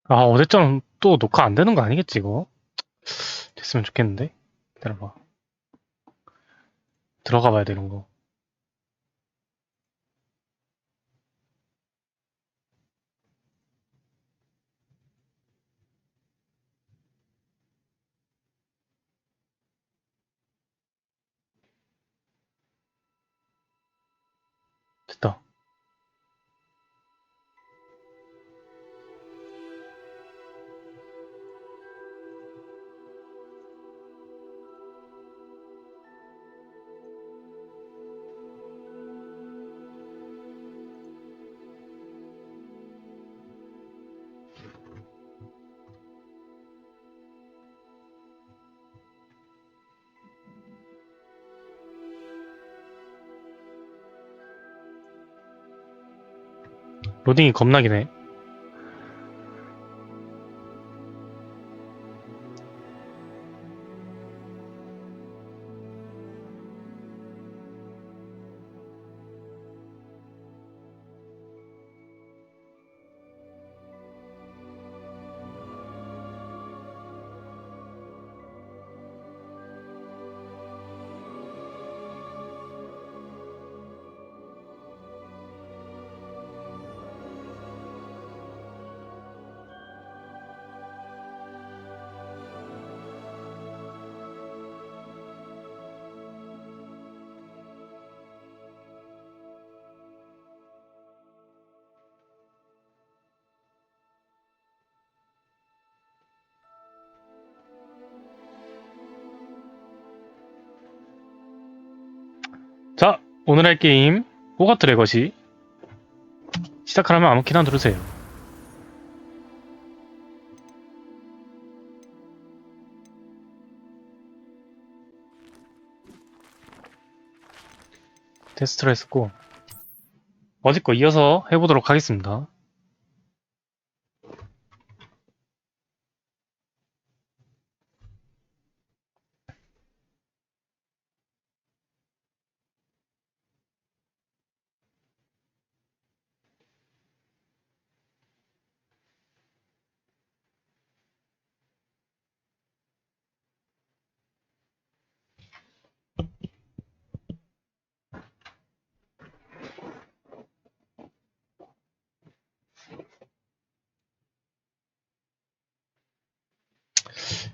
아, 어제처럼 또 녹화 안 되는 거 아니겠지, 이거? 됐으면 좋겠는데? 기다려봐. 들어가 봐야 되는 거. 됐다. 로딩이 겁나긴 해. 자, 오늘 할 게임, 호그와트 레거시. 시작하려면 아무 키나 누르세요. 테스트를 했었고, 어제 거 이어서 해보도록 하겠습니다.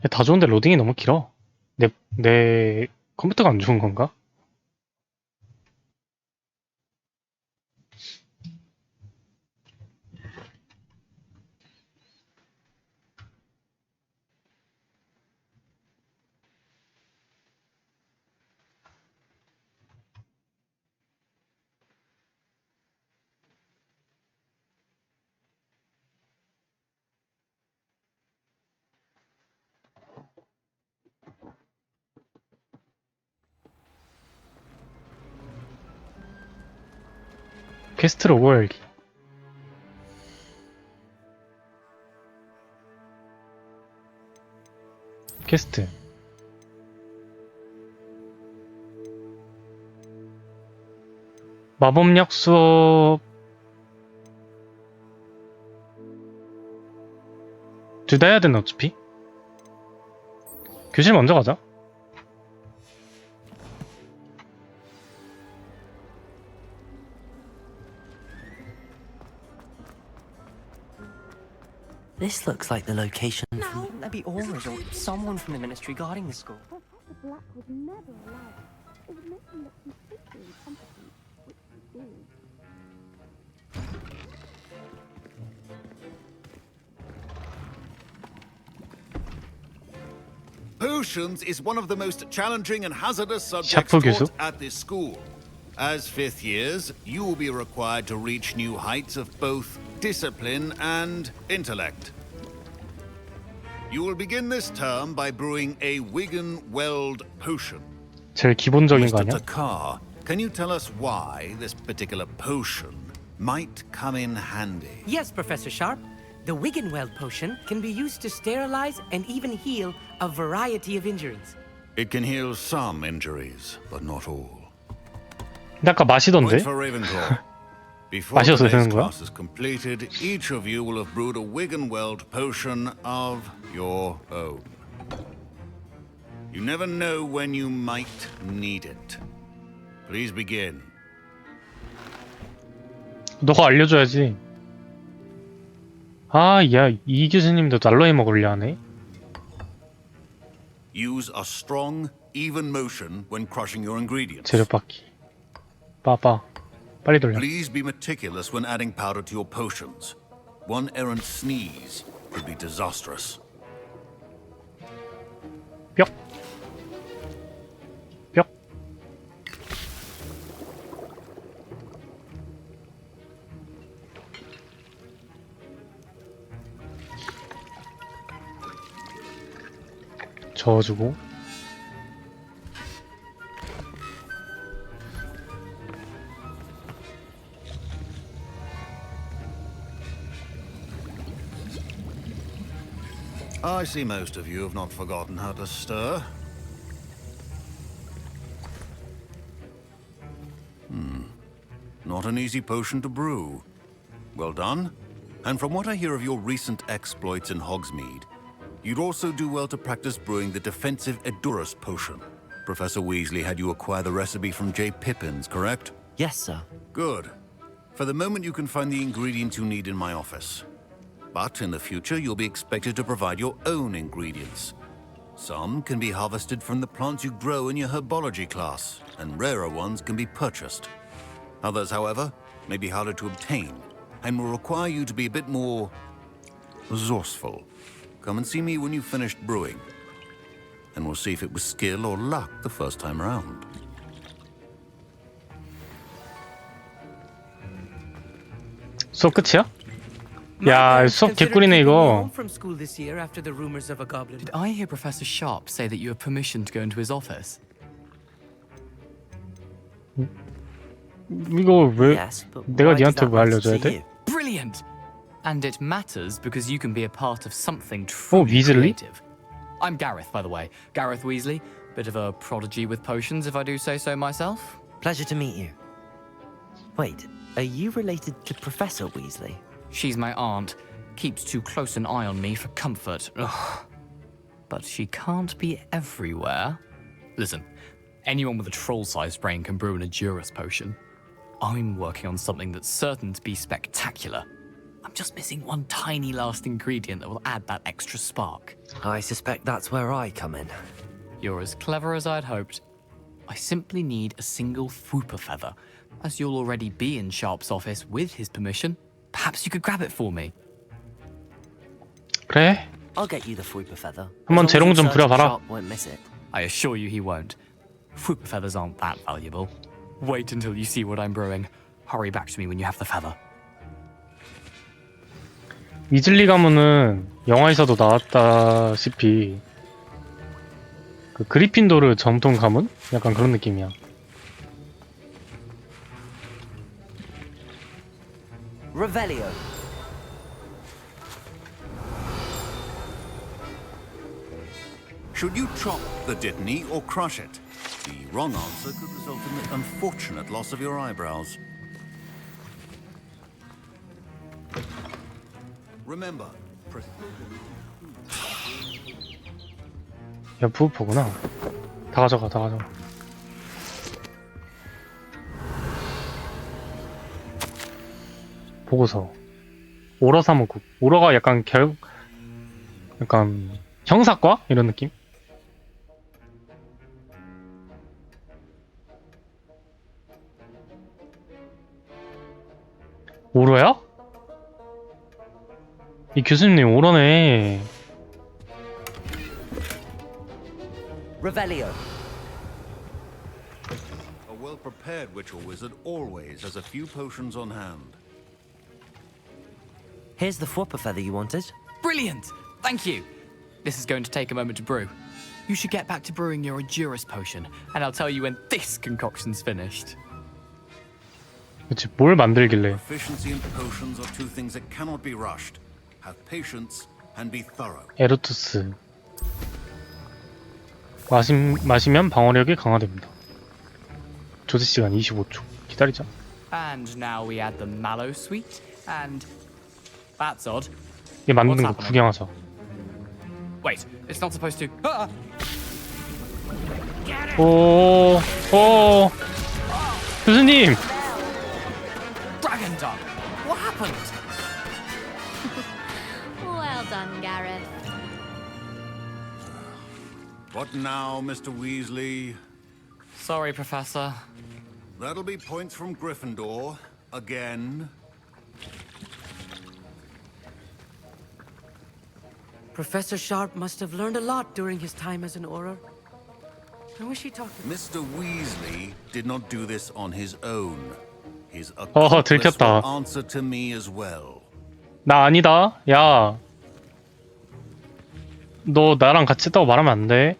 다 좋은데 로딩이 너무 길어. 내 컴퓨터가 안 좋은 건가? 퀘스트 로고 열기. 퀘스트. 마법약 수업 둘 다 해야 되나 어차피? 교실 먼저 가자. This looks like the location. No, that'd be Orange or someone from the ministry guarding the school. Professor Black was never allowed. It would make him look completely incompetent, which he is. Potions is one of the most challenging and hazardous subjects 샤프 교수? taught at this school. As fifth years, you will be required to reach new heights of both discipline and intellect. You will begin this term by brewing a Wigan-Weld potion. 제일 기본적인 거 Mr. 아니야? Takar, can you tell us why this particular potion might come in handy? Yes, Professor Sharp. The Wiggenweld potion can be used to sterilize and even heal a variety of injuries. It can heal some injuries, but not all. 근데 아까 마시던데? Point for Ravenclaw. Before 마셔도 today's 되는 거야? class is completed, each of you will have brewed a wig and weld potion of your own. You never know when you might need it. Please begin. 너가 알려줘야지. 아, 야, 이 교수님도 날로에 먹으려 하네. Use a strong, even motion when crushing your ingredients. 재료 받기. 빠빠. 빨리 돌려. Please be meticulous when adding powder to your potions. One errant sneeze could be disastrous. 뿅. 뿅. 저어주고. I see most of you have not forgotten how to stir. Not an easy potion to brew. Well done. And from what I hear of your recent exploits in Hogsmeade, you'd also do well to practice brewing the defensive Edurus potion. Professor Weasley had you acquire the recipe from J. Pippins, correct? Yes, sir. Good. For the moment, you can find the ingredients you need in my office. But in the future, you'll be expected to provide your own ingredients. Some can be harvested from the plants you grow in your herbology class, and rarer ones can be purchased. Others, however, may be harder to obtain, and will require you to be a bit more resourceful. Come and see me when you've finished brewing, and we'll see if it was skill or luck the first time around. 수업 끝이야? 야, 수업 개꿀이네 이거. From school this year after the rumors of a goblin. Did I hear Professor Sharp say that you have permission to go into his office? 이거 왜 Yes, but 내가 why does 니한테 that 왜 matter 알려줘야 to 돼? you? Brilliant! And it matters because you can be a part of something truly Weasley? creative. I'm Gareth, by the way. Gareth Weasley. Bit of a prodigy with potions, if I do say so myself. Pleasure to meet you. Wait, are you related to Professor Weasley? She's my aunt. Keeps too close an eye on me for comfort. Ugh. But she can't be everywhere. Listen, anyone with a troll-sized brain can brew an Edurus potion. I'm working on something that's certain to be spectacular. I'm just missing one tiny last ingredient that will add that extra spark. I suspect that's where I come in. You're as clever as I'd hoped. I simply need a single Fwooper feather. As you'll already be in Sharp's office with his permission, perhaps you could grab it for me. 그래. I'll get you the Fwooper feather. 한번 As long 재롱 as 좀 Sergeant 부려봐라. Sharp won't miss it. I assure you he won't. Fwooper feathers aren't that valuable. Wait until you see what I'm brewing. Hurry back to me when you have the feather. 위즐리 가문은 영화에서도 나왔다시피 그 그리핀도르 전통 가문? 약간 그런 느낌이야. Revelio. Should you chop the Dittany or crush it? The wrong answer could result in the unfortunate loss of your eyebrows. Remember, 야, 부부포구나. 다 가져가, 다 가져가. 보고서. 오러 사무국. 오러가 약간 약간 형사과? 이런 느낌? 오러야? 이 교수님 오러네. Revelio. a well-prepared witch or wizard always has a few potions on hand. Here's the Fwooper feather you wanted. Brilliant! Thank you! This is going to take a moment to brew. You should get back to brewing your Edurus potion, and I'll tell you when this concoction's finished. 그치, 뭘 만들길래. Proficiency and potions are two things that cannot be rushed. Have patience and be thorough. 에르투스. 마시면 방어력이 강화됩니다. 조제 시간 25초. 기다리자. And now we add the mallow sweet, and that's odd. 얘 만드는 What's 거 happening? 구경하자. Wait, it's not supposed to. 오, 오, 교수님. Dragon Dog! What happened? Well done, Gareth. What now, Mr. Weasley? Sorry, Professor. That'll be points from Gryffindor. Again. Professor Sharp must have learned a lot during his time as an Auror. I wish he talked to Mr. Weasley did not do this on his own. His 어허, accomplice 들켰다. will answer to me as well. 나 아니다. 야, 너 나랑 같이 했다고 말하면 안 돼.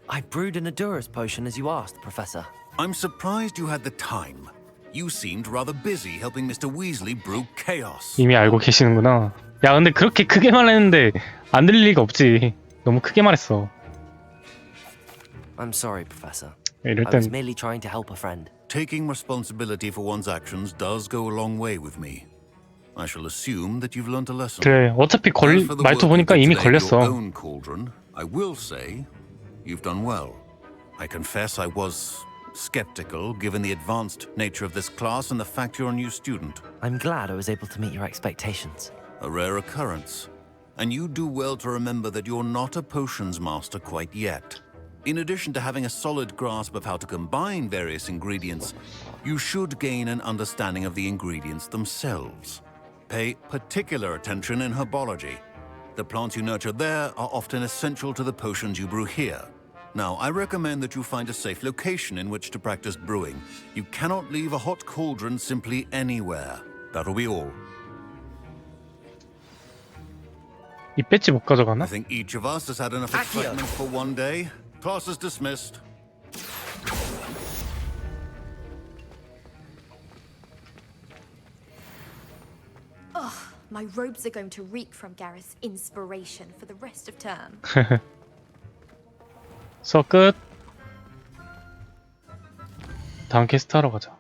I brewed an Adurus potion as you asked, Professor. I'm surprised you had the time. You seemed rather busy helping Mr. Weasley brew chaos. 이미 알고 계시는구나. 야, 근데 그렇게 크게 말했는데 안 들릴 리가 없지. 너무 크게 말했어. I'm sorry, Professor. 이럴 I was 땐 merely trying to help a friend. Taking responsibility for one's actions does go a long way with me. I shall assume that you've learnt a lesson. 그래. 어차피 As for the 말투 work you 보니까 did 이미 today with your 걸렸어. own cauldron, I will say you've done well. I confess I was skeptical given the advanced nature of this class and the fact you're a new student. I'm glad I was able to meet your expectations. A rare occurrence. And you do well to remember that you're not a potions master quite yet. In addition to having a solid grasp of how to combine various ingredients, you should gain an understanding of the ingredients themselves. Pay particular attention in herbology. The plants you nurture there are often essential to the potions you brew here. Now, I recommend that you find a safe location in which to practice brewing. You cannot leave a hot cauldron simply anywhere. That'll be all. 이 배지 못 가져가나? I think each of us has had enough Accio. excitement for one day. Class is dismissed. My robes are going to reek from Gareth's inspiration for the rest of term. 수업 끝. 다음 퀘스트 하러 가자.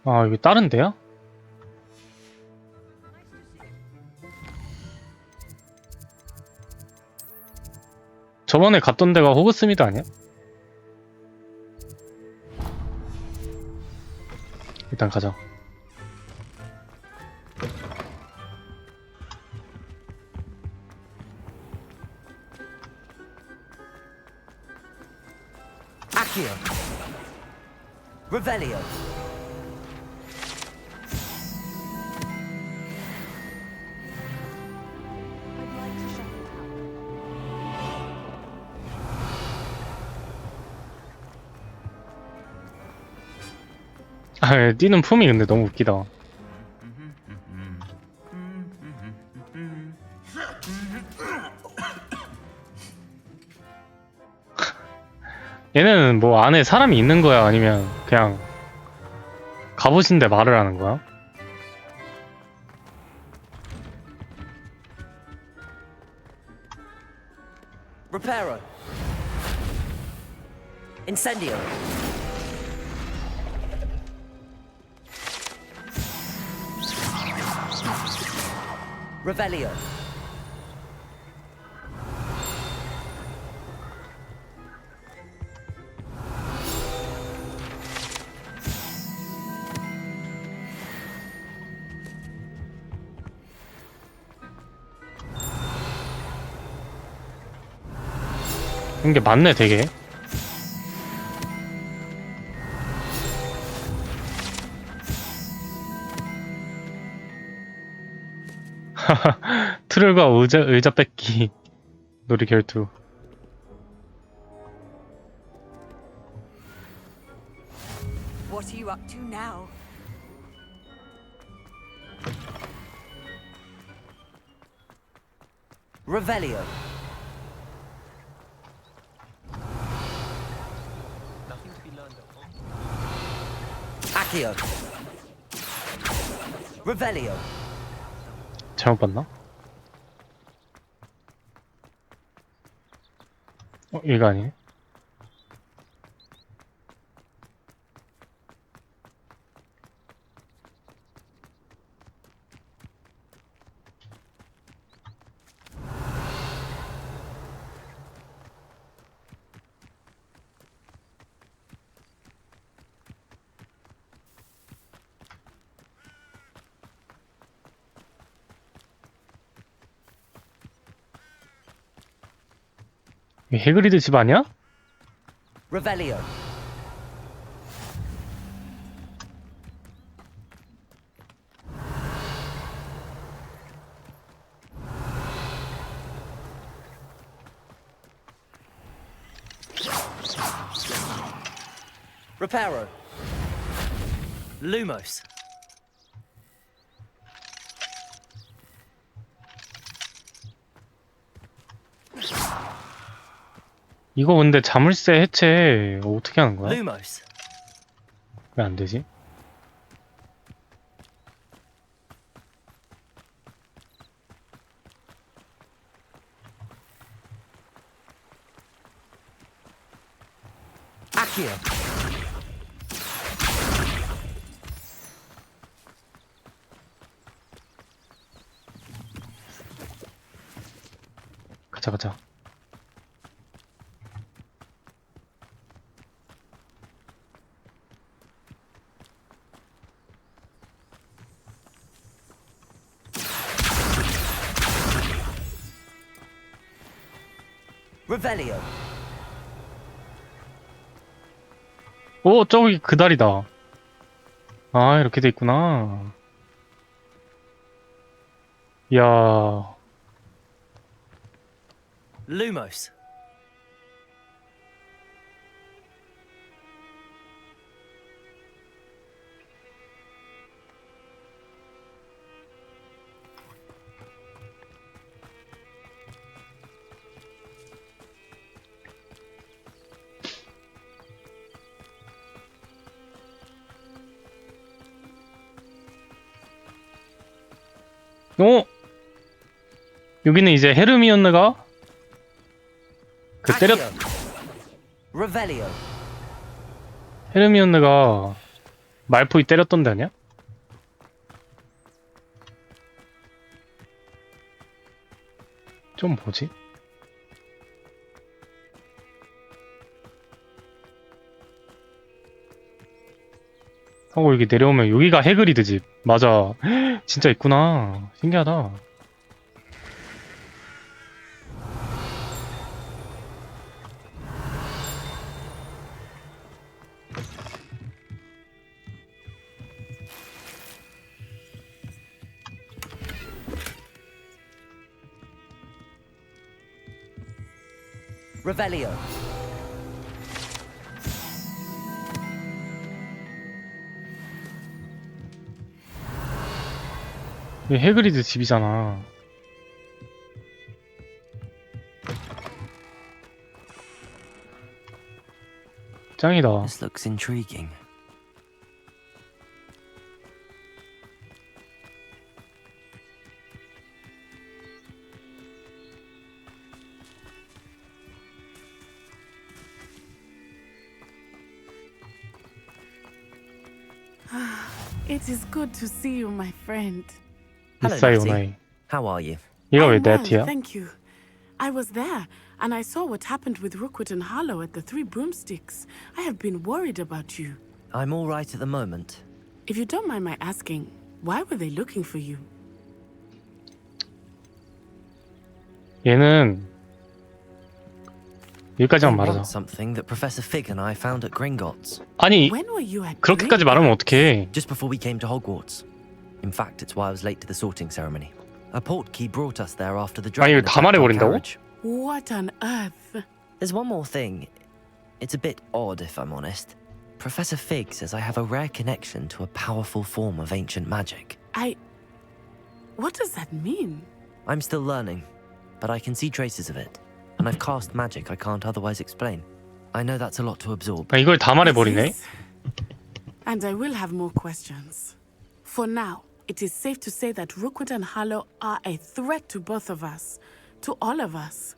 아, 여기 다른 데야? 저번에 갔던 데가 호그스미드 아니야? 일단 가자. Accio. Revelio. I'd like to shut it down. 아, 뛰는 폼이 근데 너무 웃기다. 얘네는 뭐 안에 사람이 있는 거야? 아니면 그냥 가보신데 말을 하는 거야? Reparo. Incendio. Revelio. 이게 맞네, 되게. 트롤과 의자 뺏기 놀이 결투. What are you up to now? Revelio. Accio. Revelio. 잘못 봤나? 얘가 아니네. 이 해그리드 집 아니야? Revelio. Reparo. Lumos. 이거 근데 자물쇠 해체 어떻게 하는 거야? Lumos. 왜 안 되지? Accio. 가자 가자. Revelio. 오, 저기 그 다리다. 아, 이렇게 돼 있구나. 이야, Lumos. 오! 여기는 이제 헤르미온느가 그 때렸, Accio. Revelio. 헤르미온느가 말포이 때렸던 데 아니야? 좀 뭐지? 하고 여기 내려오면 여기가 해그리드 집. 맞아. 진짜 있구나. 신기하다. Revelio. 여기 해그리드 집이잖아. 짱이다. This looks intriguing. It is good to see you, my friend. Hello, 이사이 Natty. 오나이. How are you? 얘가 왜 I'm well, 네티야? thank you. I was there, and I saw what happened with Rookwood and Harlow at the Three Broomsticks. I have been worried about you. I'm all right at the moment. If you don't mind my asking, why were they looking for you? 얘는 여기까지만 They 말하자. want something that Professor Fig and I found at Gringotts 아니, When were you at 그렇게까지 Gringotts? 말하면 어떡해. just before we came to Hogwarts. In fact, it's why I was late to the sorting ceremony. A portkey brought us there after the 아니, dragon 이거 다 attacked our 말해버린다고? carriage. What on earth? There's one more thing. It's a bit odd, if I'm honest. Professor Fig says I have a rare connection to a powerful form of ancient magic. What does that mean? I'm still learning, but I can see traces of it. And I've cast magic I can't otherwise explain. I know that's a lot to absorb. 아, 이걸 다 말해버리네. It is. And I will have more questions. For now, it is safe to say that Rookwood and Harlow are a threat to both of us, to all of us.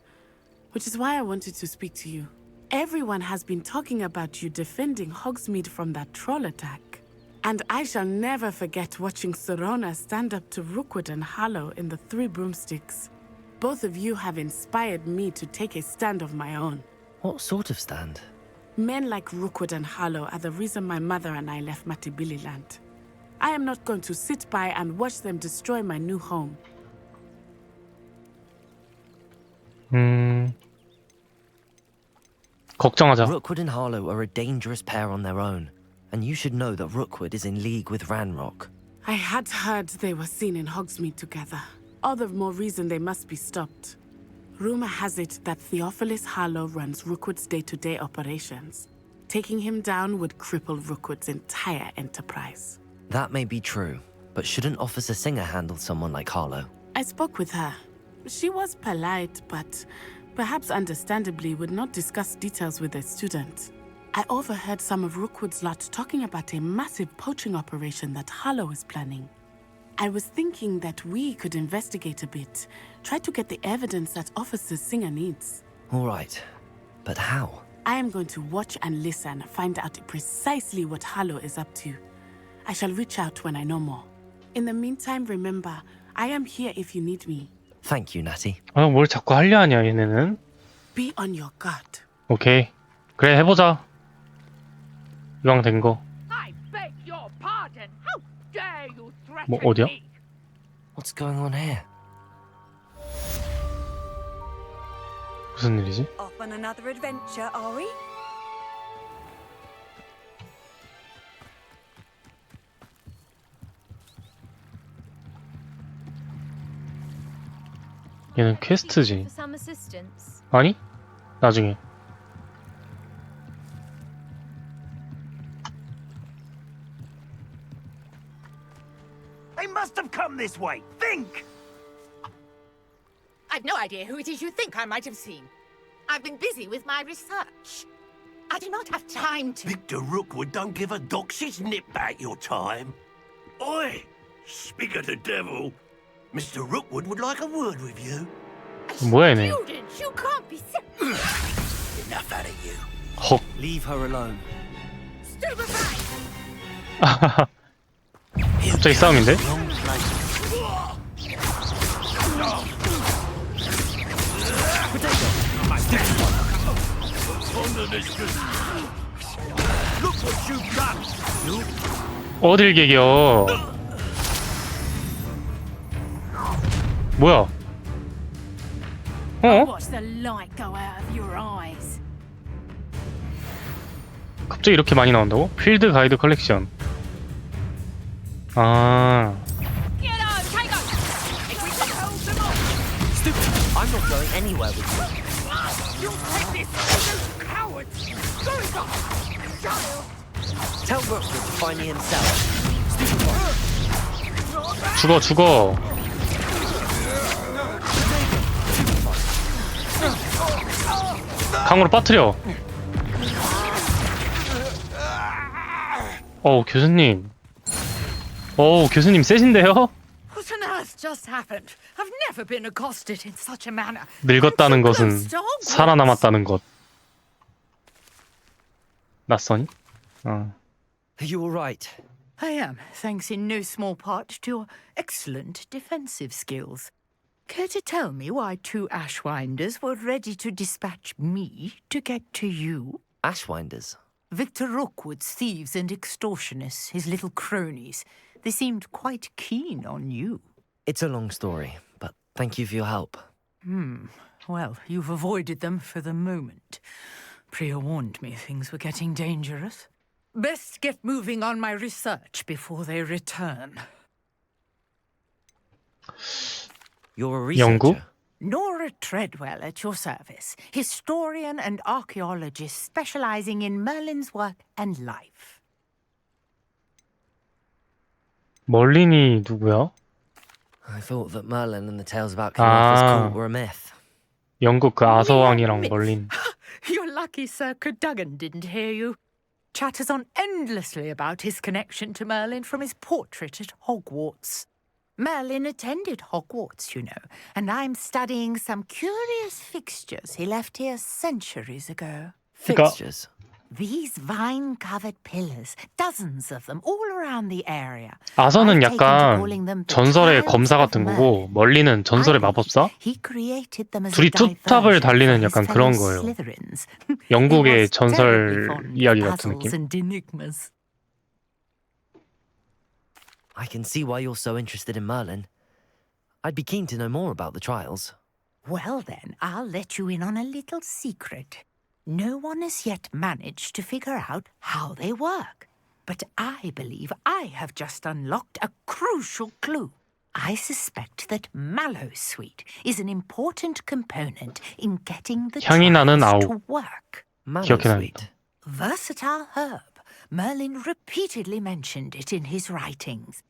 which is why I wanted to speak to you. Everyone has been talking about you defending Hogsmeade from that troll attack. And I shall never forget watching Serona stand up to Rookwood and Harlow in the Three Broomsticks. Both of you have inspired me to take a stand of my own. What sort of stand? Men like Rookwood and Harlow are the reason my mother and I left Matabeleland. I am not going to sit by and watch them destroy my new home. 걱정하자. Rookwood and Harlow are a dangerous pair on their own, and you should know that Rookwood is in league with Ranrock. I had heard they were seen in Hogsmeade together. All the more reason they must be stopped. Rumor has it that Theophilus Harlow runs Rookwood's day-to-day operations. Taking him down would cripple Rookwood's entire enterprise. That may be true, but shouldn't Officer Singer handle someone like Harlow? I spoke with her. She was polite, but perhaps understandably would not discuss details with a student. I overheard some of Rookwood's lot talking about a massive poaching operation that Harlow is planning. I was thinking that we could investigate a bit, try to get the evidence that Officer Singer needs. All right, but how? I am going to watch and listen, find out precisely what Harlow is up to. I shall reach out when I know more. In the meantime, remember, I am here if you need me. Thank you, Natty. 아, 뭘 자꾸 하려 하냐 얘네는. Be on your guard. 오케이. 그래 해보자. 이왕 된 거. I beg your pardon. How dare you threaten 뭐 어디야? me? What's going on here? 무슨 일이지? Off on another adventure, are we? 얘는 퀘스트지. For some assistance. 아니? 나중에. They must have come this way. Think! I've no idea who it is you think I might have seen. I've been busy with my research. I do not have time to... Victor Rookwood don't give a doxy's nip back your time. Oi! Speak of the devil. Mr. Rookwood would like a word with you. 뭐야 얘네. Students, you can't be serious. Enough out of you. 헉. Leave her alone. Stupefy! 갑자기 싸움인데? Wrong place. Look what you've done. 어딜 개겨. 뭐야? 어? Watch the light go out of your eyes. 갑자기 이렇게 많이 나온다고? 필드 가이드 컬렉션. 아. I'm not going anywhere with you. You'll take this, you cowards! Sorry, child! Tell Rookwood to find me himself. 죽어 죽어. 강으로 빠뜨려. 교수님. 교수님 세신데요? What on earth just happened? I've never been accosted in such a manner. 늙었다는 I'm so 것은 close to Hogwarts. 살아남았다는 것. 낯서니? 어. Are you all right? I am, thanks in no small part to your excellent defensive skills. Care to tell me why two Ashwinders were ready to dispatch me to get to you? Ashwinders. Victor Rookwood's thieves and extortionists, his little cronies. They seemed quite keen on you. It's a long story, but thank you for your help. Well, you've avoided them for the moment. Priya warned me things were getting dangerous. Best get moving on my research before they return. You're a researcher? 연구? Nora Treadwell at your service, historian and archaeologist specializing in Merlin's work and life. 멀린이 누구야? I thought that Merlin and the tales about King Arthur's court were a myth. 영국 그 아서왕이랑 멀린. You're lucky Sir Cadogan didn't hear you. Chatters on endlessly about his connection to Merlin from his portrait at Hogwarts. Merlin attended Hogwarts, you know, and I'm studying some curious fixtures he left here centuries ago. Fixtures? These vine-covered pillars, dozens of them all around the area. 아서는 I've taken to calling 약간 them the 전설의 Trials 검사 of 같은 Merlin. 거고 멀리는 전설의 마법사? He created them as 둘이 a diversion 툭탑을 달리는 for his 약간 fellow 그런 거예요. Slytherins. 영국의 He was 전설 terribly fond of 이야기 같은 puzzles 느낌? and enigmas. I can see why you're so interested in Merlin. I'd be keen to know more about the trials. Well then, I'll let you in on a little secret. No one has yet managed to figure out how they work. But I believe I have just unlocked a crucial clue. I suspect that Mallowsweet is an important component in getting the 향이 나는 trials 아욱. to work. Mallowsweet. Versatile herb. Merlin repeatedly mentioned it in his writings.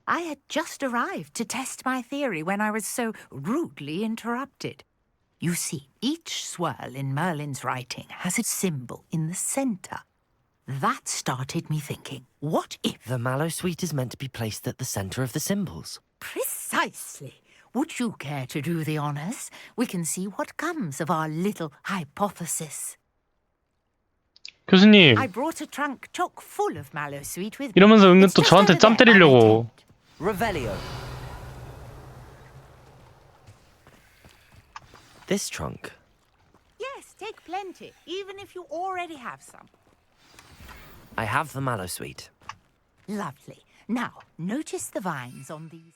I had just arrived to test my theory when I was so rudely interrupted. You see, each swirl in Merlin's writing has a symbol in the center. That started me thinking, what if... The Mallowsweet is meant to be placed at the center of the symbols. Precisely. Would you care to do the honors? We can see what comes of our little hypothesis. 교수님, I brought a trunk chock full of Mallowsweet with me. 이러면서 은근 It's 또 just 저한테 over 짬 there by my 때리려고. tent. Revelio. This trunk. Yes, take plenty, even if you already have some. I have the Mallowsweet. Lovely. Now, notice the vines on these,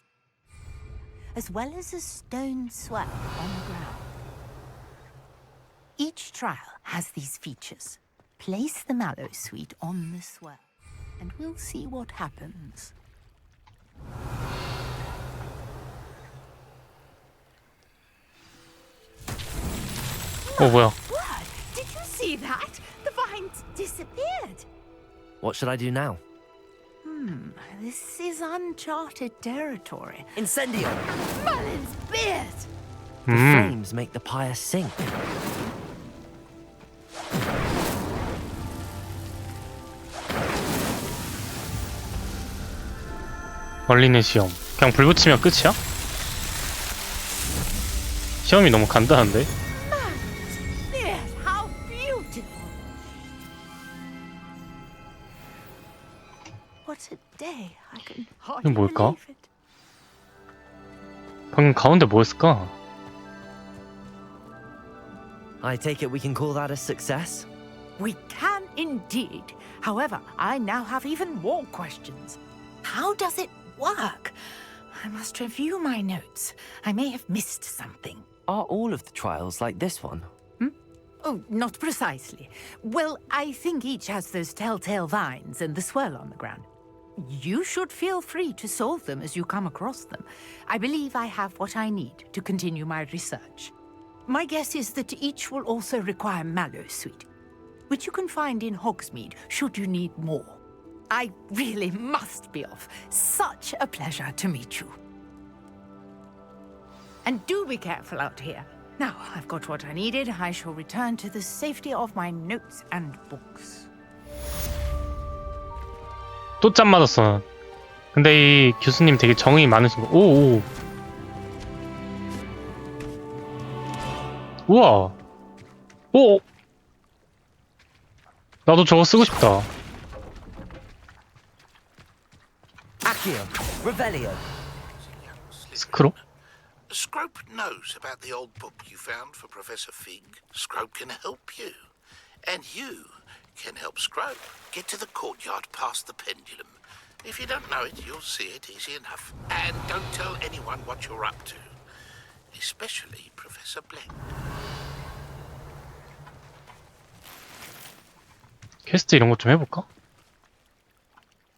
as well as a stone swell on the ground. Each trial has these features. Place the Mallowsweet on the swell, and we'll see what happens. 뭐야? What? Did you see that? The vines disappeared. What should I do now? This is uncharted territory. Incendio! Merlin's beard! The flames make the pyre sink. 멀리는 시험. 그냥 불 붙이면 끝이야? 시험이 너무 간단한데? Beard, how beautiful! What a day! I can hardly 이건 뭘까? believe it. 방금 가운데 뭐였을까? I take it we can call that a success? We can indeed. However, I now have even more questions. How does it work? I must review my notes. I may have missed something. Are all of the trials like this one? Oh, not precisely. Well, I think each has those telltale vines and the swirl on the ground. You should feel free to solve them as you come across them. I believe I have what I need to continue my research. My guess is that each will also require Mallowsweet, which you can find in Hogsmeade should you need more. I really must be off. Such a pleasure to meet you. And do be careful out here. Now, I've got what I needed. I shall return to the safety of my notes and books. 또 짬 맞았어. 근데 이 교수님 되게 정이 많으신 거. 오. 우와. 오. 나도 저거 쓰고 싶다. Accio, Revelio. 스크로? Scrope knows about the old book you found for Professor Fig. Scrope can help you. And you can help Scrope get to the courtyard past the pendulum. If you don't know it, you'll see it easy enough. And don't tell anyone what you're up to. Especially Professor Black. 퀘스트 이런 것 좀 해볼까?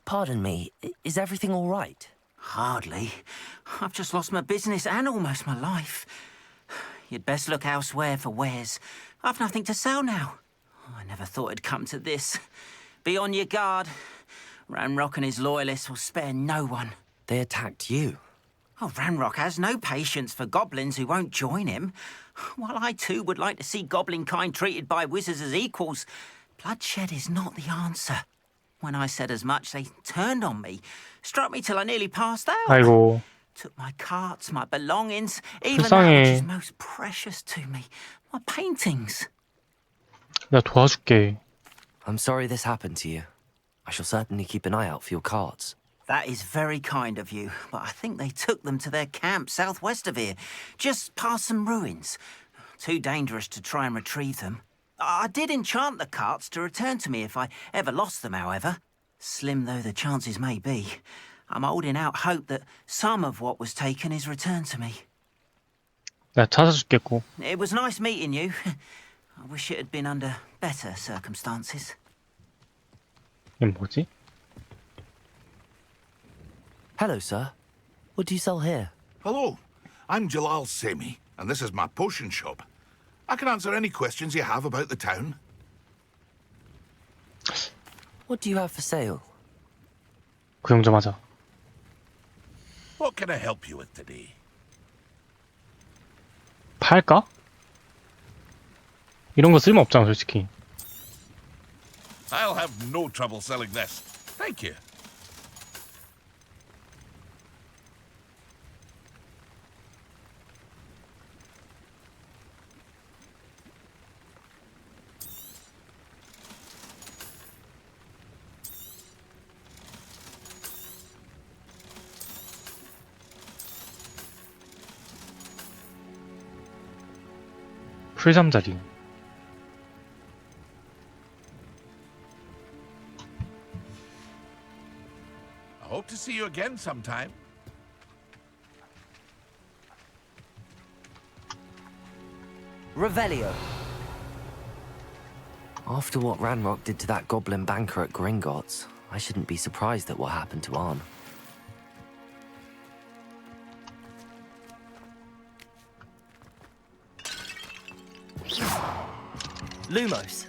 Pardon me, is everything all right? Hardly. I've just lost my business and almost my life. You'd best look elsewhere for wares. I've nothing to sell now. I never thought it'd come to this. Be on your guard. Ranrock and his loyalists will spare no one. They attacked you. Oh, Ranrock has no patience for goblins who won't join him. While I too would like to see goblin kind treated by wizards as equals, bloodshed is not the answer. When I said as much, they turned on me, struck me till I nearly passed out. 아이고. Took my carts, my belongings, even that which is most precious to me, my paintings. 내가 도와줄게. I'm sorry this happened to you. I shall certainly keep an eye out for your carts. That is very kind of you, but I think they took them to their camp southwest of here, just past some ruins. Too dangerous to try and retrieve them. I did enchant the carts to return to me if I ever lost them, however. Slim though the chances may be, I'm holding out hope that some of what was taken is returned to me. 내가 찾아줄겠고. It was nice meeting you. I wish it had been under better circumstances. 이게 뭐지? Hello, sir. What do you sell here? Hello, I'm Jalal Semi, and this is my potion shop. I can answer any questions you have about the town. What do you have for sale? 구경 좀 하자. What can I help you with today? 팔까? 이런 거 쓸모 없잖아, 솔직히. I'll have no trouble selling this. Thank you. 풀잠자리. I hope to see you again sometime. Revelio. After what Ranrock did to that goblin banker at Gringotts, I shouldn't be surprised at what happened to Arn. Lumos.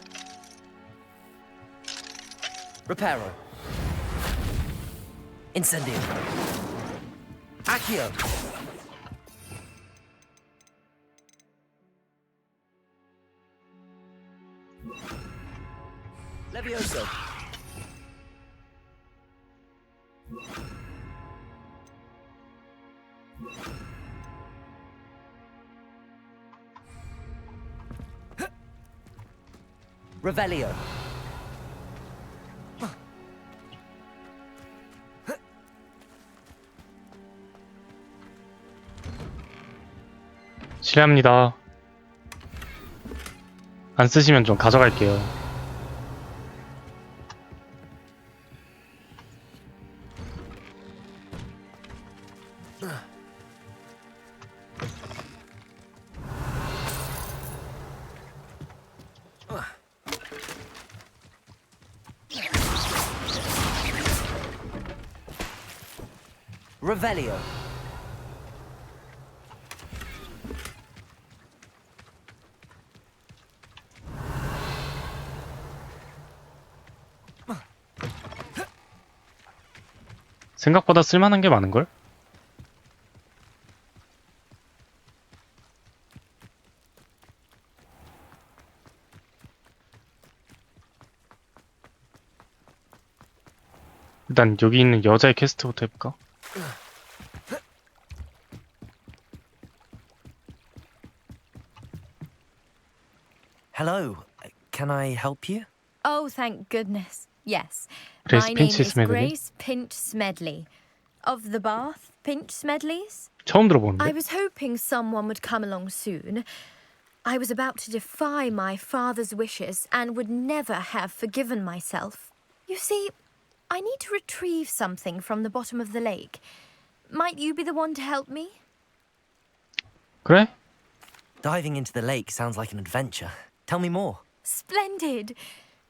Reparo. Incendio. Accio. Levioso. Revelio. 실례합니다. 안 쓰시면 좀 가져갈게요. Revelio. 생각보다 쓸만한 게 많은걸? 일단 여기 있는 여자의 퀘스트부터 해볼까? Hello. Can I help you? Oh, thank goodness. Yes. Grace My name Pinch is Smedley. Grace Pinch Smedley. Of the Bath Pinch Smedleys? 처음 들어보는데? I was hoping someone would come along soon. I was about to defy my father's wishes and would never have forgiven myself. You see, I need to retrieve something from the bottom of the lake. Might you be the one to help me? 그래? Diving into the lake sounds like an adventure. Tell me more. Splendid.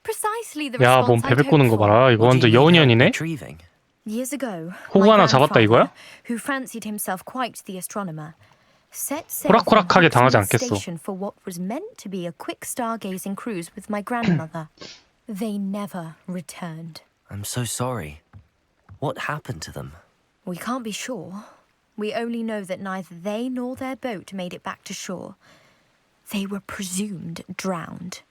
Precisely the 야, 몸 response I'd 베베 꼬는 hoped 거 for. 봐라. 이거 What do 완전 you need help 여운이네? retrieving? Years ago, 호구 my 하나 잡았다 이거야? grandfather, who fancied himself quite the astronomer, set sail from 호락호락하게 당하지 Hudson 않겠어. Station for what was meant to be a quick stargazing cruise with my grandmother. They never returned. I'm so sorry. What happened to them? We can't be sure. We only know that neither they nor their boat made it back to shore. They were presumed drowned.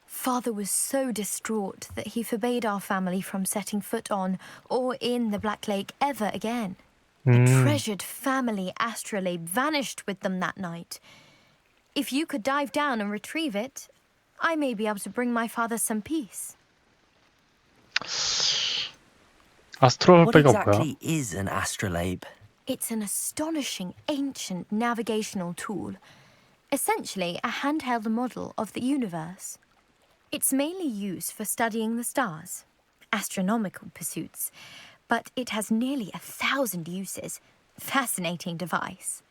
Father was so distraught that he forbade our family from setting foot on or in the Black Lake ever again. A treasured family astrolabe vanished with them that night. If you could dive down and retrieve it, I may be able to bring my father some peace. 아스트롤 What 백가 뭐야? exactly is an astrolabe? It's an astonishing ancient navigational tool, essentially a handheld model of the universe. It's mainly used for studying the stars, astronomical pursuits, but it has nearly 1,000 uses. Fascinating device.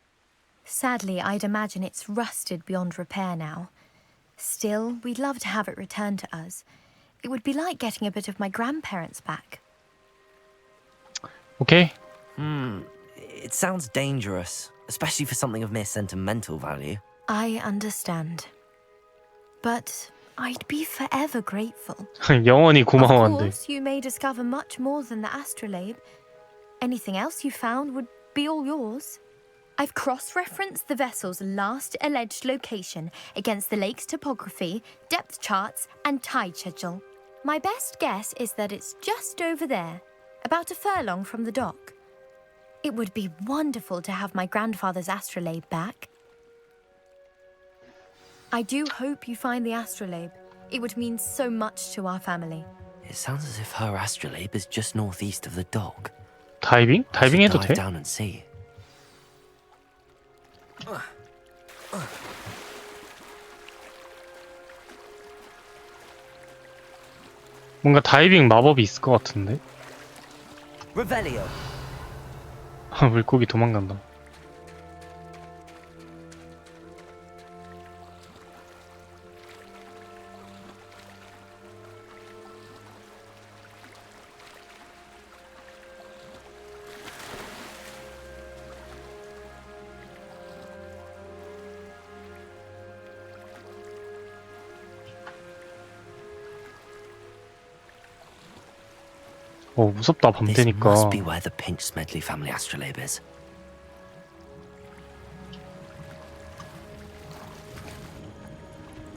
Sadly, I'd imagine it's rusted beyond repair now. Still, we'd love to have it returned to us. It would be like getting a bit of my grandparents back. 오케이. It sounds dangerous, especially for something of mere sentimental value. I understand. But I'd be forever grateful. 영원히 Of 고마워한대. course, you may discover much more than the astrolabe. Anything else you found would be all yours. I've cross-referenced the vessel's last alleged location against the lake's topography, depth charts, and tide schedule. My best guess is that it's just over there, about a furlong from the dock. It would be wonderful to have my grandfather's astrolabe back. I do hope you find the astrolabe. It would mean so much to our family. It sounds as if her astrolabe is just northeast of the dock. 다이빙? I should 다이빙 해도 dive 돼? down and see. 뭔가 다이빙 마법이 있을 것 같은데? Revelio. 물고기 도망간다. 무섭다 밤 This 되니까. must be where the Pinch Smedley family astrolabe is.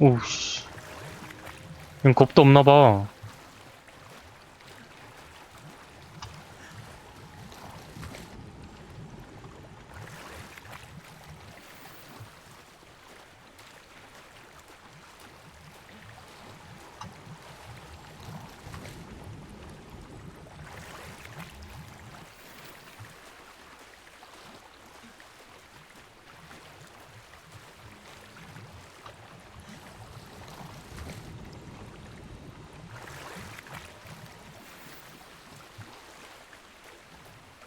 오우씨. 얘는 겁도 없나봐.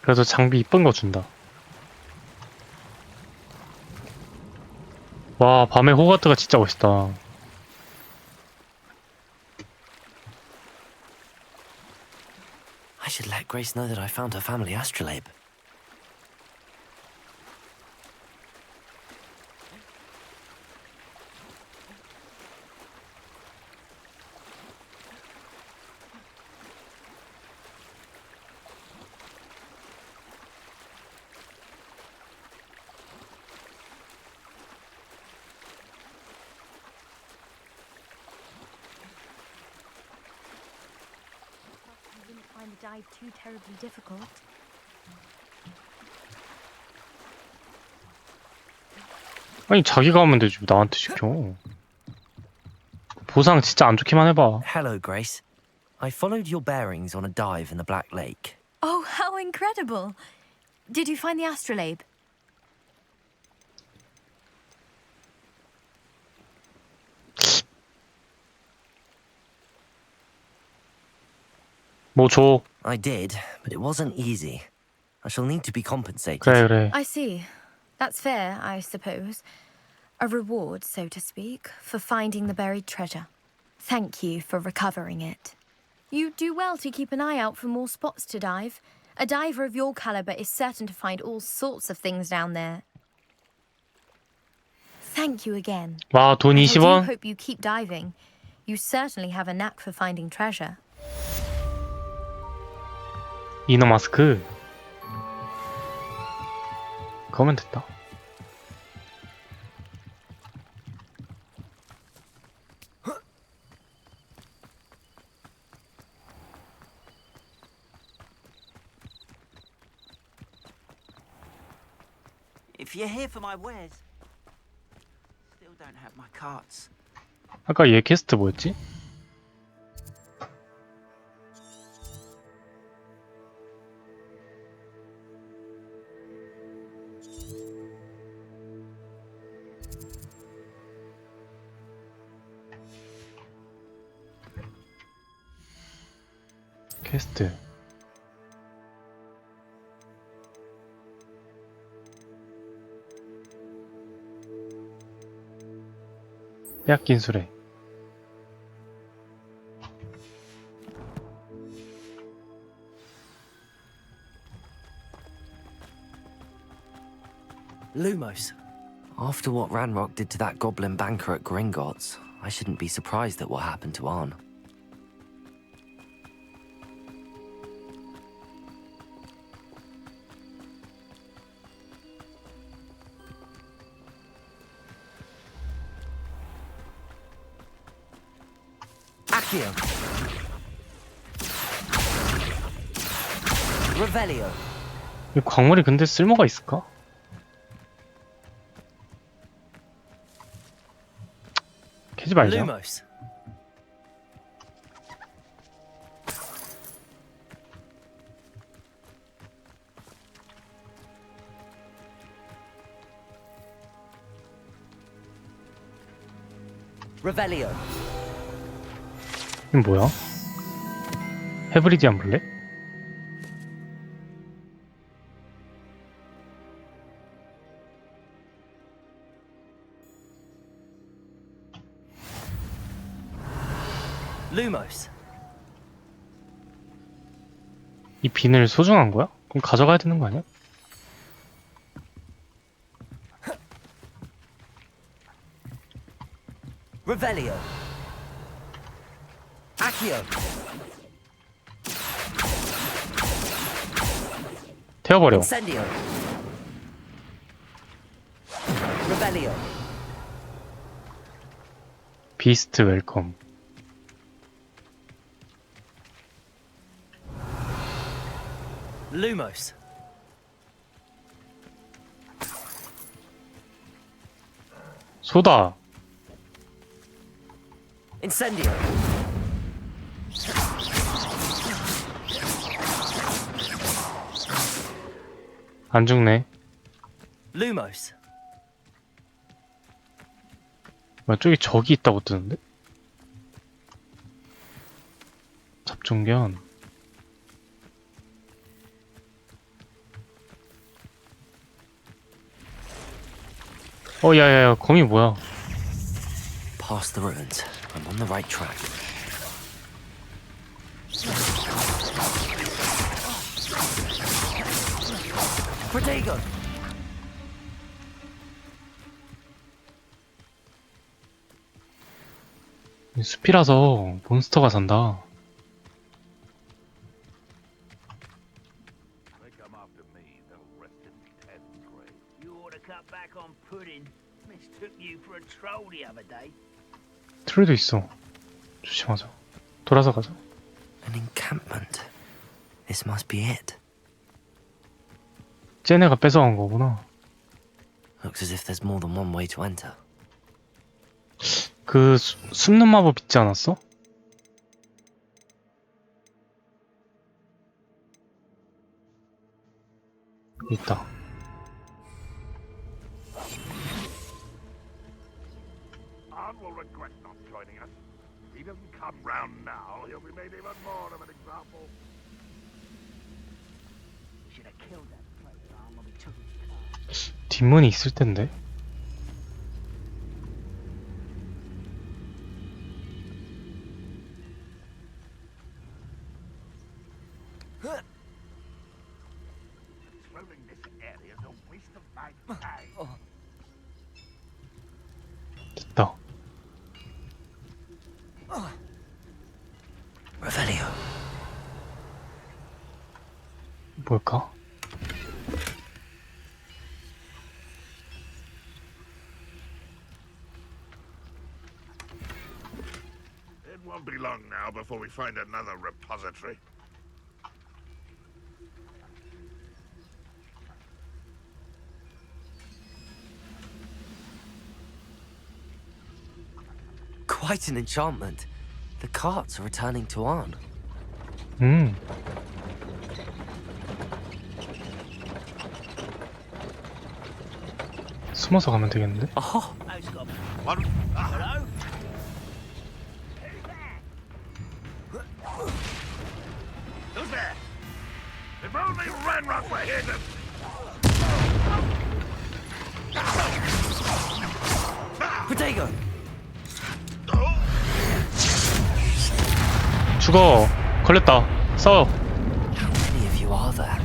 그래도 장비 이쁜 거 준다. 와, 밤에 호가트가 진짜 멋있다. I should let Grace know that I found her family astrolabe. You didn't find the dive too terribly difficult. 아니, 자기가 하면 되지. 왜 나한테 시켜. 보상 진짜 안 좋기만 해봐. Hello, Grace. I followed your bearings on a dive in the Black Lake. Oh, how incredible! Did you find the astrolabe? 뭐 줘. I did, but it wasn't easy. I shall need to be compensated. 그래. I see. That's fair, I suppose. A reward, so to speak, for finding the buried treasure. Thank you for recovering it. You do well to keep an eye out for more spots to dive. A diver of your caliber is certain to find all sorts of things down there. Thank you again. 와, 돈 And I do 20원? hope you keep diving. You certainly have a knack for finding treasure. 이너 마스크. 그거면 됐다. if you're here for my wares. Still don't have my carts. 아까 얘 퀘스트 뭐였지? 퀘스트 빼앗긴 수레. Lumos. After what Ranrock did to that goblin banker at Gringotts, I shouldn't be surprised at what happened to Arn. Accio. Revelio. 이 광물이 근데 쓸모가 있을까? 캐지 말자. Lumos. Revelio. 이건 뭐야? 헤브리디안 블랙? Lumos. 이 비늘 소중한 거야? 그럼 가져가야 되는 거 아니야? Revelio. Accio. 태워버려. Incendio. Revelio. 비스트 웰컴. Lumos. 소다. Incendio. 안 죽네. Lumos. 뭐야, 저기 적이 있다고 뜨는데? 잡종견. 야야야, 거미 뭐야? Past the ruins. I'm on the right track. Protego. 숲이라서 몬스터가 산다. They come after me, they'll rest in Ted's grave. You ought to cut back on pudding. Mistook you for a troll the other day. 트레도 있어. 조심하자. 돌아서 가자. An encampment. This must be it. 쟤네가 뺏어간 거구나. Looks as if there's more than one way to enter. 그 숨는 마법 있지 않았어? 있다. Arn will regret not joining us. If he doesn't come round now, he'll be made even more of an example. We should have killed that place when we took his car. 뒷문이 있을 텐데. Patrolling this area is a waste of my time. 됐다. Revelio. 뭘까? It won't be long now before we find another repository. Quite an enchantment. The carts are returning to Arn. 숨어서 가면 되겠는데? Oh, One. Hello? Who's there? If only Ranrock were here to... Protego! 죽어. 걸렸다. 싸워. How many of you are there?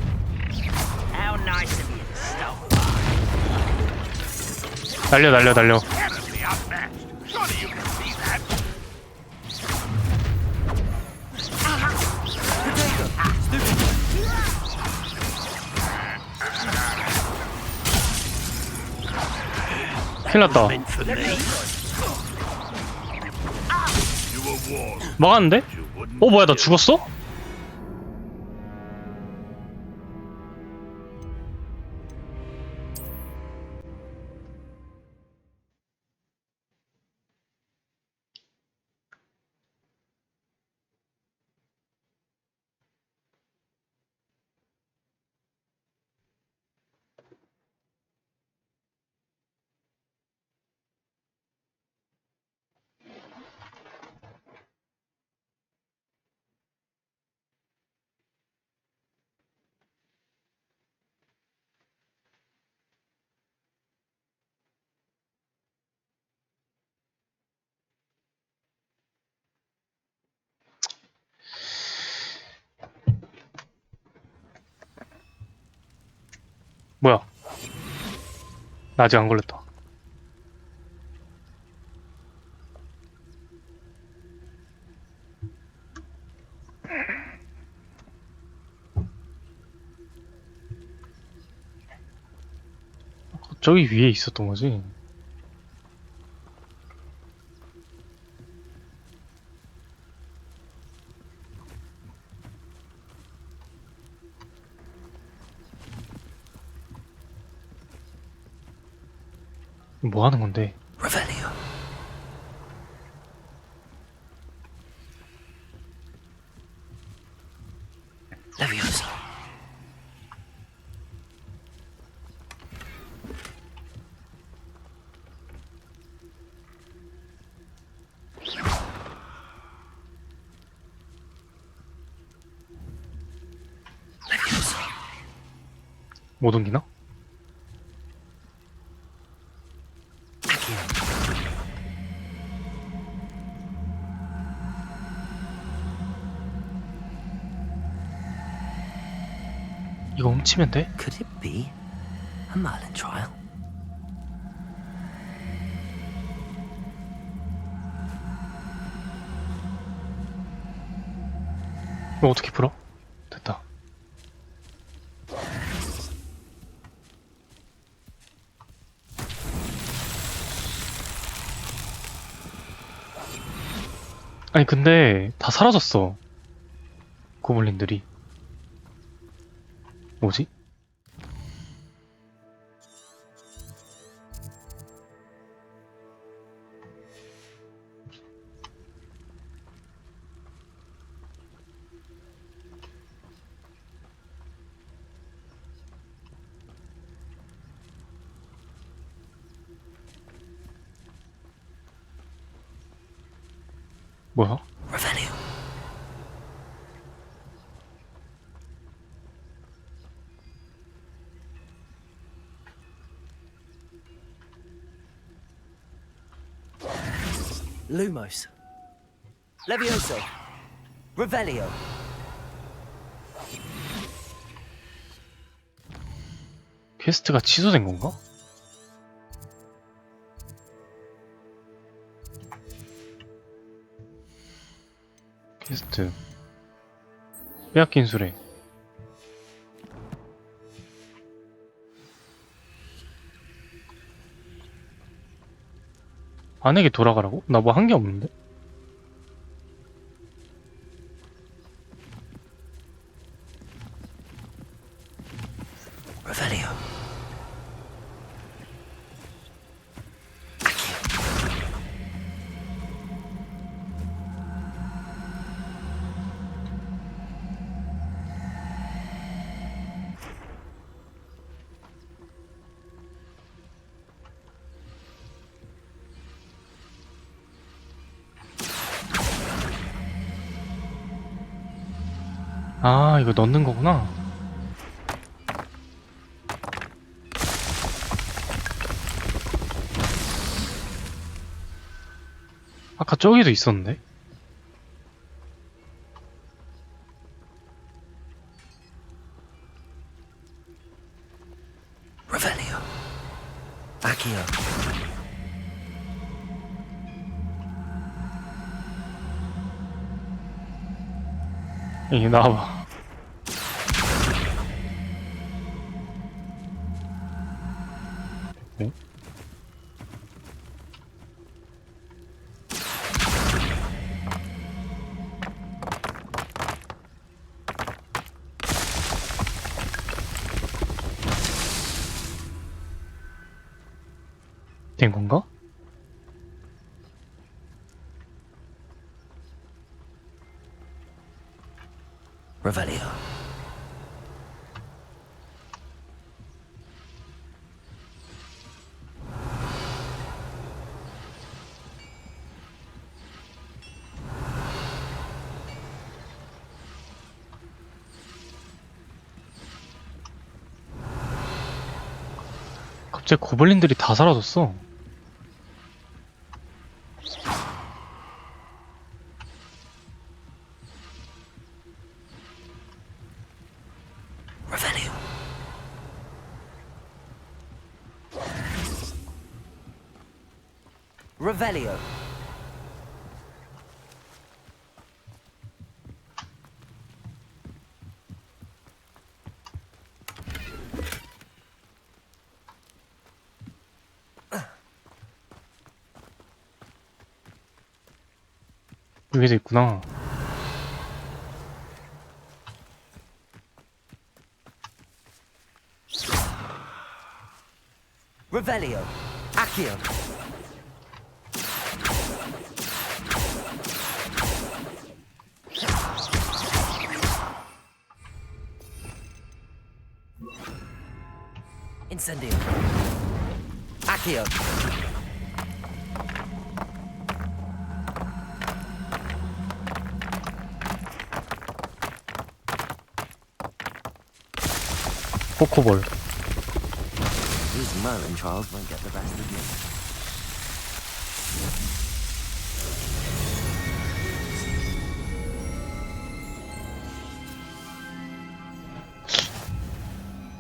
How nice of you to stop. 날려. Terribly outmatched. Surely you can see that. 큰일 났다. Meant for me. You were warned. 막았는데? You wouldn't. 뭐야, 나 죽었어? 뭐야? 나 아직 안 걸렸다. 저기 위에 있었던 거지? 뭐 하는 건데? Revelio. Leviosa. 못 옮기나? 이거 훔치면 돼? Could it be a Merlin trial? 이거 어떻게 풀어? 됐다. 아니 근데 다 사라졌어. 고블린들이. 뭐지? 뭐야? Revelio. Lumos. Levioso. Revelio. 퀘스트가 취소된 건가? 퀘스트 빼앗긴 수레. 안에게 돌아가라고? 나 뭐 한 게 없는데? Revelio. 아, 이거 넣는 거구나. 아까 저기도 있었는데? Revelio. Accio. 이 나와봐. 네? 된 건가? Revelio. 갑자기 고블린들이 다 사라졌어. Revelio. Revelio. 여기도 있구나. Revelio. Accio. Incendio. Accio. 코코볼. These Merlin trials won't get the best of me.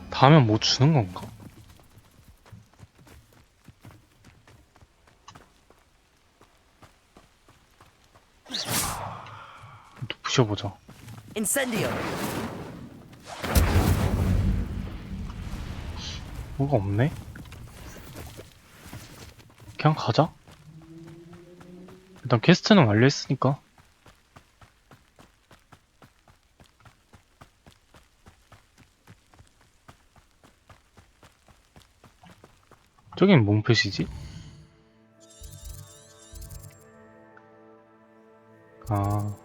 다음엔 뭐 주는 건가? 또 부셔보자. Incendio. 뭐가 없네? 그냥 가자. 일단 퀘스트는 완료했으니까. 저긴 뭔 표시지? 아.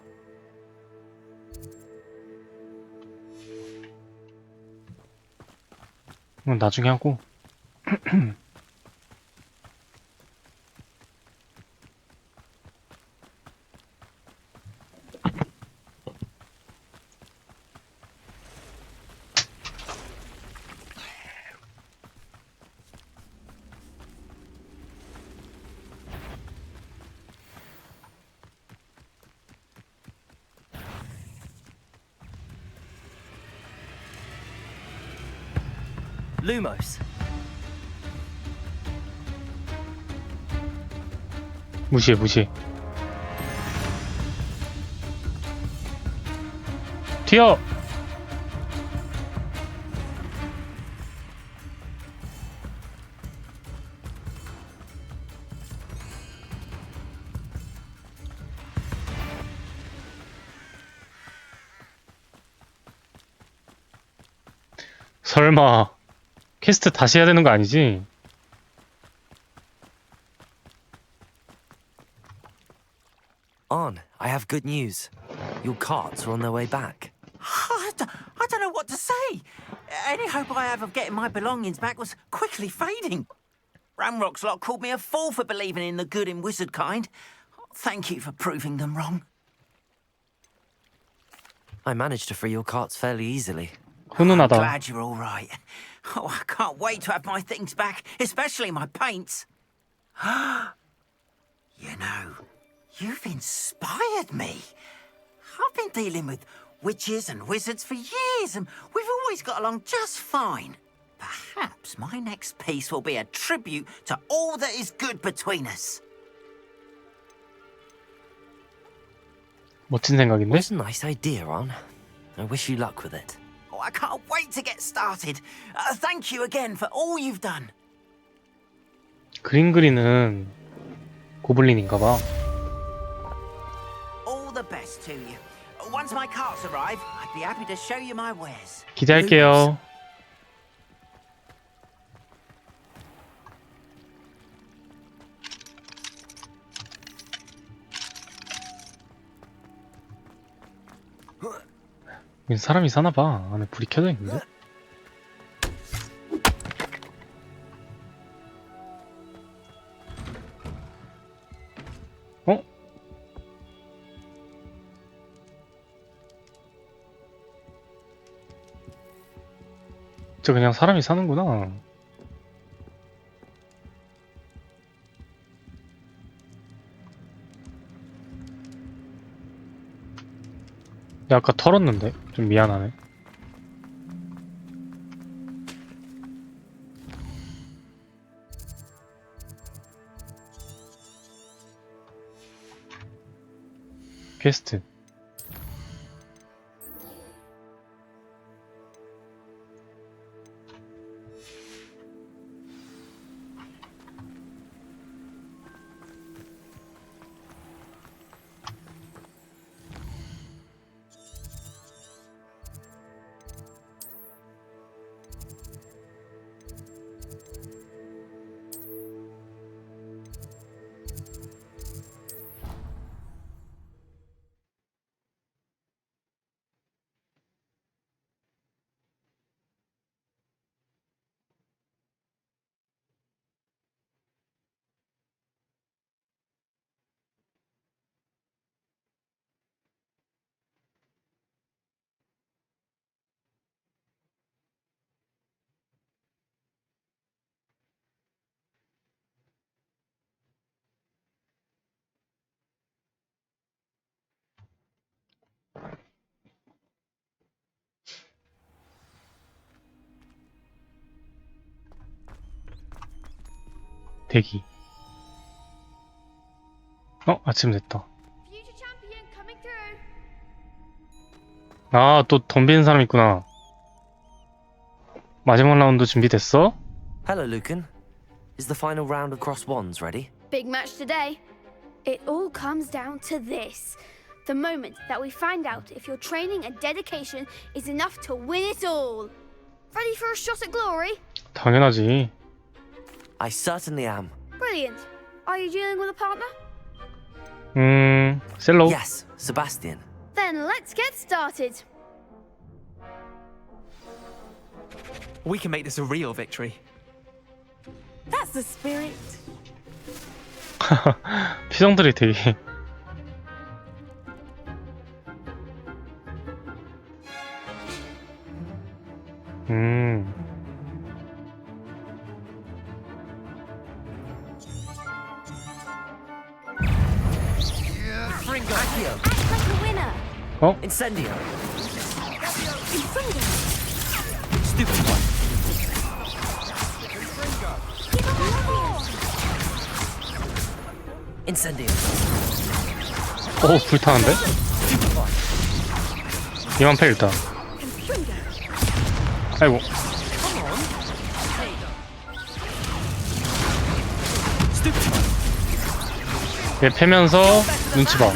이건 나중에 하고. Lumos. 무시해, 무시해. 튀어! 설마 퀘스트 다시 해야 되는 거 아니지? On, I have good news. Your carts are on their way back. I don't know what to say. Any hope I have of getting my belongings back was quickly fading. Ramrock's lot called me a fool for believing in the good in wizard kind. Thank you for proving them wrong. I managed to free your carts fairly easily. 훈훈하다. Glad you're all right. Oh, I can't wait to have my things back, especially my paints. You know, you've inspired me. I've been dealing with witches and wizards for years, and we've always got along just fine. Perhaps my next piece will be a tribute to all that is good between us. 멋진 생각인데? It's a nice idea, Ron. I wish you luck with it. Oh, I can't wait to get started. Thank you again for all you've done. 그림 그리는 고블린인가봐. All the best to you. Once my carts arrive, I'd be happy to show you my wares. 기대할게요. 사람이 사나봐. 안에 불이 켜져 있는데? 어? 저 그냥 사람이 사는구나. 야, 아까 털었는데? 좀 미안하네. 퀘스트. 대기. 아침 됐다. 아, 또 덤비는 사람 있구나. 마지막 라운드 준비됐어? Hello, Lucan. Is the final round of cross wands ready? Big match today. It all comes down to this. The moment that we find out if your training and dedication is enough to win it all. Ready for a shot at glory? 당연하지. I certainly am. Brilliant. Are you dealing with a partner? 셀로. Yes, Sebastian. Then let's get started. We can make this a real victory. That's the spirit. 표정들이 되게. Accio. Act like a winner. Incendio. Incendio. Stupid one. Incendio. 오, 불타는데? 이만 패 일단. 아이고. 얘 패면서 눈치 봐.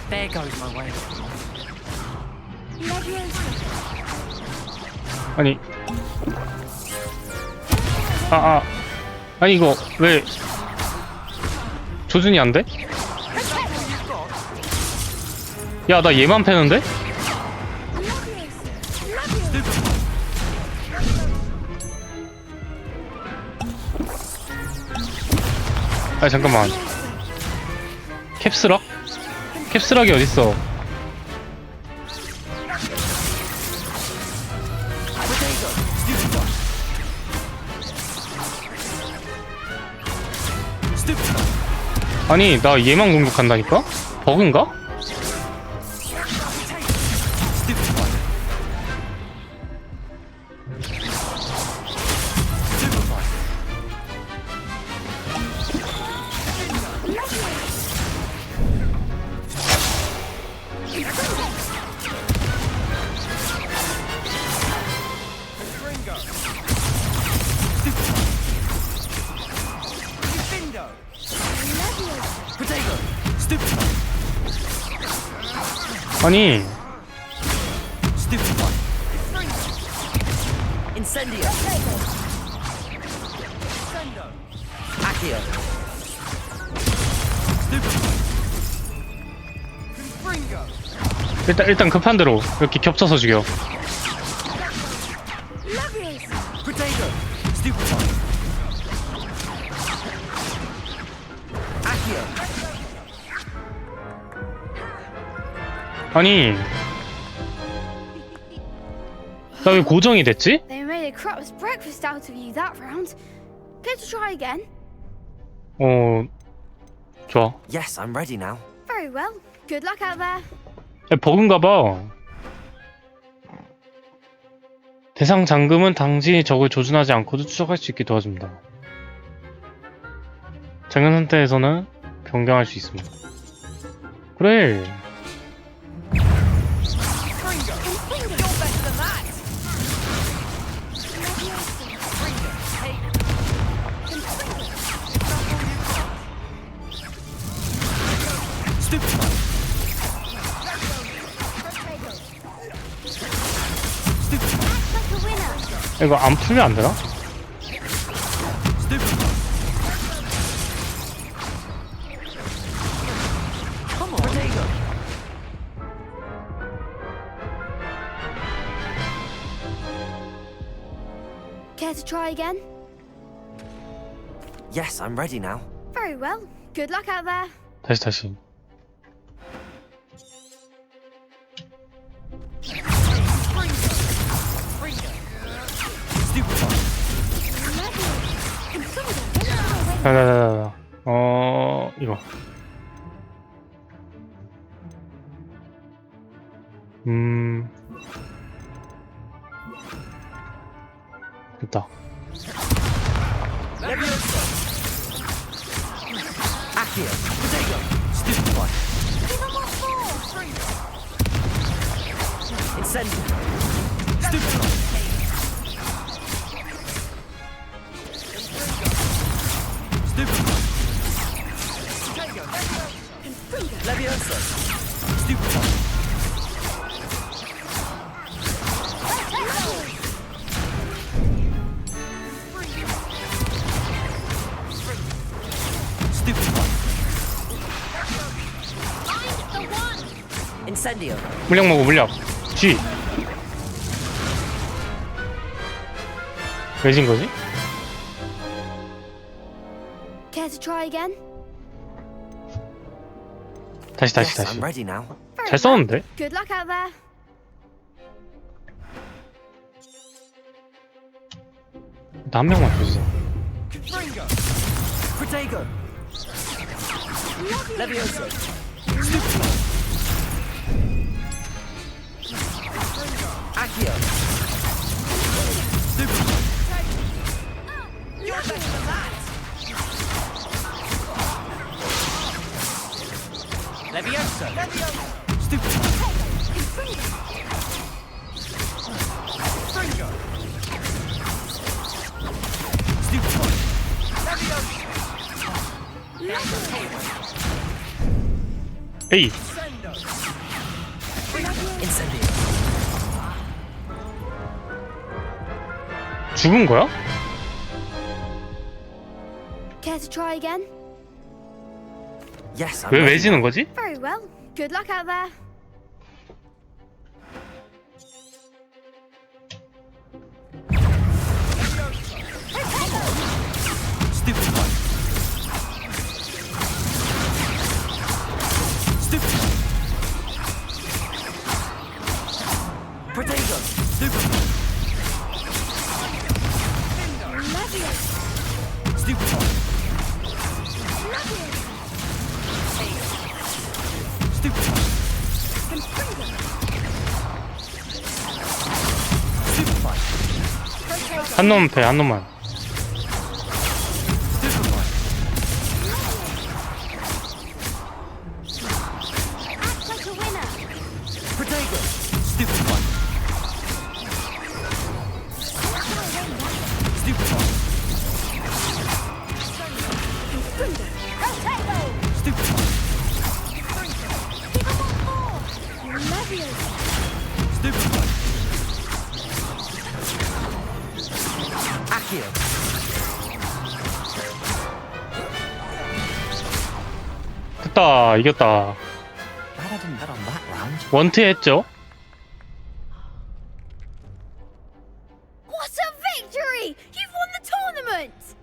There goes my way. 아니. 아니 이거 왜 조준이 안 돼? 야, 나 얘만 패는데? 아 잠깐만. 캡스락? 캡스락이 어딨어? 아니 나 얘만 공격한다니까? 버그인가? 아니 Incendio. Accio. 일단 급한 대로 이렇게 겹쳐서 죽여. 아니 나 왜 고정이 됐지? They made a crap's breakfast out of you that round. Care to try again? 좋아. Yes, I'm ready now. Very well. Good luck out there. 버그인가봐. 대상 잠금은 당신이 적을 조준하지 않고도 추적할 수 있게 도와줍니다. 장면 상태에서는 변경할 수 있습니다. 그래. 이거 안 풀면 안 되나? Care to try again? Yes, I'm ready now. Very well. Good luck out there. 다시. 이거. 됐다. Accio. Potato. Stupid one. Incendio. Stupid one. Stupid one. Leviosa. Stupid one. Stupid one. Incendio. 물약 먹어 물약. G. 왜 진 거지? Care to try again? 다시. Yes, I'm ready now. 잘 싸웠는데? Good luck out there. 나 한 명만 주세요. Protego. Leviosa. Accio. You're better than that. Leviosa. Stupid. Fringo. Stupid one. 에이. Incendio. 죽은 거야? Care to try again? Yes, I'm 왜 ready. 지는 거지? Very well. Good luck out there. Stupid one. 한 놈 패, 한 놈만. 됐다, 이겼다. Glad I didn't bet on that round. 원트 했죠? What a victory! You've won the tournament!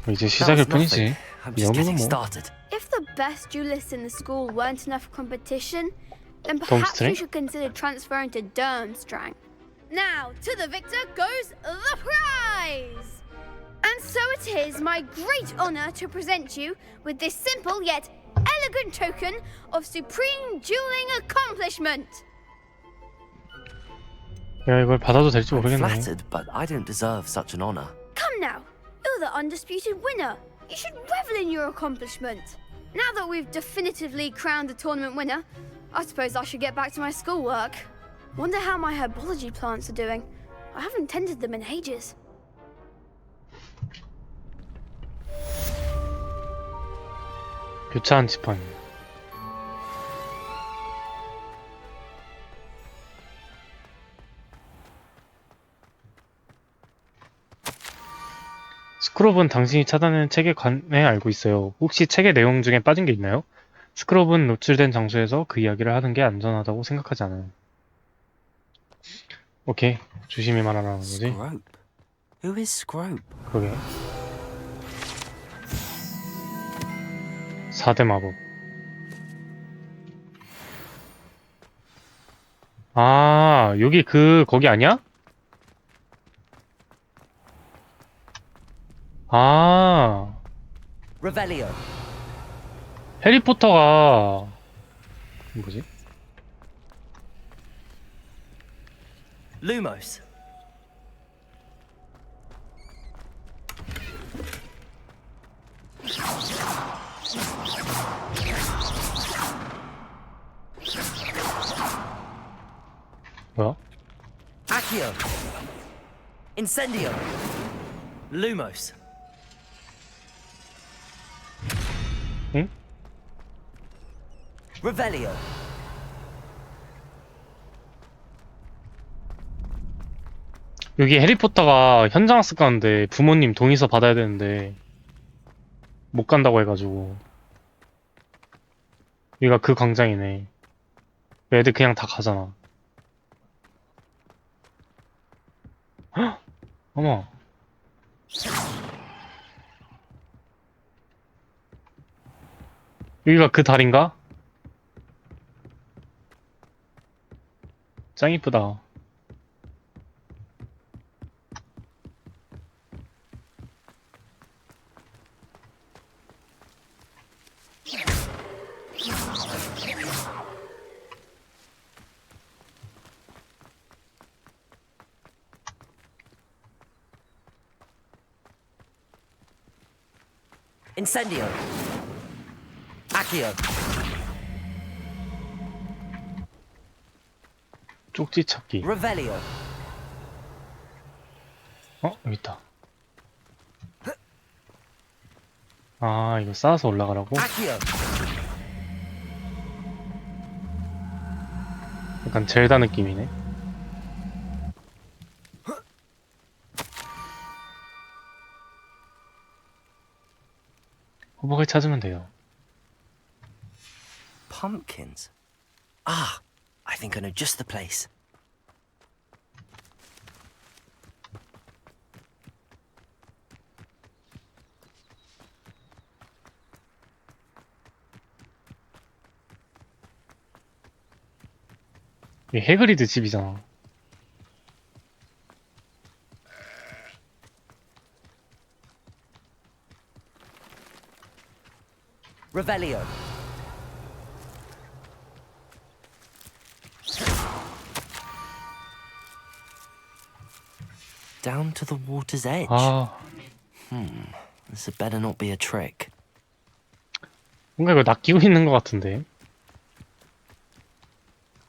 이제 시작일 That was 뿐이지. nothing. I'm 이 just 정도는 getting 뭐. started. If the best duelists in the school weren't enough for competition, then Durmstrang? perhaps we should consider transferring to Durmstrang. Now, to the victor goes the prize! And so it is my great honor to present you with this simple yet elegant token of supreme dueling accomplishment. 야, 이걸 받아도 될지 I'm 모르겠네. flattered, but I don't deserve such an honor. Come now, you're the undisputed winner. You should revel in your accomplishment. Now that we've definitively crowned the tournament winner, I suppose I should get back to my schoolwork. Wonder how my herbology plants are doing. I haven't tended them in ages. 교차한 지팡이. 스크롭은 당신이 찾아낸 책에 관해 알고 있어요. 혹시 책의 내용 중에 빠진 게 있나요? 스크롭은 노출된 장소에서 그 이야기를 하는 게 안전하다고 생각하지 않아요. 오케이. 조심히 말하라는 거지. Scrope. Who is Scrope? 그러게. 4대 마법. 아, 여기 거기 아니야? 아, Revelio. 해리포터가 뭐지? Lumos. 뭐야? Accio. Incendio. Lumos. 응? Revelio. 여기 해리포터가 현장 학습 가는데 부모님 동의서 받아야 되는데 못 간다고 해가지고 여기가 그 광장이네. 애들 그냥 다 가잖아. 헉! 어머. 여기가 그 달인가? 짱 이쁘다. Incendio. Accio. 쪽지 찾기. Revelio. 여기 있다. 아, 이거 쌓아서 올라가라고? Accio. 약간 젤다 느낌이네. 호박을 찾으면 돼요. Pumpkins. Ah, I think I know just the place. 이게 해그리드 집이잖아. Revelio. down to the water's edge. 아, This had better not be a trick. 뭔가 이거 낚이고 있는 것 같은데.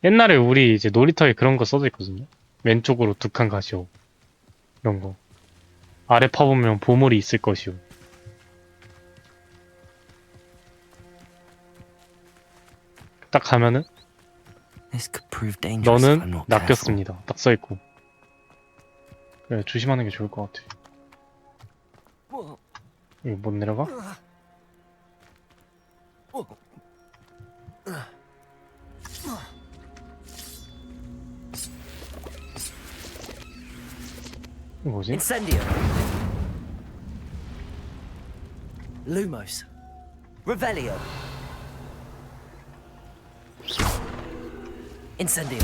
옛날에 우리 이제 놀이터에 그런 거 써져 있거든요. 왼쪽으로 두 칸 가시오. 이런 거. 아래 파보면 보물이 있을 것이오. 딱 가면은 This could prove dangerous if I'm 너는 not careful. 낚였습니다. 딱 써있고. 그래, 조심하는 게 좋을 것 같아. 이거 못 내려가? 이거 뭐지? Incendio. Lumos. Revelio. Incendio.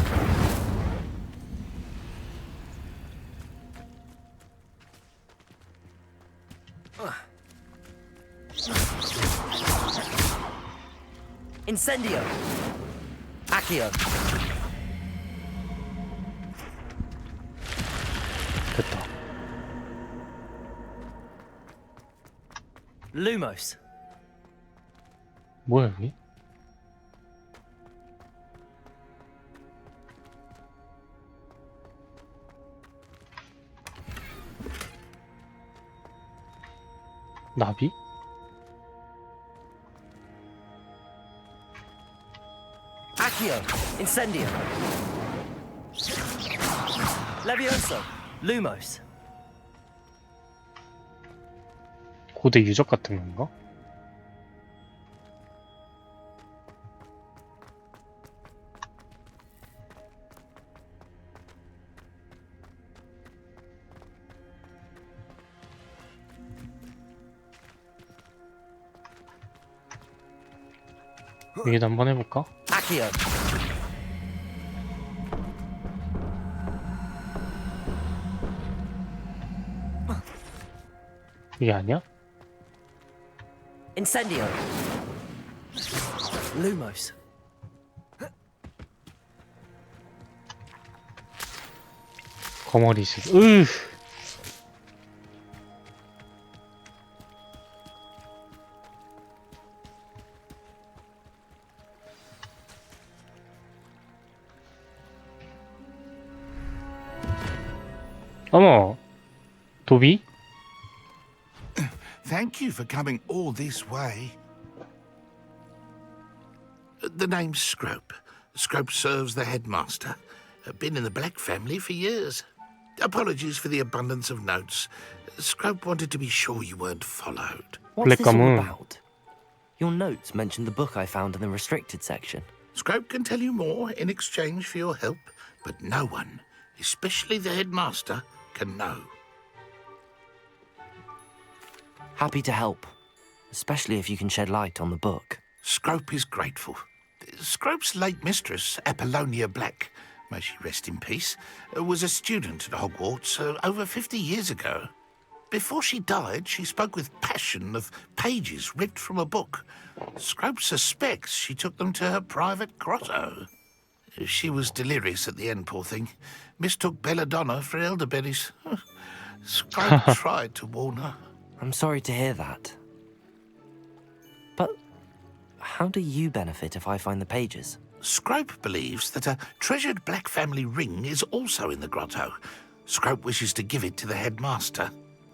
Incendio. Accio. 됐다. Lumos. 뭐야 여기? 나비? Accio. Incendio. Levioso. Lumos. 고대 유적 같은 건가? 여기도 한번 해볼까? Accio. 이게 아니야? Incendio. Lumos. 거머리 실. 으. 어머, 도비? Thank you for coming all this way. The name's Scrope. Scrope serves the headmaster. Been in the Black family for years. Apologies for the abundance of notes. Scrope wanted to be sure you weren't followed. What's this all Black about? Your notes mentioned the book I found in the restricted section. Scrope can tell you more in exchange for your help, but no one, especially the headmaster, can know. Happy to help, especially if you can shed light on the book. Scrope is grateful. Scrope's late mistress, Apollonia Black, may she rest in peace, was a student at Hogwarts over 50 years ago. Before she died, she spoke with passion of pages ripped from a book. Scrope suspects she took them to her private grotto. She was delirious at the end, poor thing. Mistook belladonna for elderberries. Scrope tried to warn her. I'm sorry to hear that. But how do you benefit if I find the pages? Scrope believes that a treasured Black family ring is also in the grotto. Scrope wishes to give it to the headmaster.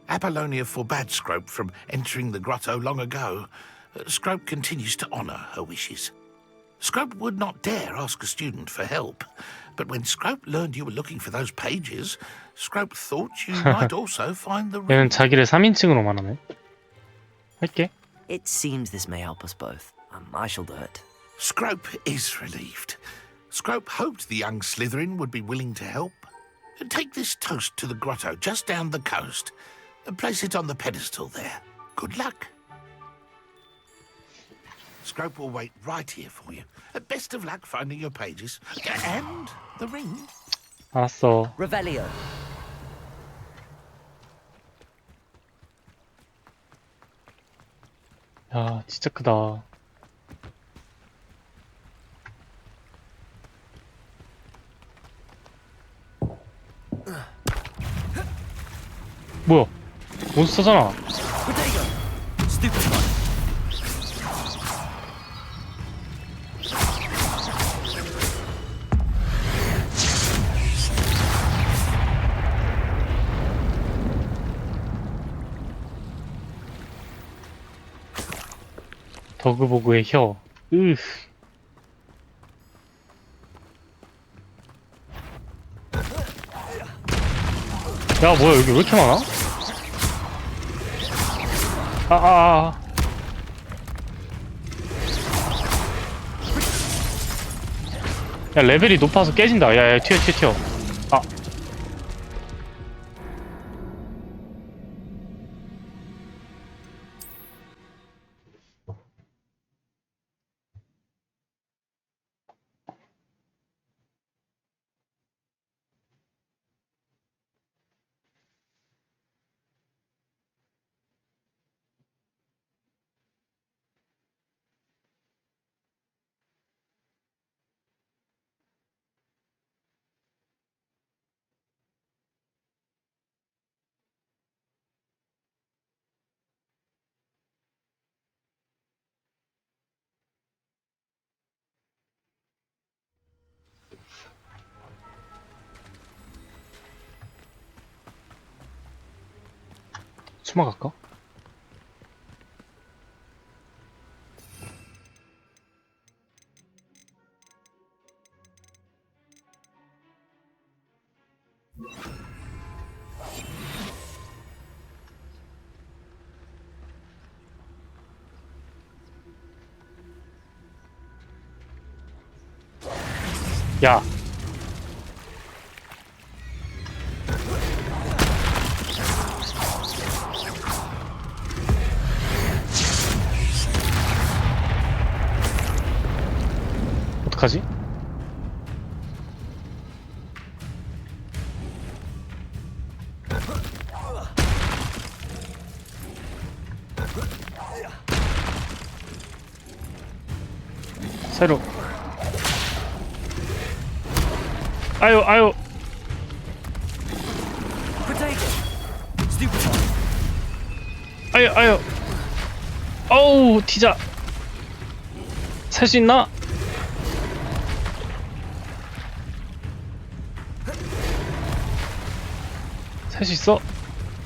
Apollonia forbade Scrope from entering the grotto long ago. Scrope continues to honour her wishes. Scrope would not dare ask a student for help, but when Scrope learned you were looking for those pages, Scrope thought you might also find the ring. 얘는 자기를 3인칭으로 말하네. 할게. It seems this may help us both. I shall do it. Scrope is relieved. Scrope hoped the young Slytherin would be willing to help. Take this toast to the grotto just down the coast. Place it on the pedestal there. Good luck. Scrope will wait right here for you. Best of luck finding your pages. And the ring. 알았어. Revelio. 야, 진짜 크다. 뭐야? 몬스터잖아. Potato! Stupid one. 더그보그의 혀. 으. 야, 뭐야, 여기 왜 이렇게 많아? 야, 레벨이 높아서 깨진다. 야, 튀어. 아. 숨어갈까? 야. 어떡하지? 새로. 아유. Potato! Stupid one. 아유. 어우, 티자. 살 수 있나? 살 수 있어?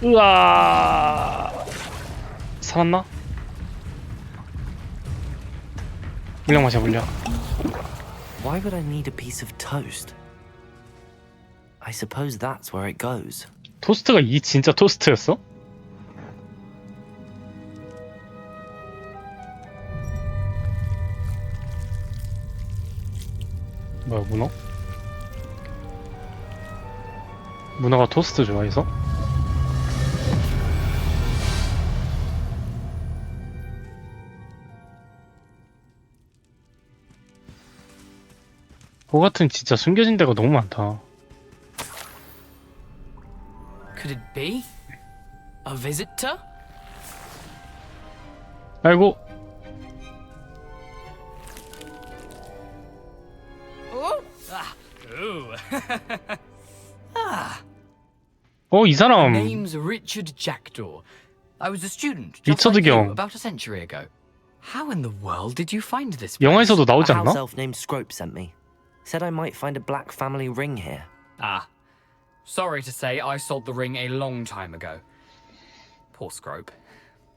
으아. 살았나? 물량 마셔, 물량. Why would I need a piece of toast? I suppose that's where it goes. 토스트가 이 진짜 토스트였어? 뭐야, 문어? 문어가 토스트 좋아해서? 호그와트는 진짜 숨겨진 데가 너무 많다. Could it be? A visitor? 아이고. 이 사람. Name's Richard Jackdaw. I was a student just 리처드 like you 경. about a century ago. How in the world did you find this place? 영화에서도 나오지 A house 않나? elf named Scrope sent me. Said I might find a black family ring here. Ah. Sorry to say, I sold the ring a long time ago. Poor Scrope.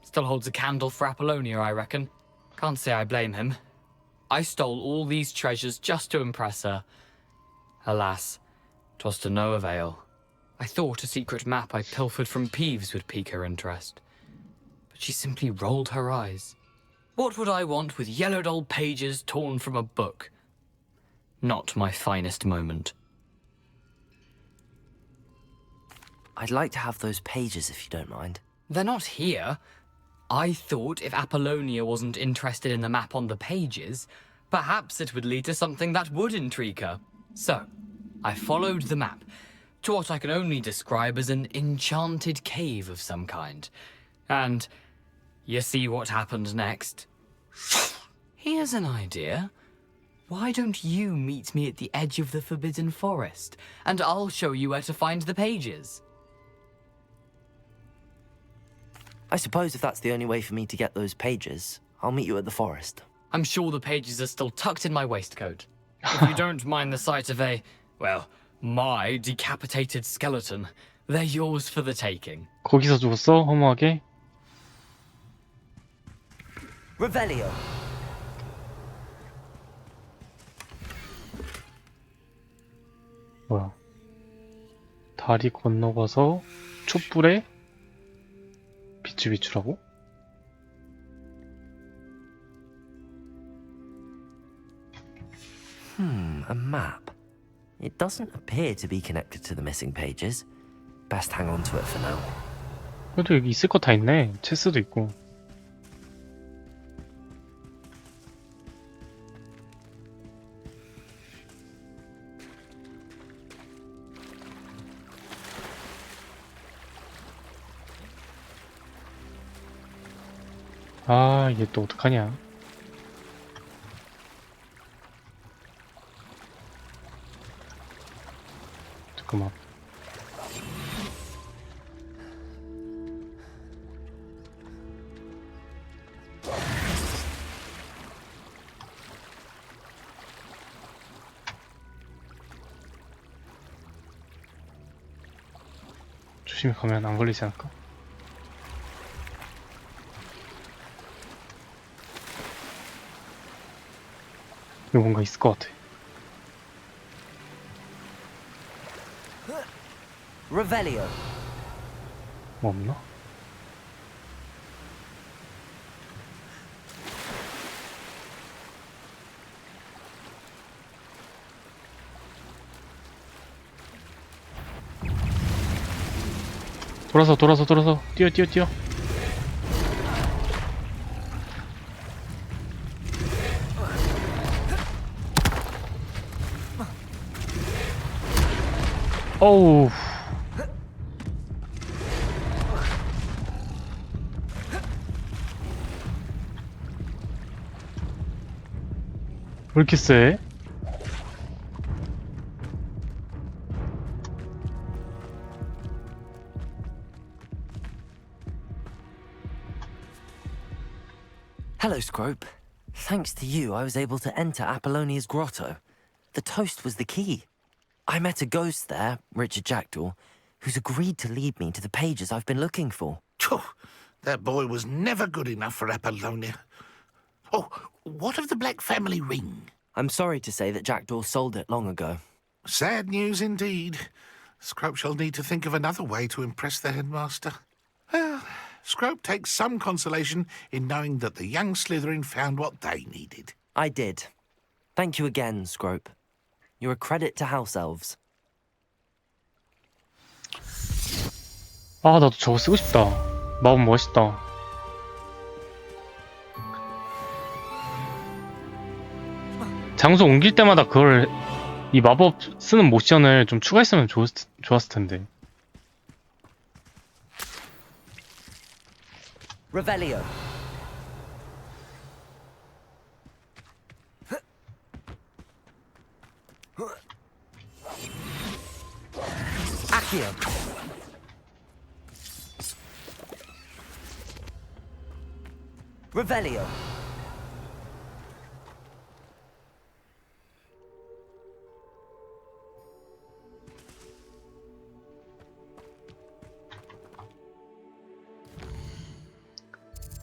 Still holds a candle for Apollonia, I reckon. Can't say I blame him. I stole all these treasures just to impress her. Alas, 'twas to no avail. I thought a secret map I pilfered from Peeves would pique her interest. But she simply rolled her eyes. What would I want with yellowed old pages torn from a book? Not my finest moment. I'd like to have those pages if you don't mind. They're not here. I thought if Apollonia wasn't interested in the map on the pages, perhaps it would lead to something that would intrigue her. So, I followed the map to what I can only describe as an enchanted cave of some kind. And you see what happened next? Here's an idea. Why don't you meet me at the edge of the Forbidden Forest, and I'll show you where to find the pages? I suppose if that's the only way for me to get those pages, I'll meet you at the forest. I'm sure the pages are still tucked in my waistcoat. If you don't mind the sight of my decapitated skeleton, they're yours for the taking. 거기서 죽었어? 허무하게? Revelio. 뭐야? 다리 건너가서 촛불에 빛을 비추라고? A map. It doesn't appear to be connected to the missing pages. Best hang on to it for now. 그래도 여기 있을 거 다 있네. 체스도 있고. 아, 이게 또 어떡하냐. 잠깐만. 조심히 가면 안 걸리지 않을까? 여기 뭔가 있을 것 같아. Revelio. 뭐 없나? 돌아서 뛰어. 어우. 왜 이렇게 세? Hello, Scrope. Thanks to you, I was able to enter Apollonia's grotto. The toast was the key. I met a ghost there, Richard Jackdaw, who's agreed to lead me to the pages I've been looking for. Phew, that boy was never good enough for Apollonia. Oh, what of the Black family ring? I'm sorry to say that Jackdaw sold it long ago. Sad news indeed. Scrope shall need to think of another way to impress the headmaster. Well, Scrope takes some consolation in knowing that the young Slytherin found what they needed. I did. Thank you again, Scrope. You're a credit to House Elves. 아, 나도 저거 쓰고 싶다. 마법 멋있다. 장소 옮길 때마다 그걸 이 마법 쓰는 모션을 좀 추가했으면 좋았을 텐데. Revelio. Accio. Revelio.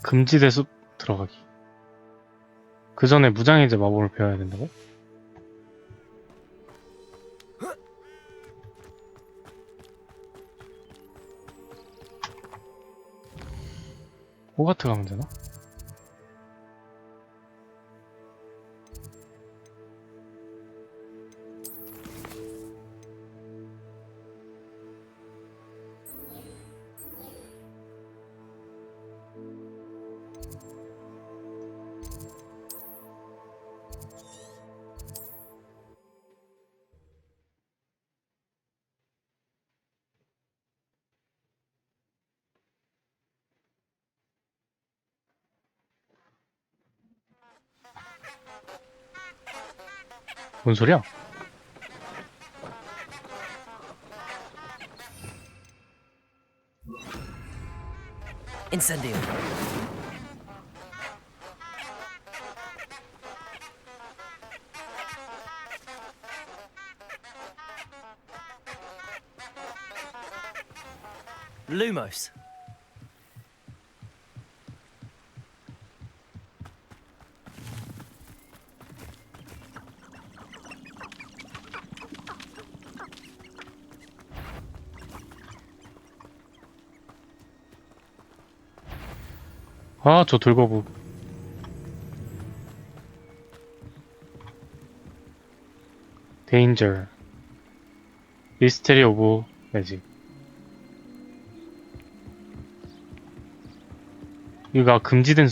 금지대 숲 들어가기. 그 전에 무장해제 마법을 배워야 된다고? 호가트 가면 되나? 뭔 소리야? Incendio. Lumos. 아, 저 돌거북. 데인저. 미스테리 오브 매직. 이거 금지된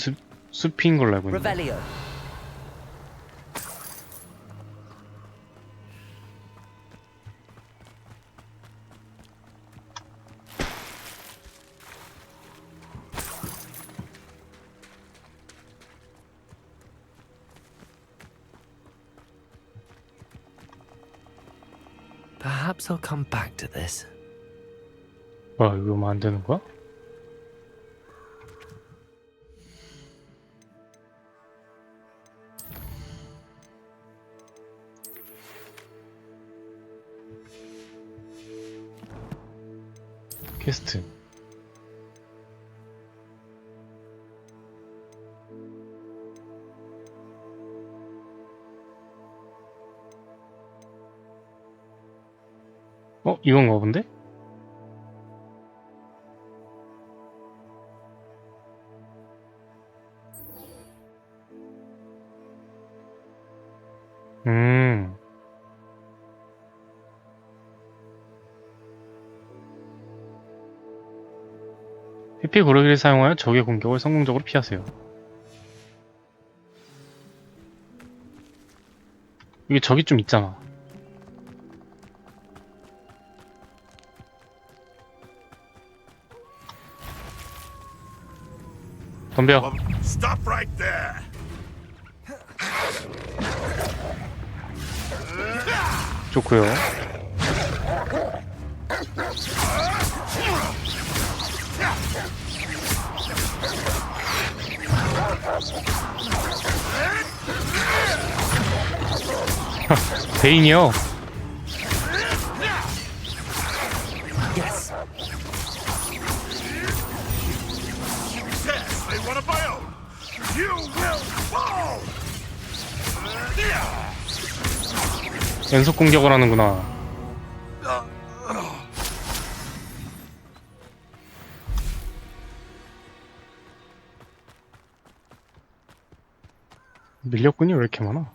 숲인 걸로 알고 있는데. Revelio. Perhaps I'll come back to this. 와, 이거 뭐 안 되는 거야? 퀘스트. 이건가 본데? 회피 고르기를 사용하여 적의 공격을 성공적으로 피하세요. 이게 적이 좀 있잖아. 덤벼. Stop right there. 좋고요. 베인이요. Yes. Yes, they want a bio. You will fall. 연속 공격을 하는구나. 밀렵꾼이 왜 이렇게 많아?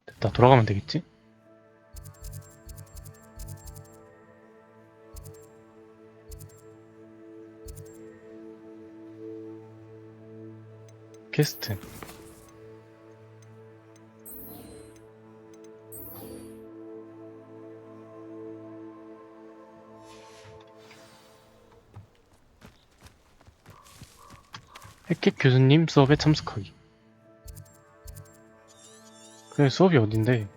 됐다, 돌아가면 되겠지? 퀘스트. 햇객 교수님 수업에 참석하기. 그래, 수업이 어딘데?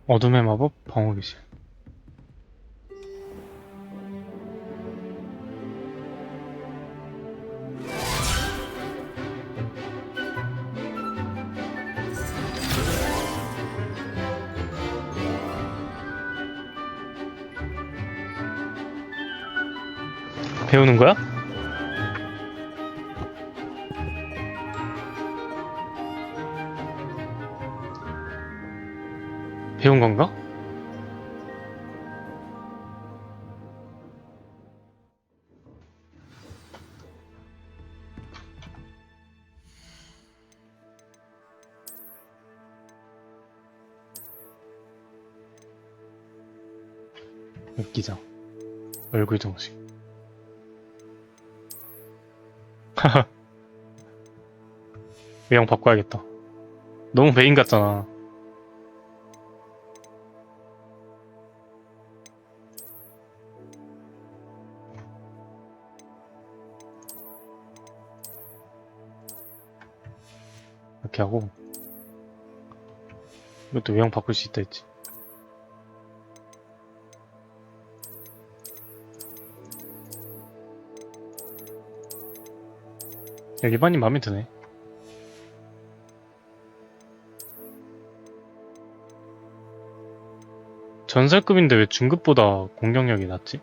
어둠의 마법 방어기실. 배우는 거야? 배운 건가? 웃기자. 얼굴 정식. 외형 바꿔야겠다. 너무 베인 같잖아. 이렇게 하고 이것도 외형 바꿀 수 있다 했지. 야, 일반인 마음에 드네. 전설급인데 왜 중급보다 공격력이 낮지?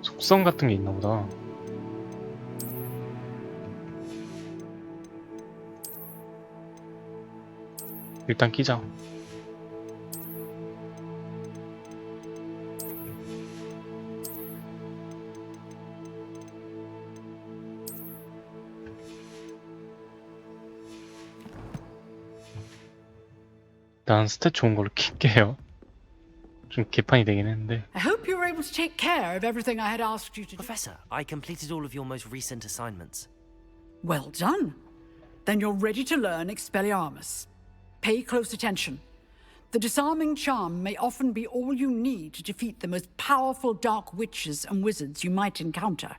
속성 같은 게 있나 보다. 일단 끼자. 난 스탯 좋은 걸로 킬게요. 좀 개판이 되긴 했는데. I hope you were able to take care of everything I had asked you to do. Professor, I completed all of your most recent assignments. Well done. Then you're ready to learn Expelliarmus. Pay close attention. The disarming charm may often be all you need to defeat the most powerful dark witches and wizards you might encounter.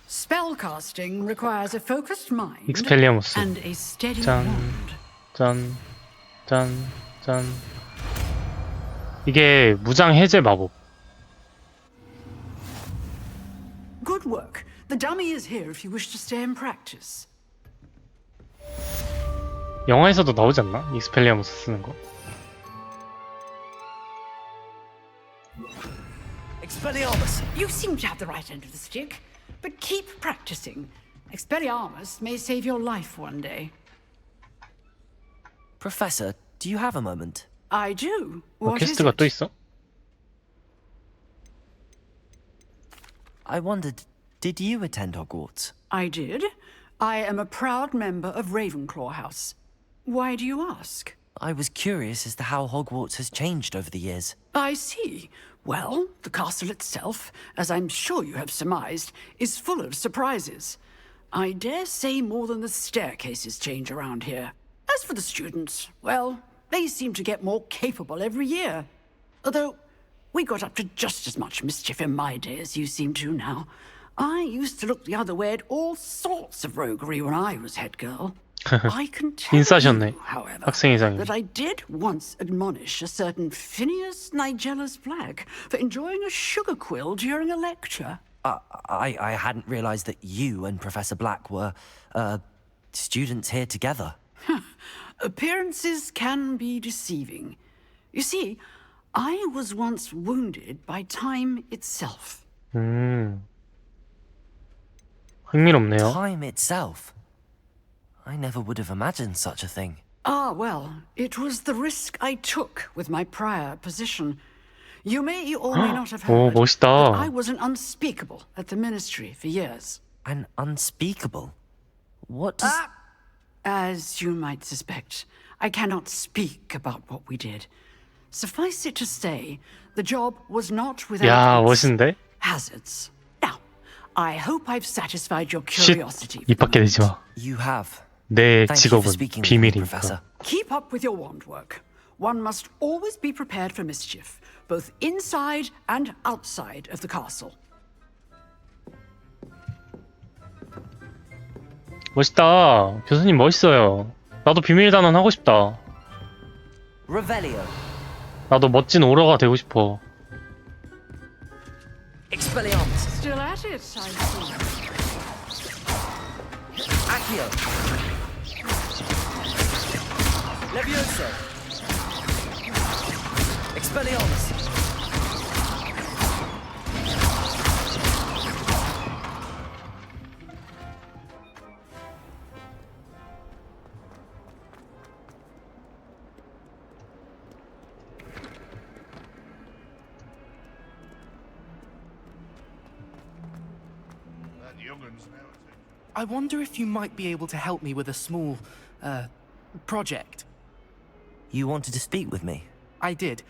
Spellcasting requires a focused mind 익스펠리아무스. and a steady 짠, hand. 짠, 짠, 짠. 이게 무장 해제 마법. Good work. The dummy is here if you wish to stay and practice. 영화에서도 나오지 않나? 익스펠리아무스 쓰는 거. Expelliarmus! You seem to have the right end of the stick, but keep practicing. Expelliarmus may save your life one day. Professor, do you have a moment? I do. What is 퀘스트가 it? 또 있어? I wondered, did you attend Hogwarts? I did. I am a proud member of Ravenclaw House. Why do you ask? I was curious as to how Hogwarts has changed over the years. I see. Well, the castle itself, as I'm sure you have surmised, is full of surprises. I dare say more than the staircases change around here. As for the students, well, they seem to get more capable every year. Although, we got up to just as much mischief in my day as you seem to now. I used to look the other way at all sorts of roguery when I was head girl. I can tell 인싸셨네. you, however, 학생 이상이. that I did once admonish a certain Phineas Nigella's flag for enjoying a sugar quill during a lecture. I hadn't realized that you and Professor Black were, students here together. Appearances can be deceiving. You see, I was once wounded by time itself. 흥미롭네요. Time itself. I never would have imagined such a thing. Ah, well, it was the risk I took with my prior position. You may or may not have 오, heard 멋있다. that I was an unspeakable at the ministry for years. An unspeakable? What does... As you might suspect, I cannot speak about what we did. Suffice it to say, the job was not without 야, its 멋있는데? hazards. Now, I hope I've satisfied your 쉿, curiosity. 입 밖에 내지 마. You have. 내 Thank you for 직업은 speaking with me, Professor. 비밀이니까. Keep up with your wand work. One must always be prepared for mischief, both inside and outside of the castle. 멋있다. 교수님 멋있어요. 나도 비밀단원 하고 싶다. Revelio. 나도 멋진 오러가 되고 싶어. Expelliarmus. Still at it, I see. Accio. Levioso. Expelliarmus. I wonder if you might be able to help me with a small, project. You wanted to speak with me? I did.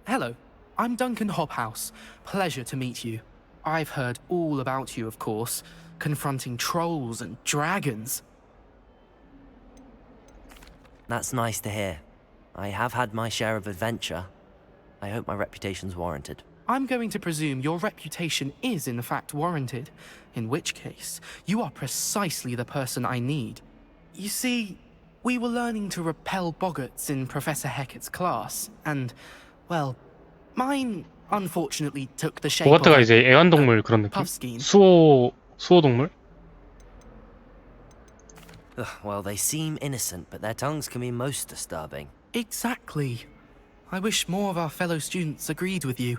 Hello, I'm Duncan Hobhouse. Pleasure to meet you. I've heard all about you, of course, confronting trolls and dragons. That's nice to hear. I have had my share of adventure. I hope my reputation's warranted. I'm going to presume your reputation is in fact warranted, in which case, you are precisely the person I need. You see, we were learning to repel boggarts in Professor Hecat's class, and, well, mine unfortunately took the shape 호그와트가 of 이제 애완동물 그런 느낌? puffskein. 수호동물? Ugh, well, they seem innocent, but their tongues can be most disturbing. Exactly. I wish more of our fellow students agreed with you.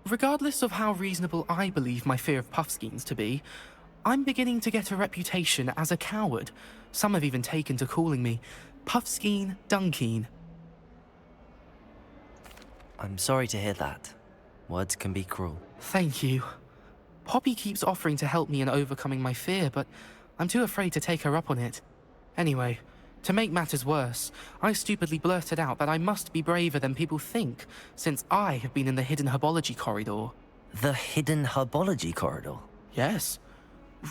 Regardless of how reasonable I believe my fear of puffskeins to be, I'm beginning to get a reputation as a coward. Some have even taken to calling me Puffskein Dunkeen. I'm sorry to hear that. Words can be cruel. Thank you. Poppy keeps offering to help me in overcoming my fear, but I'm too afraid to take her up on it. Anyway, to make matters worse, I stupidly blurted out that I must be braver than people think, since I have been in the hidden herbology corridor. The hidden herbology corridor? Yes.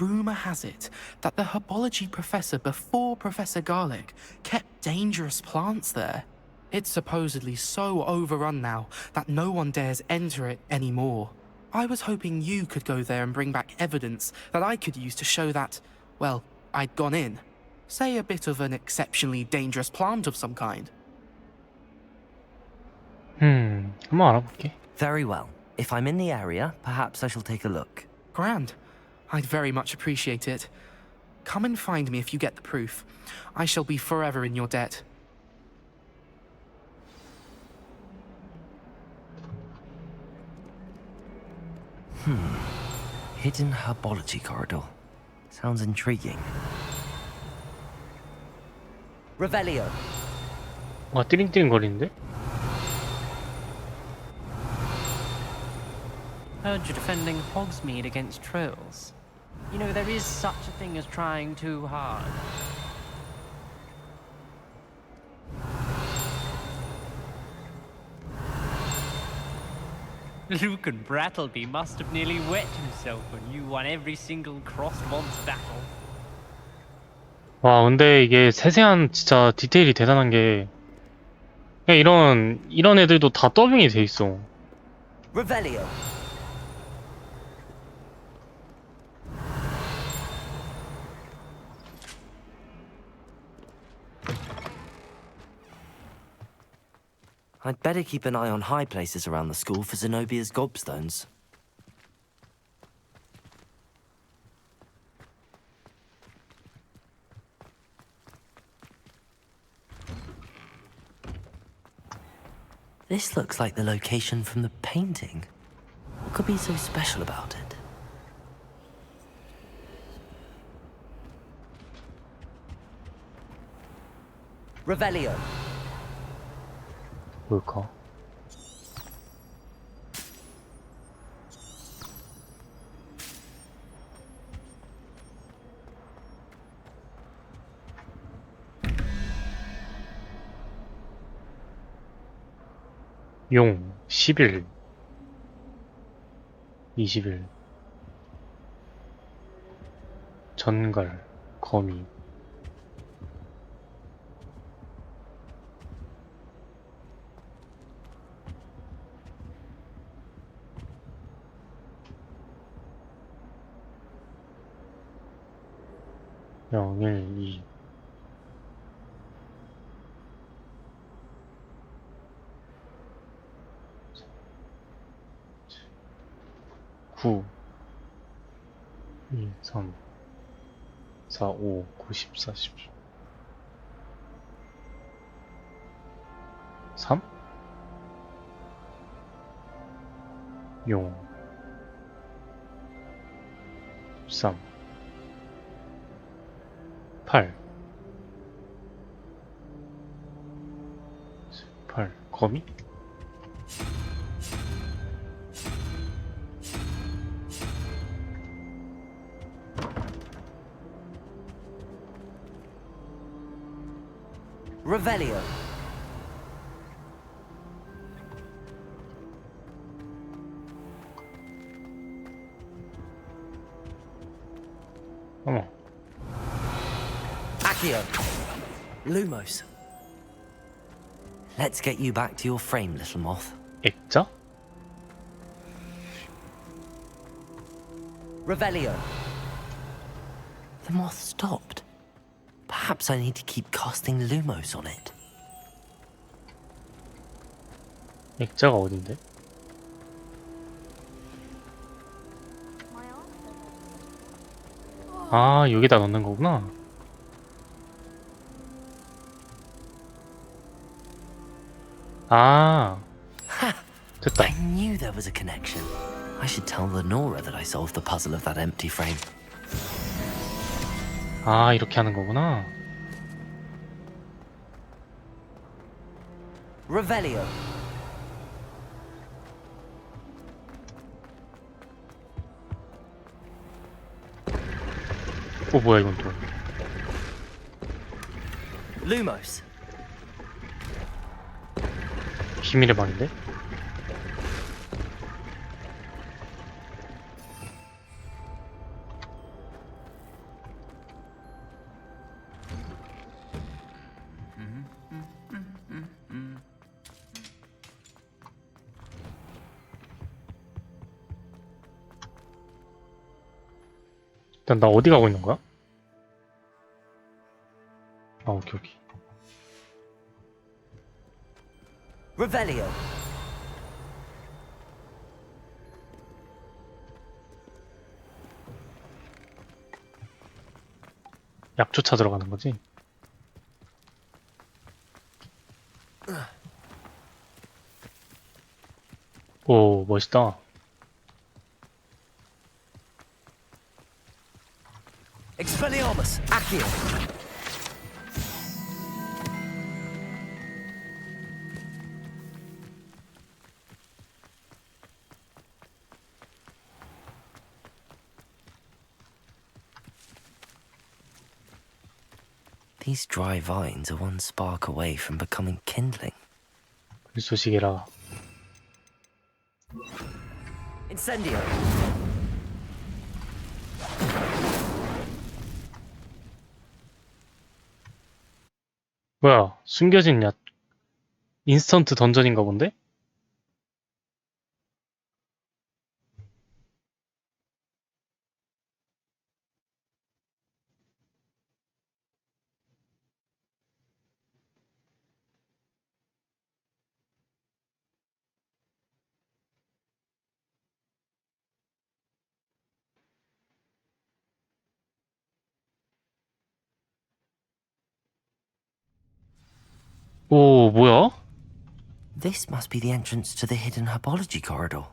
Rumour has it that the herbology professor before Professor Garlic kept dangerous plants there. It's supposedly so overrun now that no one dares enter it anymore. I was hoping you could go there and bring back evidence that I could use to show that, well, I'd gone in. Say a bit of an exceptionally dangerous plant of some kind. 한번 알아볼게. Very well. If I'm in the area, perhaps I shall take a look. Grand. I'd very much appreciate it. Come and find me if you get the proof. I shall be forever in your debt. Hidden herbology corridor. Sounds intriguing. Revelio. 와, 띠링띠링 거리는데? Heard you're defending Hogsmeade against trolls. You know, there is such a thing as trying too hard. Luke and Brattleby must have nearly wet himself when you won every single crossed monster battle. 와, 근데 이게 세세한 진짜 디테일이 대단한 게 그냥 이런 애들도 다 더빙이 돼 있어. Revelio. I'd better keep an eye on high places around the school for Zenobia's gobstones. This looks like the location from the painting. What could be so special about it? Revelio. 뭘까? 용 10일 20일 전갈 거미 영일 2 9 1 3 4 5 9 10 40 3 용 13 8 8 거미? Revelio. 어머. Accio. Lumos. Let's get you back to your frame, little moth. 액자? Revelio. The moth stopped. Perhaps I need to keep casting Lumos on it. 액자가 어딘데? 아, 여기다 넣는 거구나. 아, 됐다. I knew there was a connection. I should tell Lenora that I solved the puzzle of that empty frame. 아, 이렇게 하는 거구나. Revelio. 뭐야 이건 또. Lumos. 비밀의 방인데? 일단 나 어디 가고 있는 거야? 아, 오케이, 오케이. Revelio. 약초 찾으러 가는 거지? 오, 멋있다. Expelliarmus. Accio. These dry vines are one spark away from becoming kindling. 불쏘시개라. Incendio. 뭐야, 숨겨진 약. 인스턴트 던전인가 본데? 오, 뭐야? This must be the entrance to the hidden herbology corridor.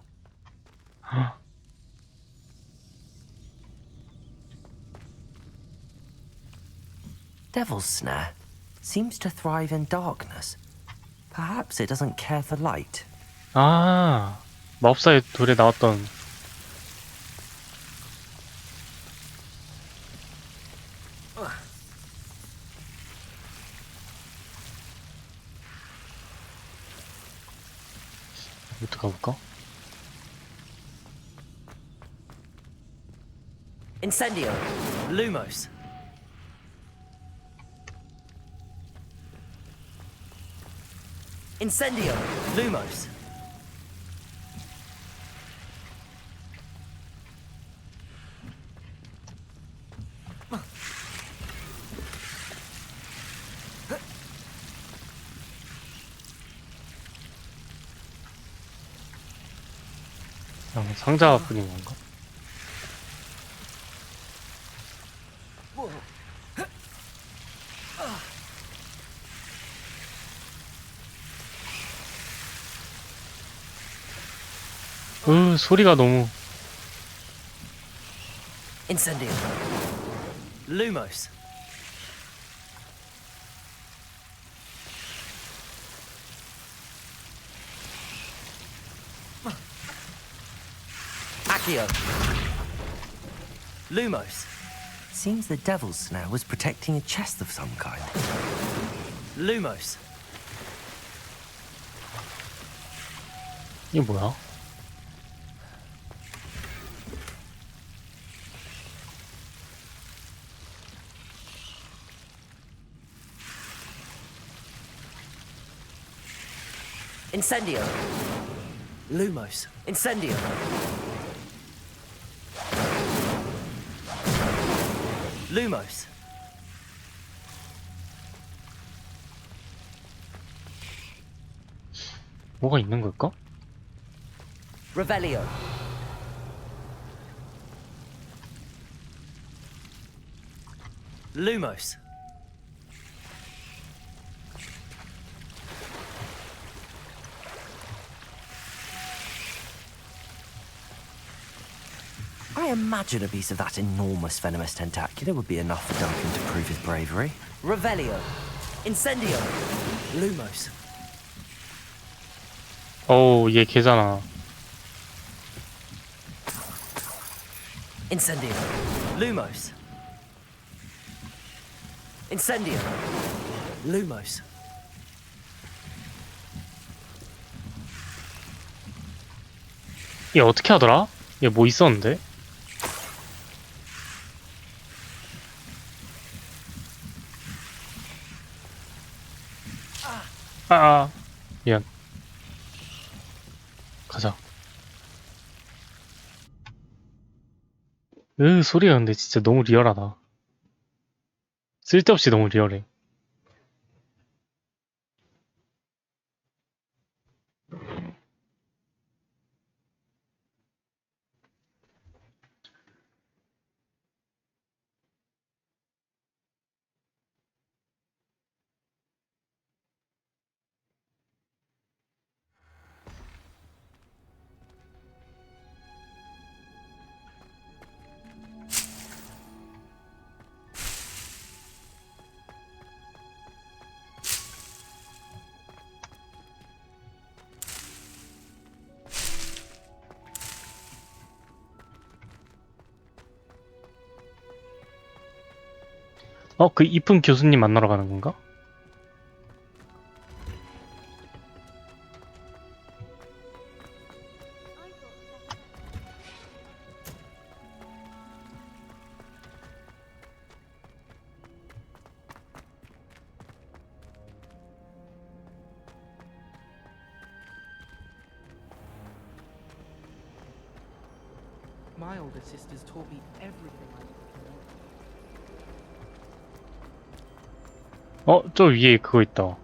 Devil's Snare seems to thrive in darkness. Perhaps it doesn't care for light. 아, 마법사의 돌에 나왔던. 이부터 가볼까? Incendio. Lumos. Incendio. Lumos. 그냥 상자 뿐인 건가? 소리가 너무. Incendio. Lumos. Accio. Lumos. Seems the Devil's Snare was protecting a chest of some kind. Lumos. 이게 뭐야? Incendio. Lumos. Incendio. Lumos. 뭐가 있는 걸까? Revelio. Lumos. I imagine a piece of that enormous venomous tentacular would be enough for Duncan to prove his bravery. Revelio. Incendio. Lumos. 어우, 얘 걔잖아. Incendio. Lumos. Incendio. Lumos. 얘 어떻게 하더라? 얘 뭐 있었는데? 미안. 가자. 소리가 근데 진짜 너무 리얼하다. 쓸데없이 너무 리얼해. 그 이쁜 교수님 만나러 가는 건가? My older sisters taught me everything I 저 위에 그거 있다.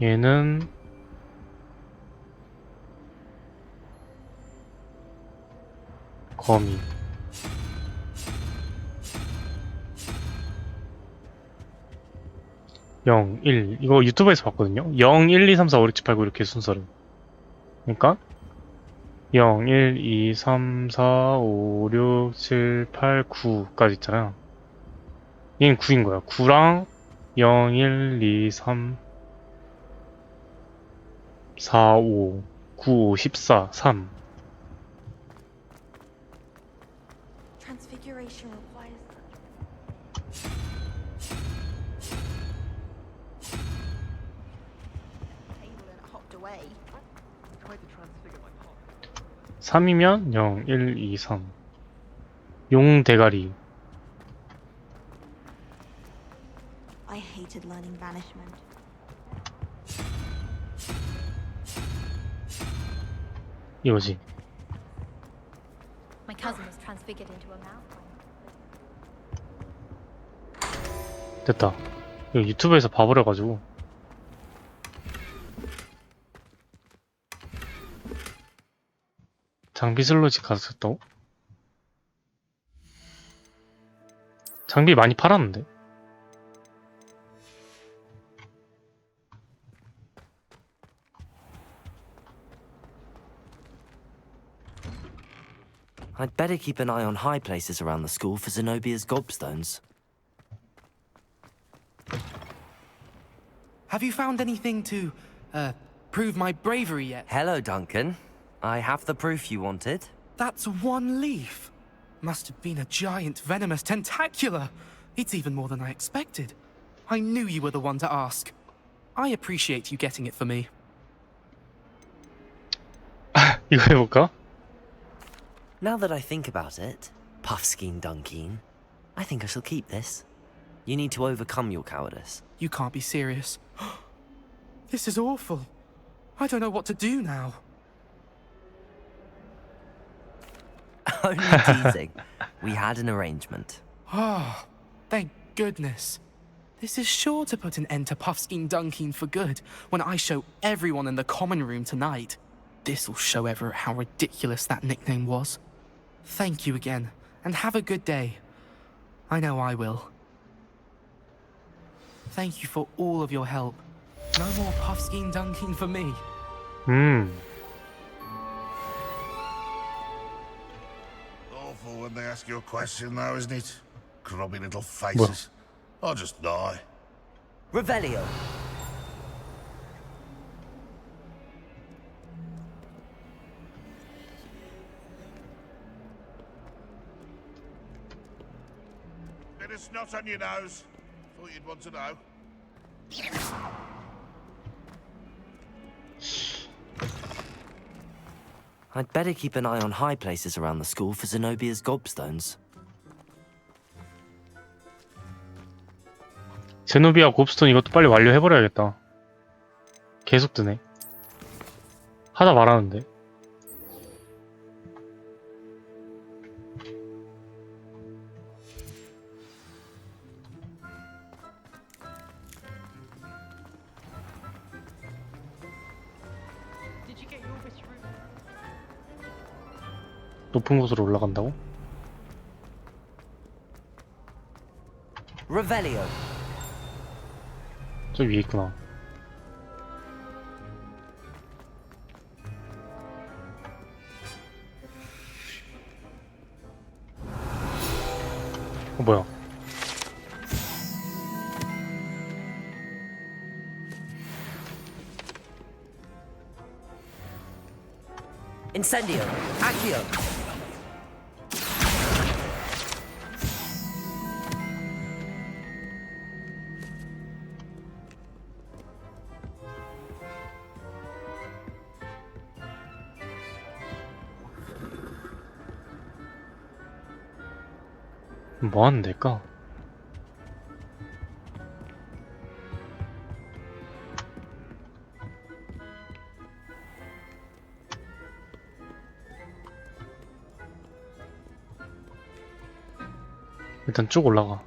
얘는 거미. 0, 1. 이거 유튜브에서 봤거든요. 0, 1, 2, 3, 4, 5, 6, 7, 8, 9 이렇게 순서로. 그러니까 0, 1, 2, 3, 4, 5, 6, 7, 8, 9까지 있잖아요. 얘는 9인 거야. 9랑 0, 1, 2, 3, 4, 5, 9, 5, 14, 3. Transfiguration requires table and it hopped away. tried to transfigure my pot. 3이면 0, 1, 2, 3. 용 대가리. I hated learning banishment. 이거지. My cousin was transfigured into a mouse. 됐다. 이거 유튜브에서 봐버려가지고. 장비 슬로지 갔었다고? 장비 많이 팔았는데? I'd better keep an eye on high places around the school for Zenobia's gobstones. Have you found anything to, prove my bravery yet? Hello, Duncan. I have the proof you wanted. That's one leaf. Must have been a giant venomous tentacula. It's even more than I expected. I knew you were the one to ask. I appreciate you getting it for me. 이거 해볼까? Now that I think about it, Puffskein Dunkeen, I think I shall keep this. You need to overcome your cowardice. You can't be serious. This is awful. I don't know what to do now. Only teasing. We had an arrangement. Ah, thank goodness. This is sure to put an end to Puffskein Dunkeen for good when I show everyone in the common room tonight. This'll show Everett how ridiculous that nickname was. Thank you again, and have a good day. I know I will. Thank you for all of your help. No more Puffskein Dunkeen for me. Awful when they ask you a question, though, isn't it? Grubby little faces. I'll just die. Revelio. Bit of snot on your nose. Thought you'd want to know. I'd better keep an eye on high places around the school for Zenobia's gobstones. 제노비아 곱스톤 이것도 빨리 완료해버려야겠다. 계속 뜨네. 하다 말하는데. 높은 곳으로 올라간다고? Revelio. 저 위에 있구나. 뭐야? Incendio. Accio. 뭐 하는 데일까? 일단 쭉 올라가.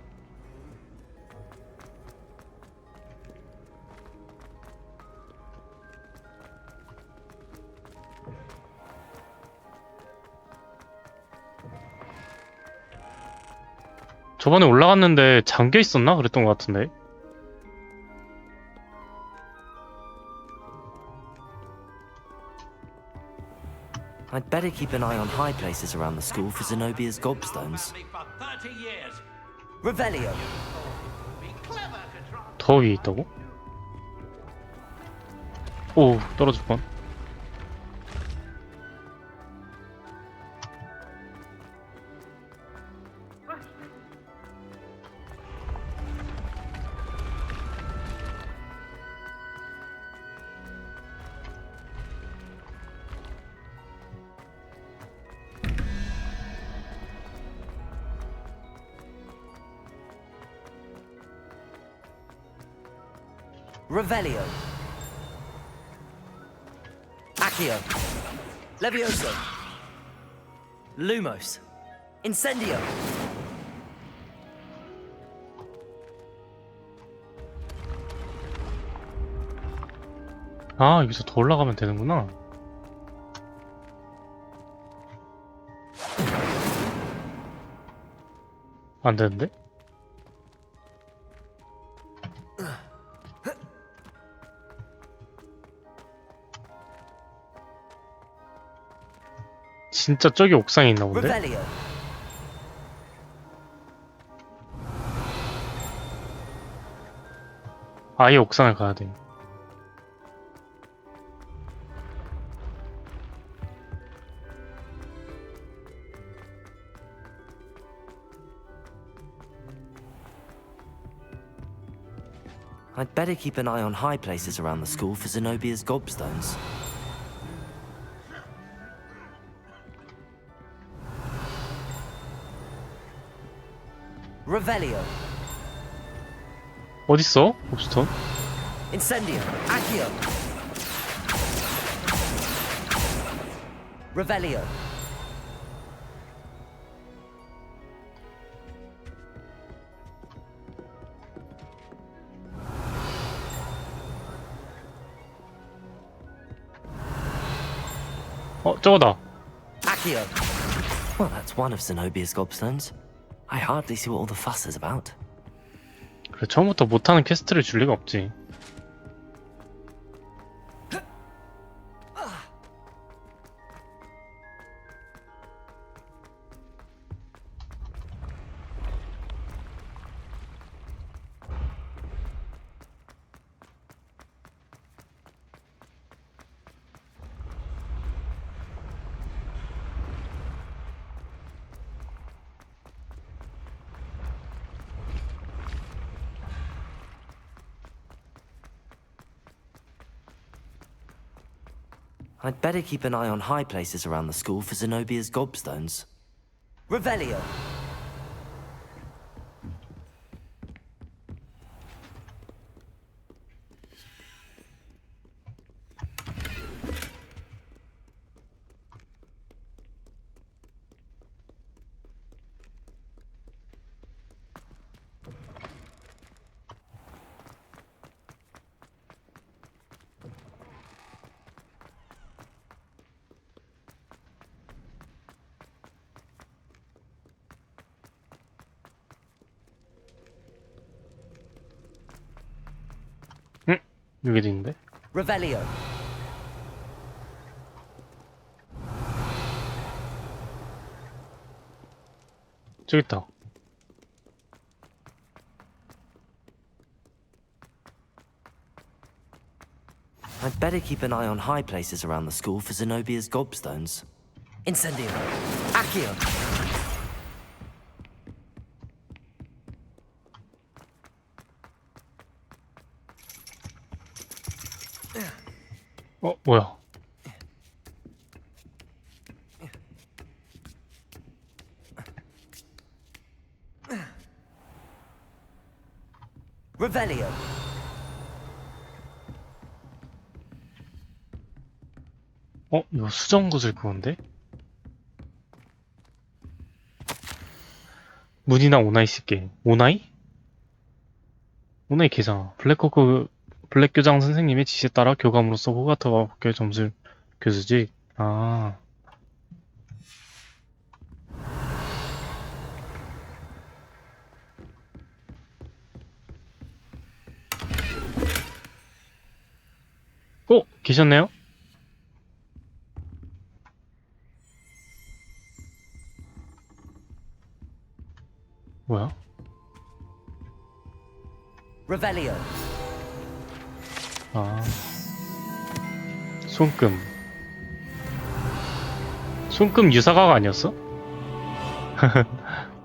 저번에 올라갔는데 잠겨 있었나? 그랬던 것 같은데. I'd better keep an eye on high places around the school for Zenobia's gobstones. Revelio. 더 위에 있다고? 오, 떨어질 뻔. Revelio. Accio. Levioso. Lumos. Incendio. 아, 여기서 더 올라가면 되는구나. 안 되는데? 진짜 저기 옥상에 있나 본데? Revelio. 아예 옥상을 가야 돼. I'd better keep an eye on high places around the school for Zenobia's gobstones. Revelio. 어딨어? 곱스톤? Incendio. Accio. Revelio. 저거다. Accio. Well, that's one of Zenobia's gobstones. I hardly see what all the fuss is about. 그래, 처음부터 못하는 퀘스트를 줄 리가 없지. I'd better keep an eye on high places around the school for Zenobia's gobstones. Revelio. 여기도 있는데? Revelio. 저기 있다. I'd better keep an eye on high places around the school for Zenobia's gobstones. Incendio. Accio. 뭐야? Revelio. 이거 수정구슬 그건데? 문이나 오나이 쓸게. 오나이? 오나이 걔잖아. 블랙 교장 선생님의 지시에 따라 교감으로써 호가트와 복귀의 점수를 교수지. 아. 계셨네요? 뭐야? Revelio. 아. 손금 유사가가 아니었어?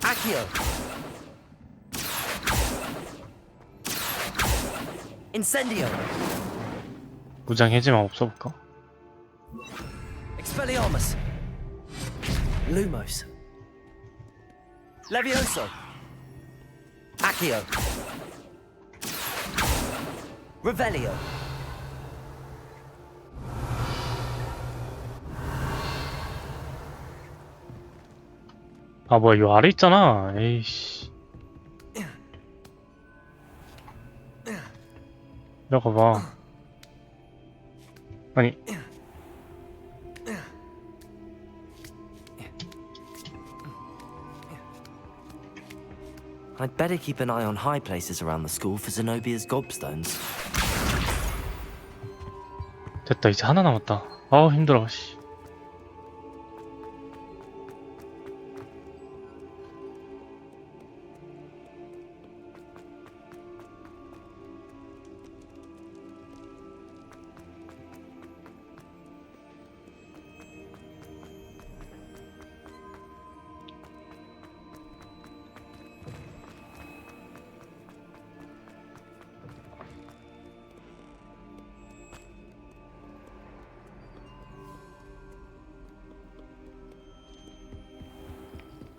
Accio. Incendio. 무장 해제만 없어볼까? Expelliarmus. Lumos. Levioso. Accio. Revelio. 아 뭐야 이 아래 있잖아. 에이씨. 내려가봐. 아니 I'd better keep an eye on high places around the school for Zenobia's gobstones. 됐다. 이제 하나 남았다. 아우 힘들어. 씨.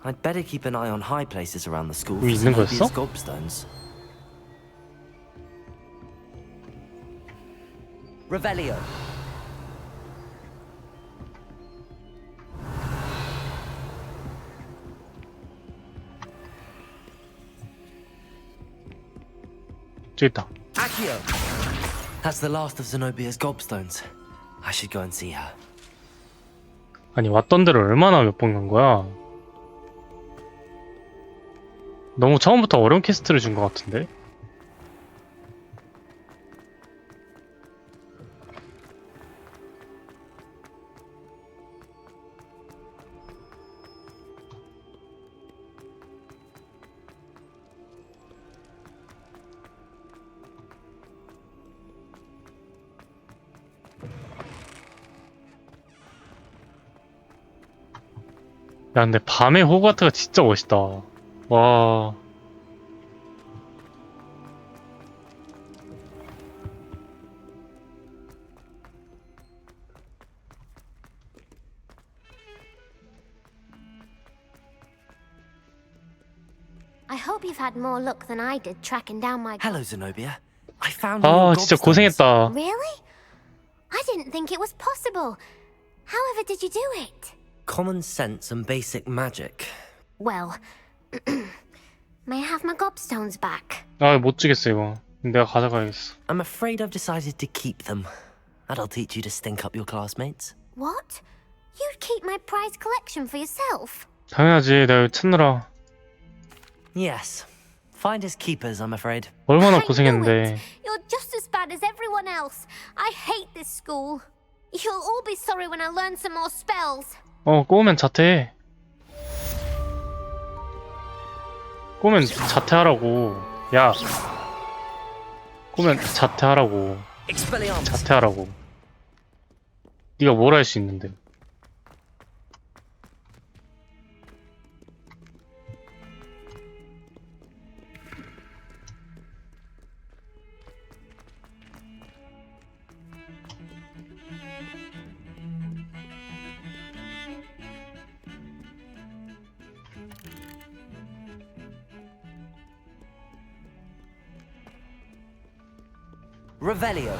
I'd better keep an eye on high places around the school for 여기 있는 Zenobia's 거였어? gobstones. Revelio. 저기 있다. Accio. That's the last of Zenobia's gobstones. I should go and see her. 아니 왔던 데를 얼마나 몇 번 간 거야? 너무 처음부터 어려운 퀘스트를 준 것 같은데? 야 근데 밤에 호그와트가 진짜 멋있다. 와. I hope you've had more luck than I did tracking down my... Hello, Zenobia. I found 아 your 진짜 gobstones. 고생했다. Really? I didn't think it was possible. However did you do it? Common sense and basic magic. Well, may I have my gobstones back? 아 못 주겠어 이거. 내가 가져가야겠어. I'm afraid I've decided to keep them. That'll teach you to stink up your classmates. What? You'd keep my prize collection for yourself? 당연하지. 내가 찾느라 Yes. Finders keepers, I'm afraid. 얼마나 I knew 고생했는데. it. You're just as bad as everyone else. I hate this school. You'll all be sorry when I learn some more spells. 꼬우면 자퇴해. 꼬우면 자퇴하라고. 야. 꼬우면 자퇴하라고. Expelliarmus. 자퇴하라고. 네가 뭘 할 수 있는데. Revelio.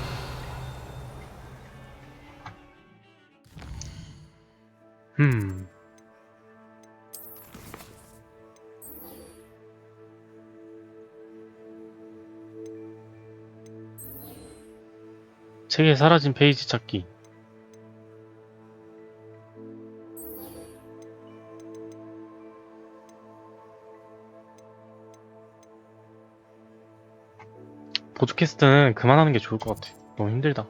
책에 사라진 페이지 찾기. 보드캐스트는 그만하는 게 좋을 것 같아. 너무 힘들다.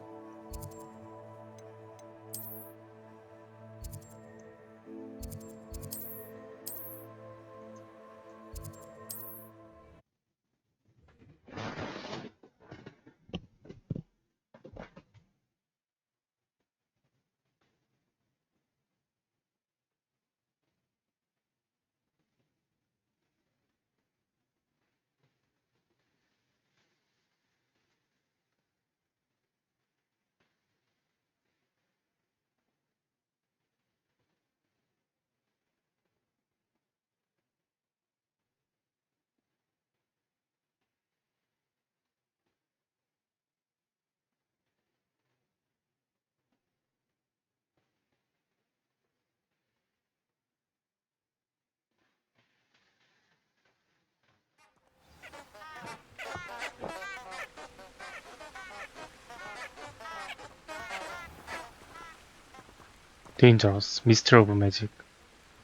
Dangerous, Mystery of Magic.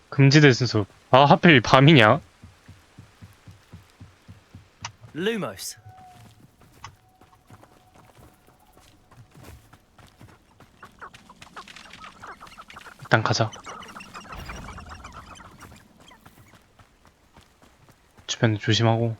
금지된 숲. 아, 하필 밤이냐? Lumos. 일단 가자. 주변에 조심하고.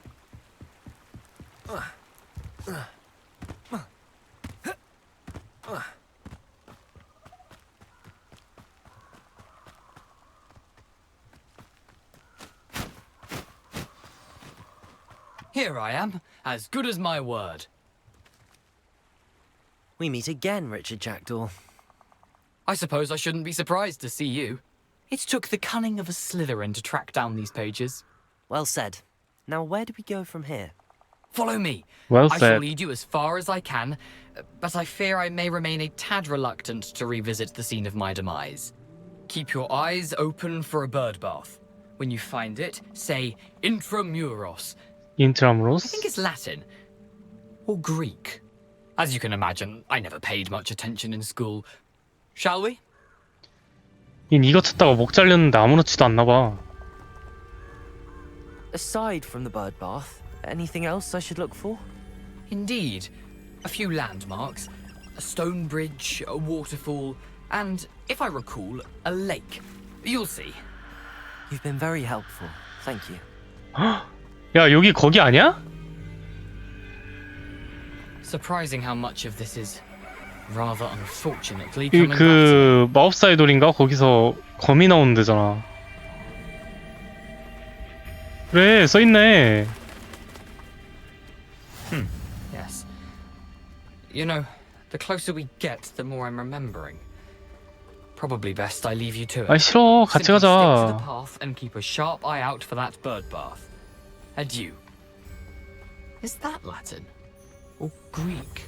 Here I am, as good as my word. We meet again, Richard Jackdaw. I suppose I shouldn't be surprised to see you. It took the cunning of a Slytherin to track down these pages. Well said. Now where do we go from here? Follow me. Well I shall said. lead you as far as I can, but I fear I may remain a tad reluctant to revisit the scene of my demise. Keep your eyes open for a bird bath. When you find it, say intramuros. I 인트라무로스? think it's Latin. Or Greek. As you can imagine, I never paid much attention in school. Shall we? 이거 찾다가 목 잘렸는데 아무렇지도 않나 봐. Aside from the bird bath, anything else I should look for? Indeed. A few landmarks. A stone bridge, a waterfall, and, if I recall, a lake. You'll see. You've been very helpful. Thank you. 야, 여기 거기 아니야? Surprising how much of this is rather unfortunately 이 coming back to 그 마법사의 돌인가? 거기서 거미 나오는 데잖아. 그래, 써있네. Yes. You know, the closer we get, the more I'm remembering. Probably best I leave you to it. 아, 싫어. 같이 Simply stick to the 가자. path and keep a sharp eye out for that bird bath. Adieu. Is that Latin? Or Greek?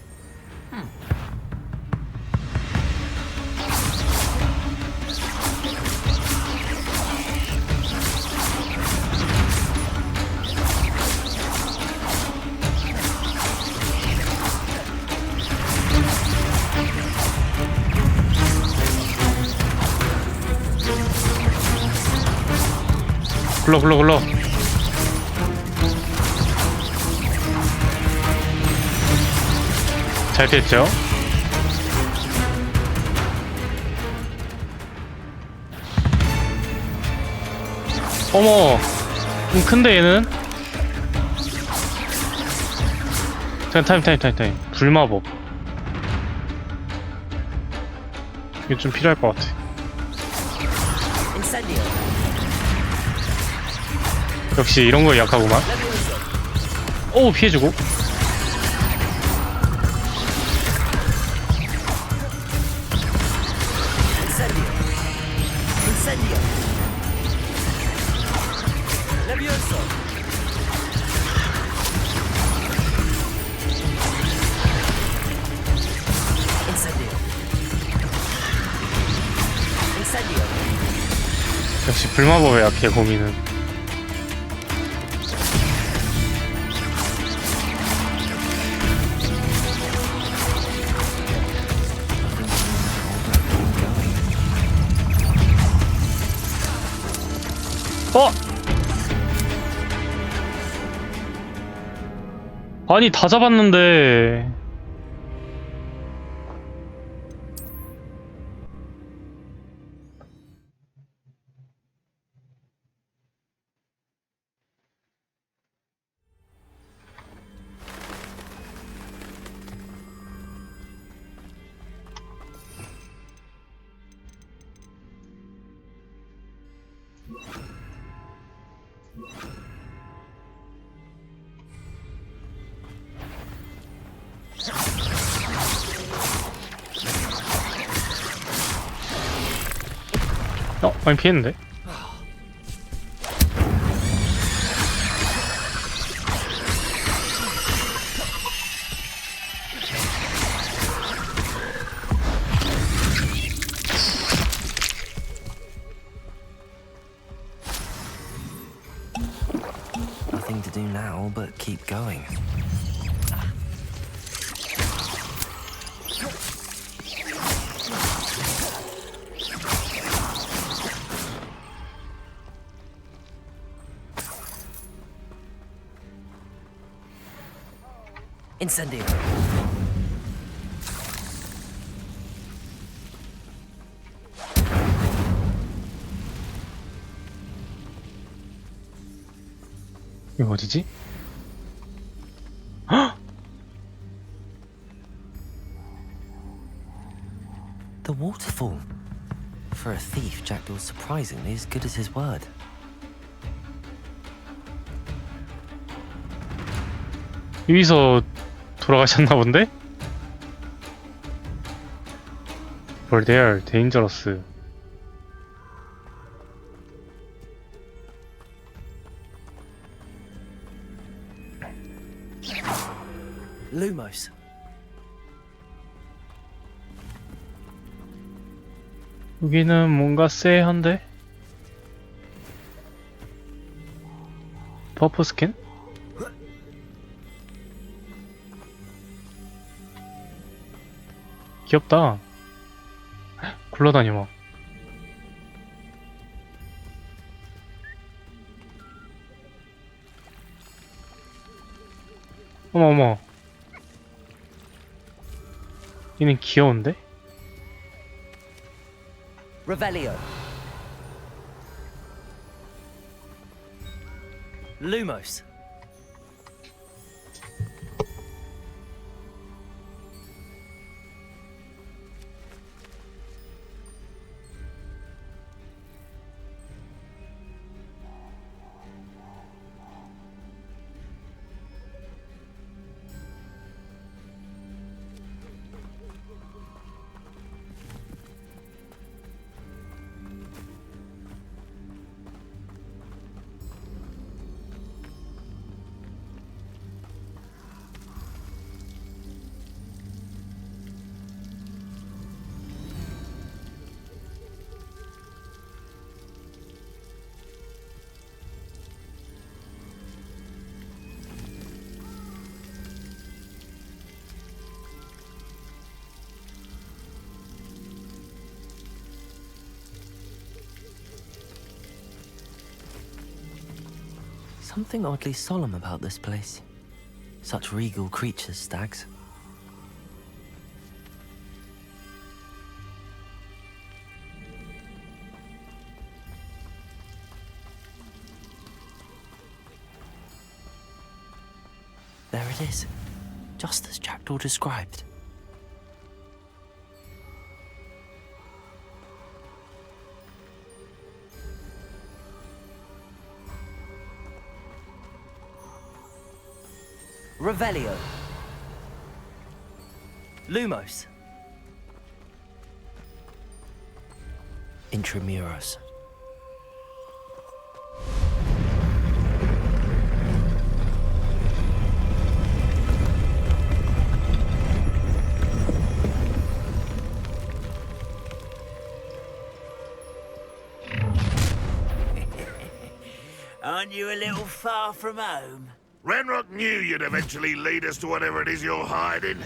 굴러. 잘 됐죠? 어머, 좀 큰데 얘는? 타임. 불마법. 이거 좀 필요할 것 같아. Incendio. 역시 이런 거에 약하구만. 오, 피해주고. Incendio. Levioso. Incendio. 역시 불마법에 약해, 고민은. 아니, 다 잡았는데. 많이 피했는데? Nothing to do now but keep going. Incendio. 이거 어디지? 헉! The waterfall. For a thief, Jackdaw's surprisingly as good as his word. 여기서 돌아가셨나 본데? For there, dangerous. Lumos. 여기는 뭔가 쎄한데? 퍼프 스킨? 귀엽다. 굴러다니 막. 어머 어머. 얘는 귀여운데? Revelio. Lumos. Something oddly solemn about this place. Such regal creatures, stags. There it is, just as Jackdaw described. Revelio. Lumos. Intramuros. Aren't you a little far from home? Ranrock knew you'd eventually lead us to whatever it is you're hiding.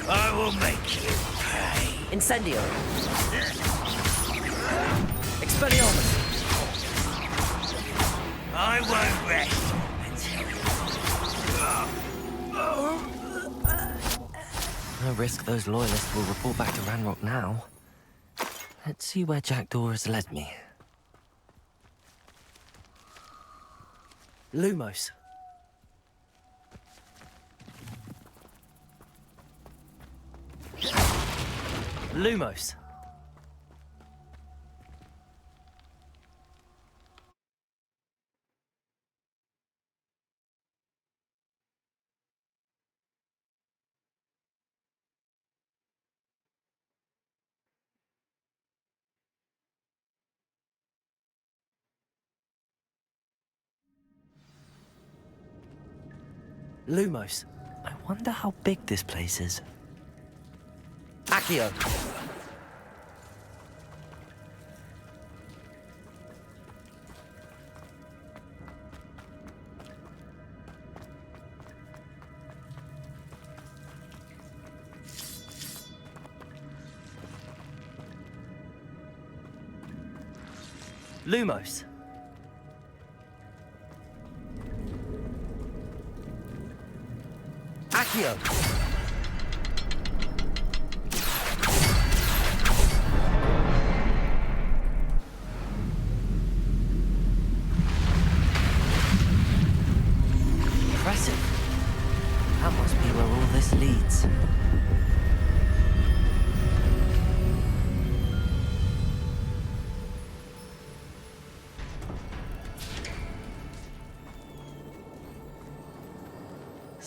I will make you pay. Incendio. Expelliarmus. I won't rest. No risk those loyalists will report back to Ranrock now. Let's see where Jackdaw has led me. Lumos. Lumos. Lumos. I wonder how big this place is. Accio. Lumos. Accio. Impressive. That must be where all this leads.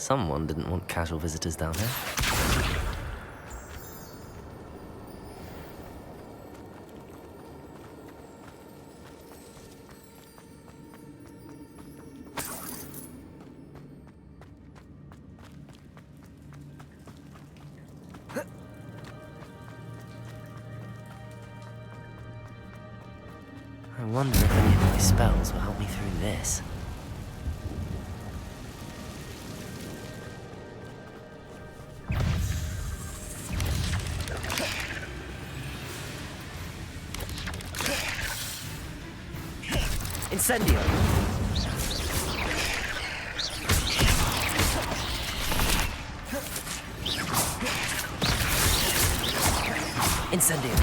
Someone didn't want casual visitors down here. I wonder if any of my spells will help me through this. Incendio! Incendio!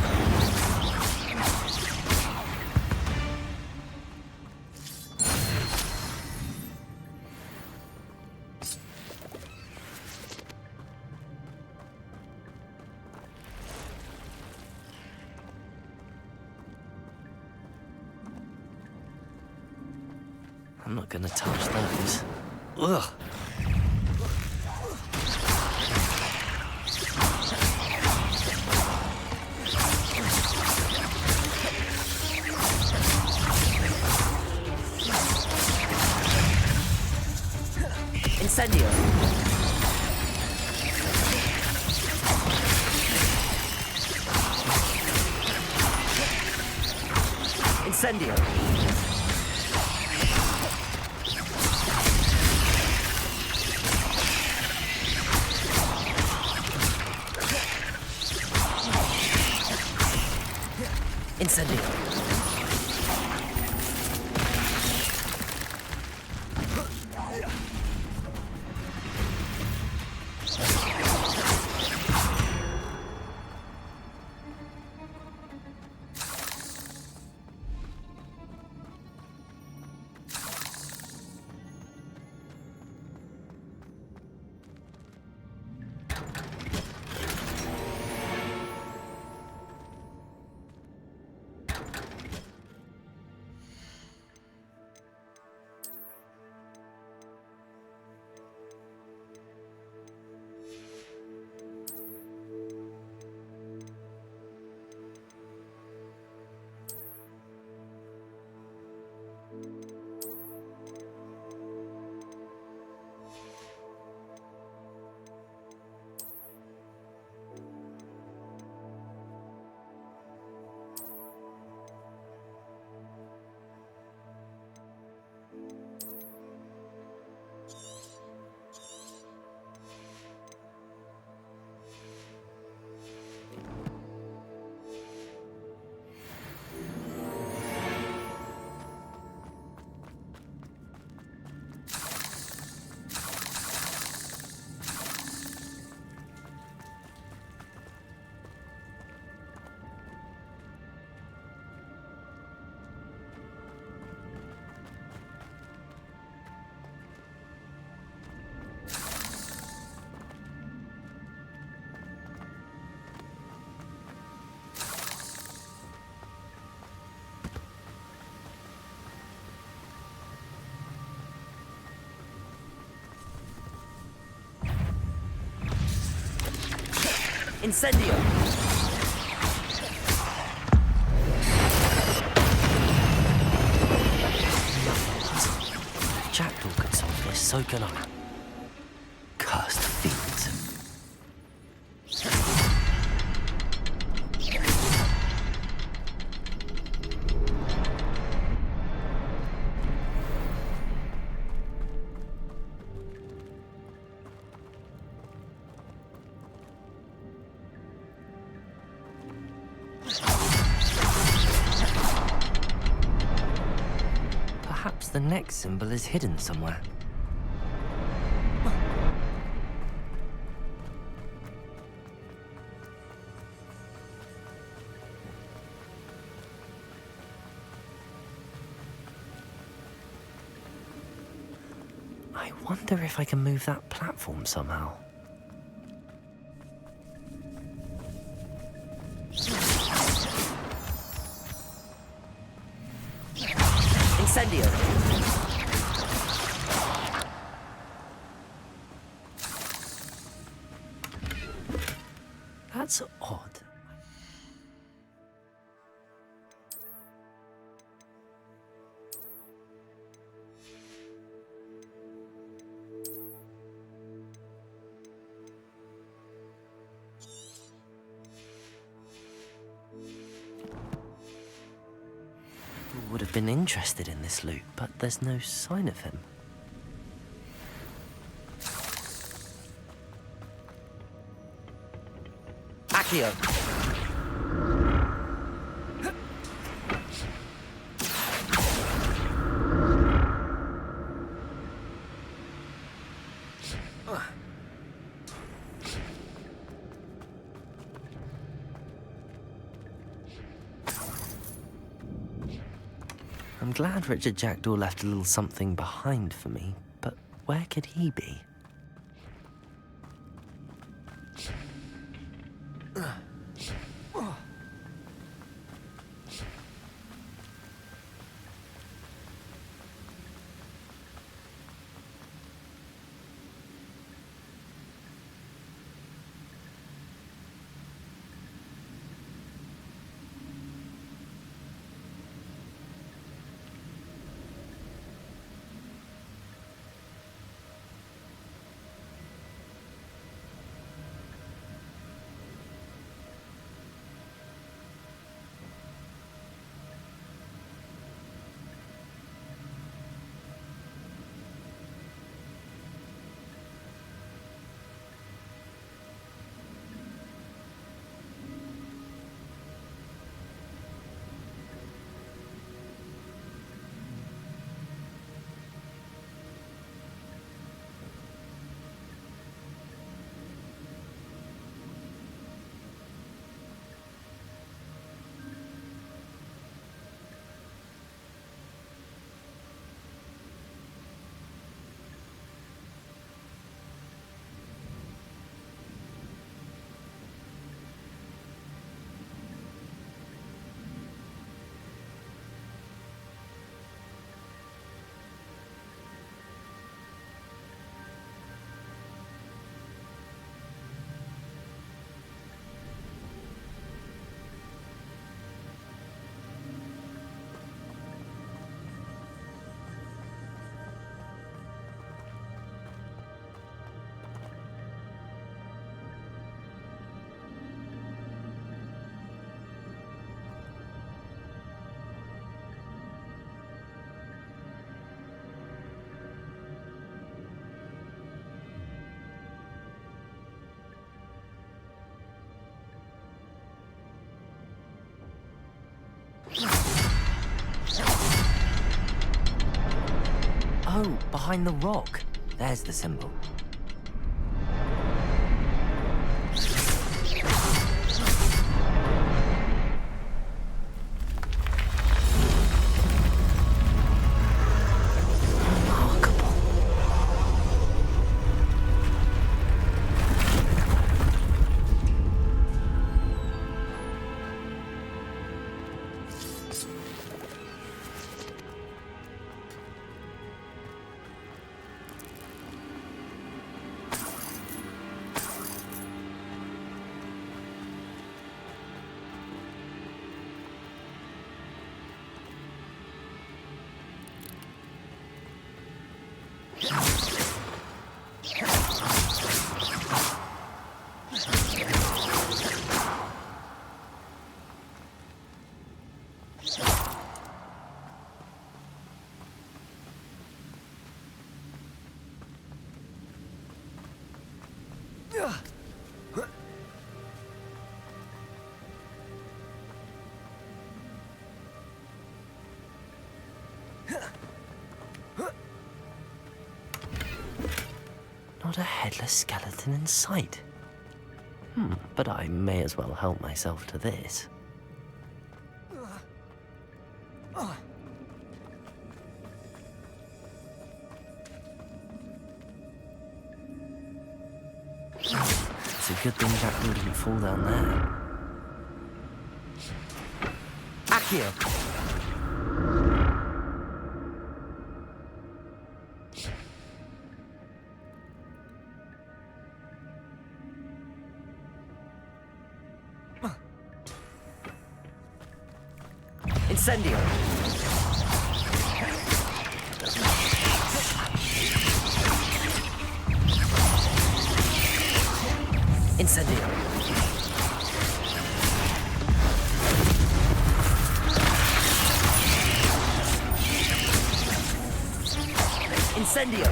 I'm not gonna touch those. Ugh! Incendio! Incendio! Incendio! Incendio! If Jackdaw could solve this, so can I. Cursed fiends. Perhaps the next symbol is hidden somewhere. I wonder if I can move that platform somehow. Incendio! That's odd. Would have been interested in this loot, but there's no sign of him. Accio! I'm glad Richard Jackdaw left a little something behind for me, but where could he be? Oh, behind the rock. There's the symbol. Not a headless skeleton in sight. But I may as well help myself to this. It's a good thing Jackdaw didn't fall down there. Accio! Incendio. Incendio. Incendio.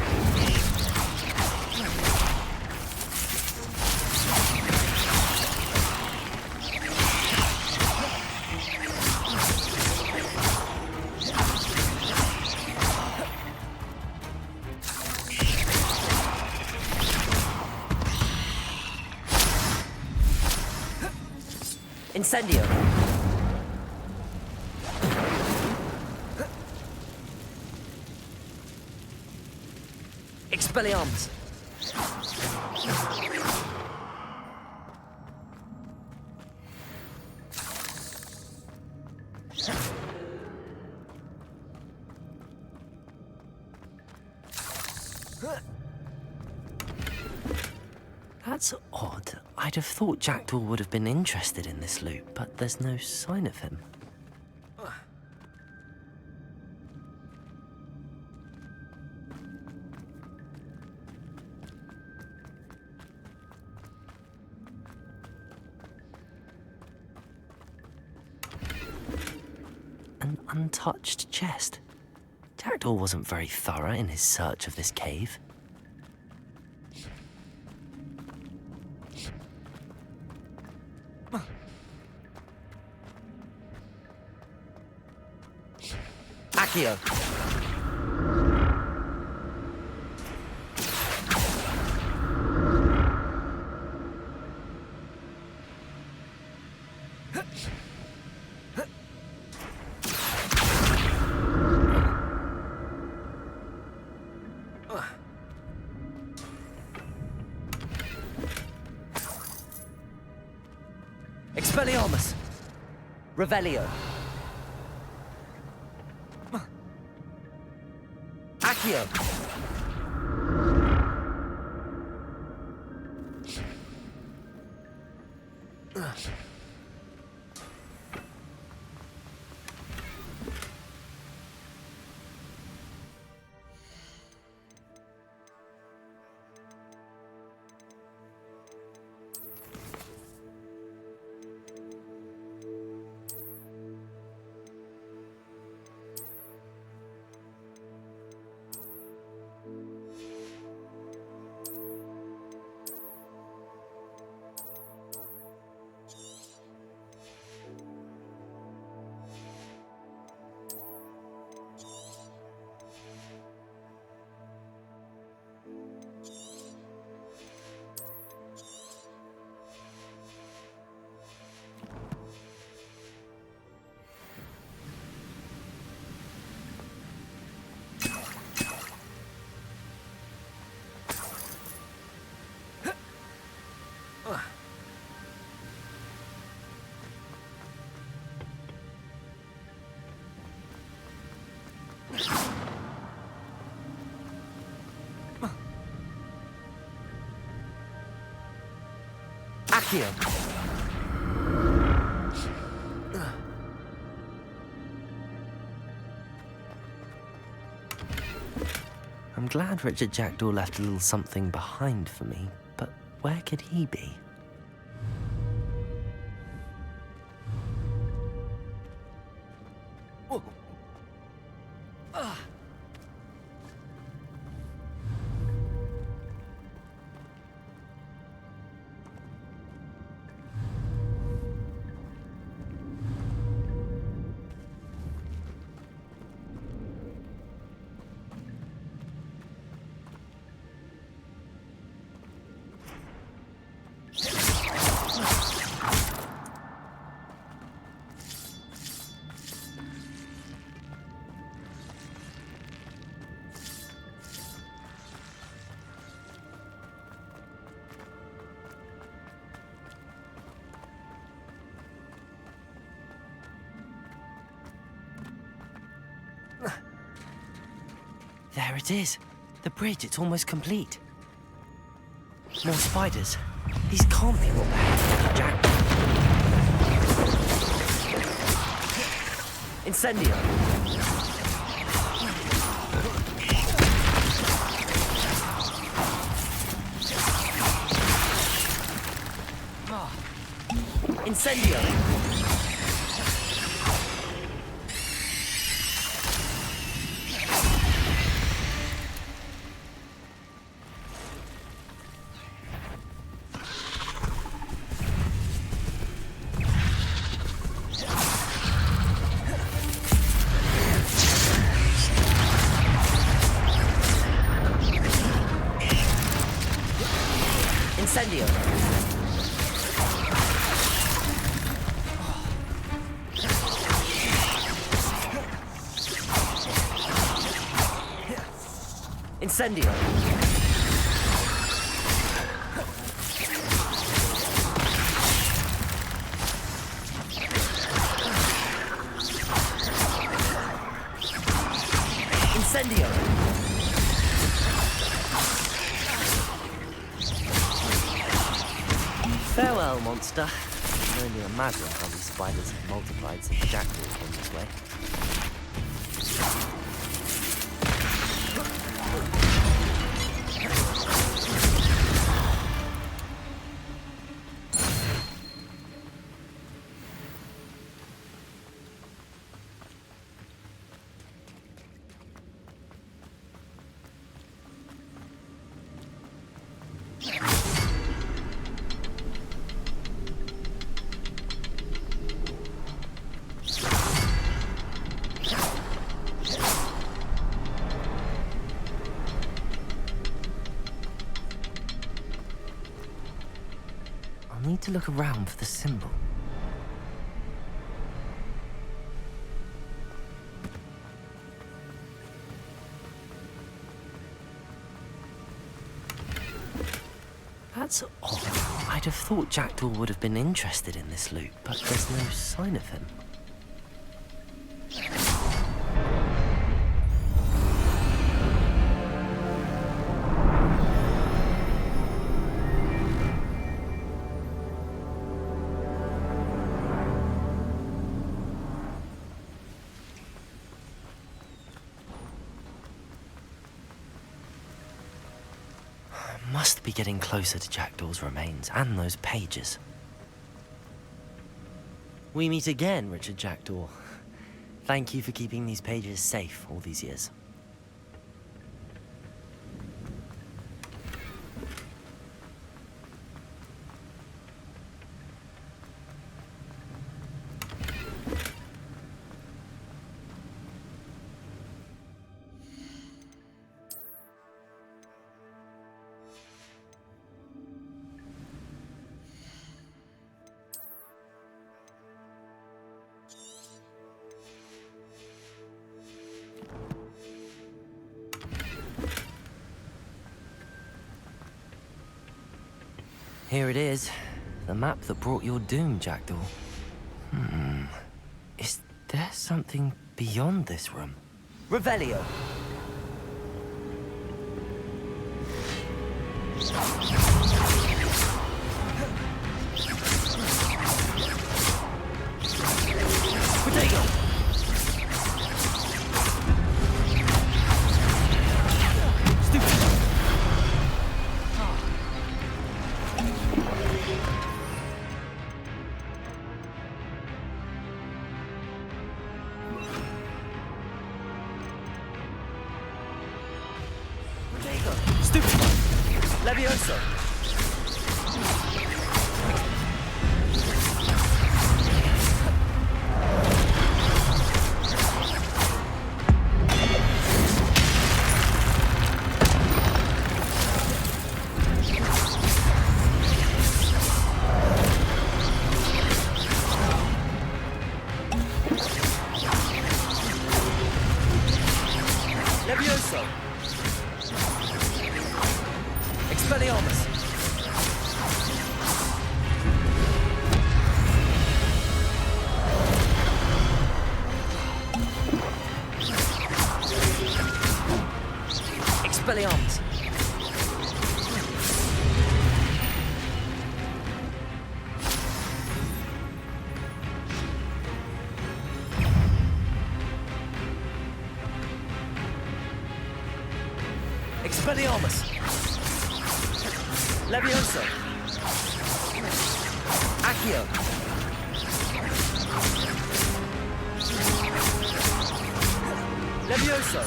Incendio. Expelliarmus. That's odd. I'd have thought Jackdaw would have been interested in this loot, but there's no sign of him. An untouched chest. Jackdaw wasn't very thorough in his search of this cave. Accio. Expelliarmus. Revelio. Accio. Accio. I'm glad Richard Jackdaw left a little something behind for me, but where could he be? There it is. The bridge, it's almost complete. More spiders. These can't be what Jack. Incendio. Incendio. Incendio. Incendio. Incendio. Farewell, monster. I can only imagine how these spiders have multiplied since Jackdaw came this way. I need to look around for the symbol. That's odd. I'd have thought Jackdaw would have been interested in this loot, but there's no sign of him. Must be getting closer to Jackdaw's remains and those pages. We meet again, Richard Jackdaw. Thank you for keeping these pages safe all these years. Here it is, the map that brought your doom, Jackdaw. Is there something beyond this room? Revelio! Expelliarmus! Levioso! Accio! Levioso!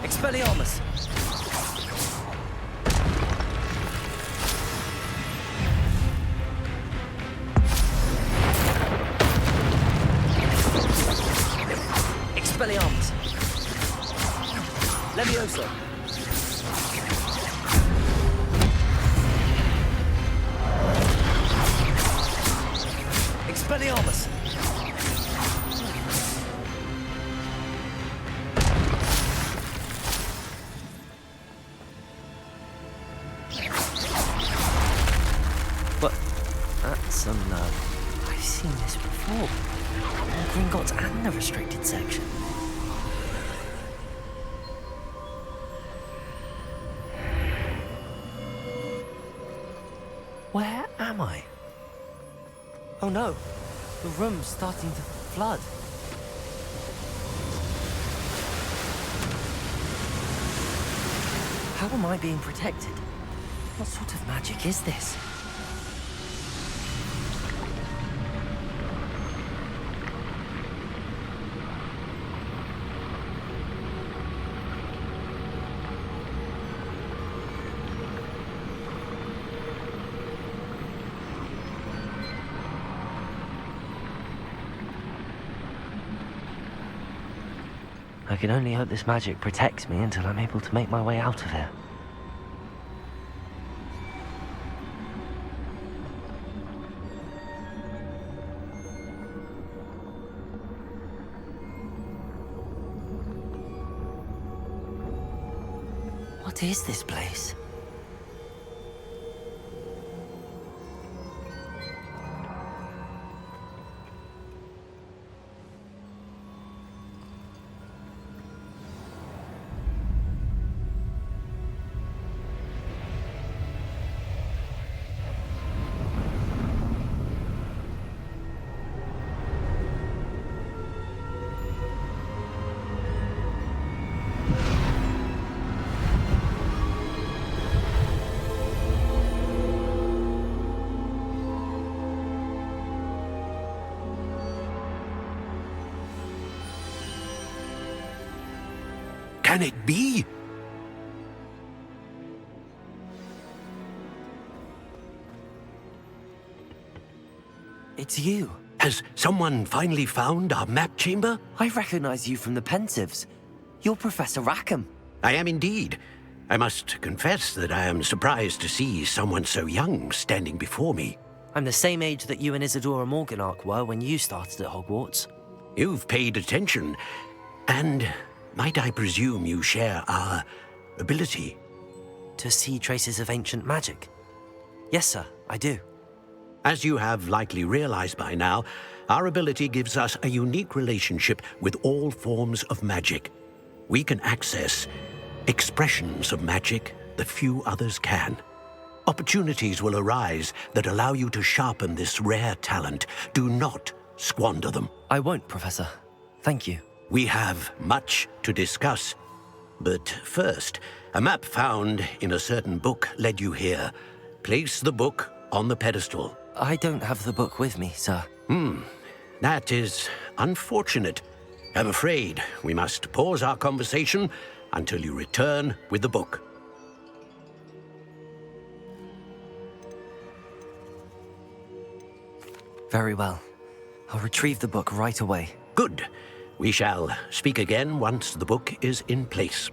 Expelliarmus! Expelliarmus! Levioso! Expelliarmus! What? That's some, I've seen this before. The Gringotts and the restricted section. Where am I? Oh no, the room's starting to flood. How am I being protected? What sort of magic is this? I can only hope this magic protects me until I'm able to make my way out of here. What is this place? Can it be? It's you. Has someone finally found our map chamber? I recognize you from the Pensives. You're Professor Rackham. I am indeed. I must confess that I am surprised to see someone so young standing before me. I'm the same age that you and Isadora Morganach were when you started at Hogwarts. You've paid attention, and might I presume you share our ability? To see traces of ancient magic? Yes, sir, I do. As you have likely realized by now, our ability gives us a unique relationship with all forms of magic. We can access expressions of magic that few others can. Opportunities will arise that allow you to sharpen this rare talent. Do not squander them. I won't, Professor. Thank you. We have much to discuss. But first, a map found in a certain book led you here. Place the book on the pedestal. I don't have the book with me, sir. That is unfortunate. I'm afraid we must pause our conversation until you return with the book. Very well. I'll retrieve the book right away. Good. We shall speak again once the book is in place.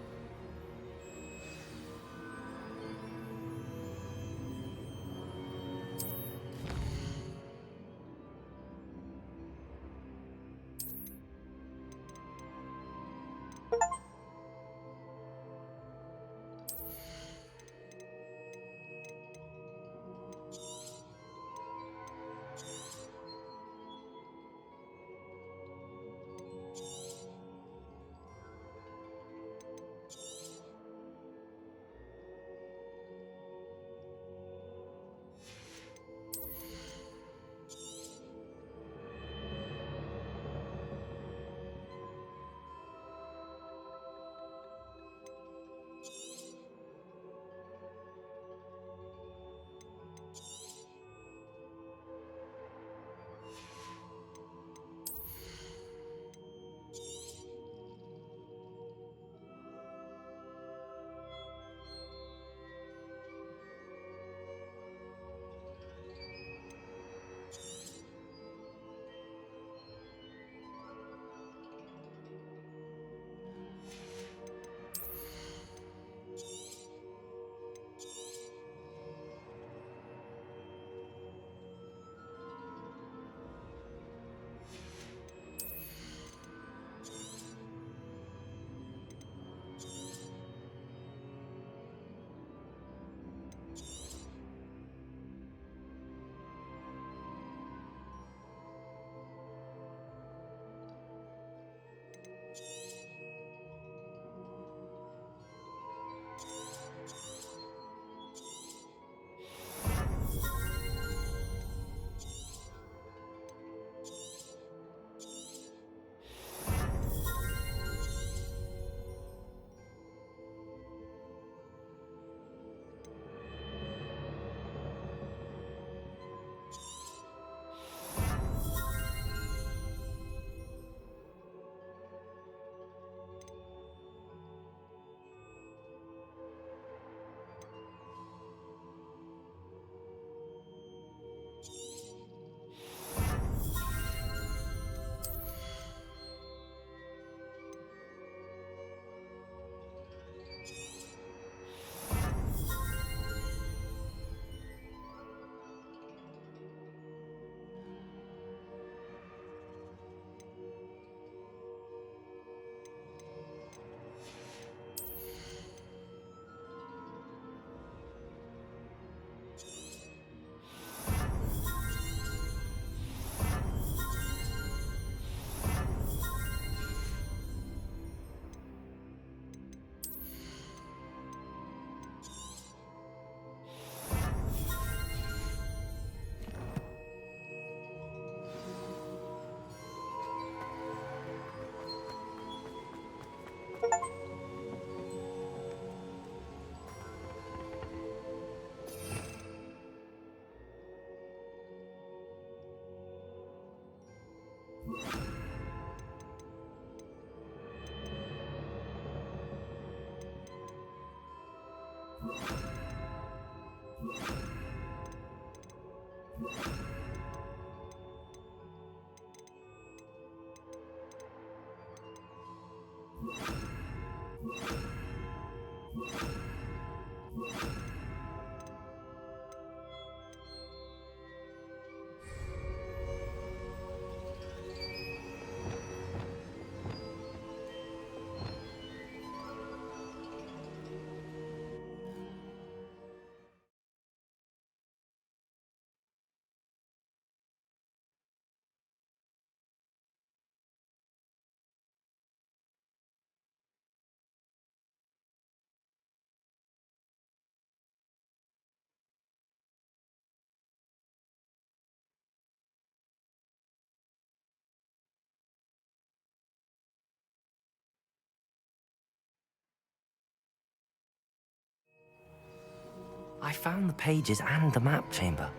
I found the pages and the map chamber.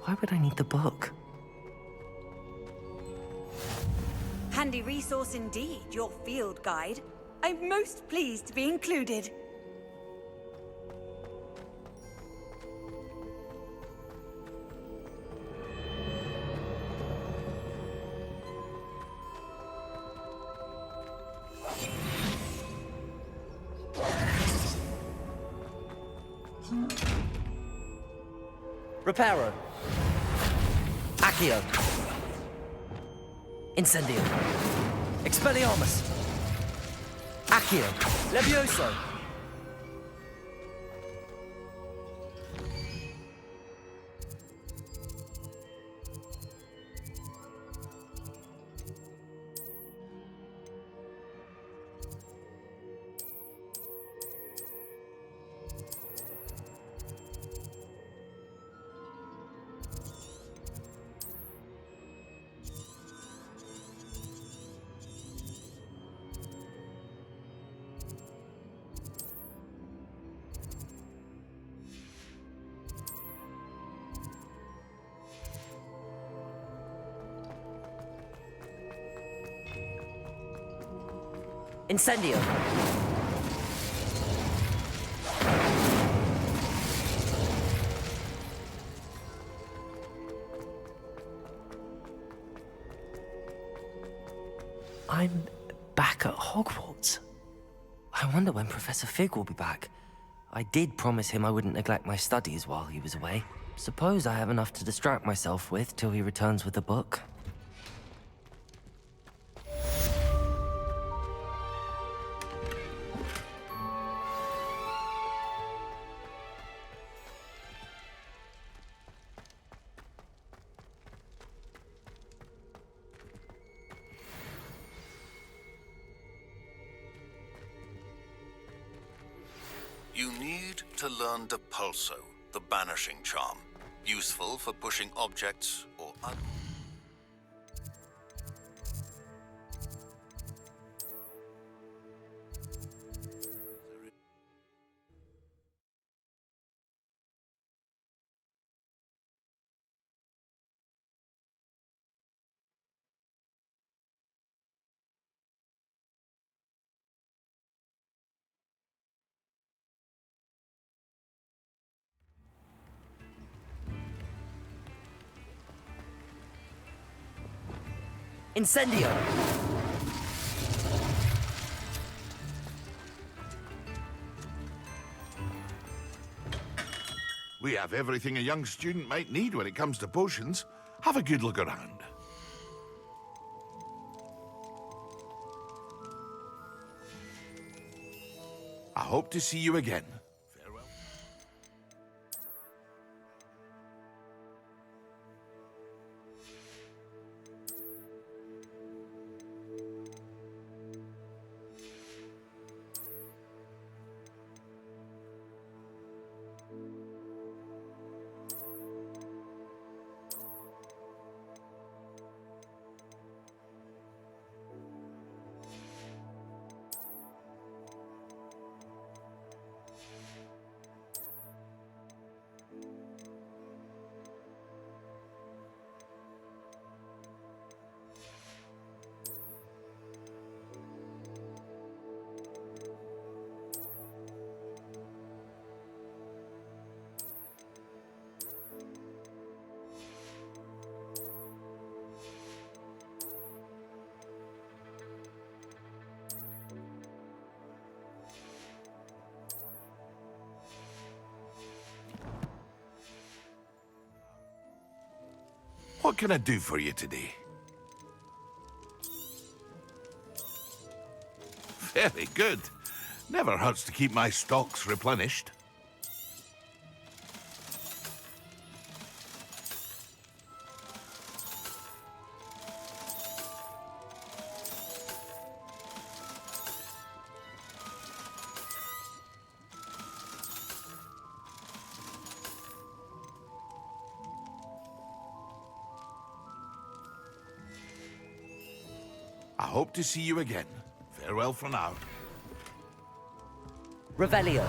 Why would I need the book? Handy resource indeed, your field guide. I'm most pleased to be included. Reparo. Accio. Incendio. Expelliarmus. Accio. Levioso. Incendio. I'm back at Hogwarts. I wonder when Professor Fig will be back. I did promise him I wouldn't neglect my studies while he was away. Suppose I have enough to distract myself with till he returns with a book. You need to learn Depulso, the banishing charm. Useful for pushing objects or Incendio! We have everything a young student might need when it comes to potions. Have a good look around. I hope to see you again. Farewell. What can I do for you today? Very good. Never hurts to keep my stocks replenished. I hope to see you again. Farewell for now. Revelio.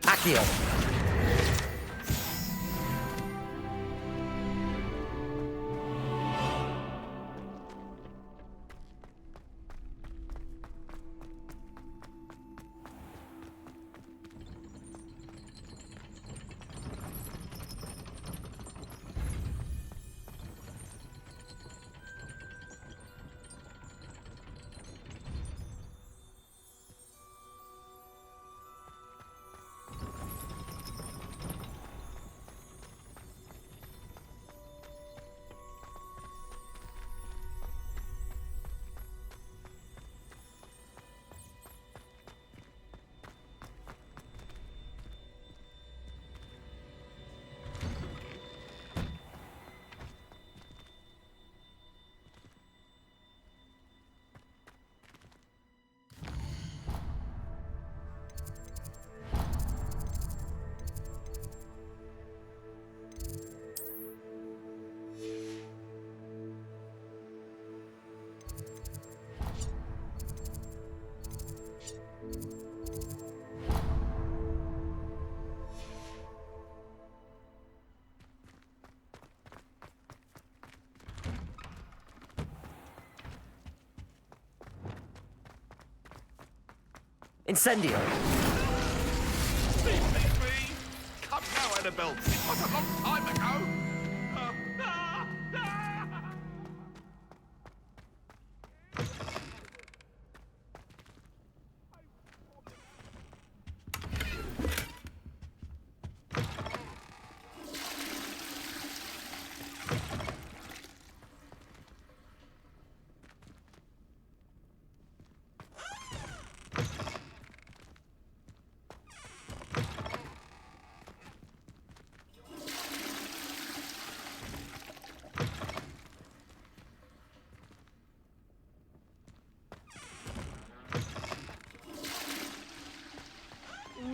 Accio. Incendio. Come now, Annabelle. It was a long time ago.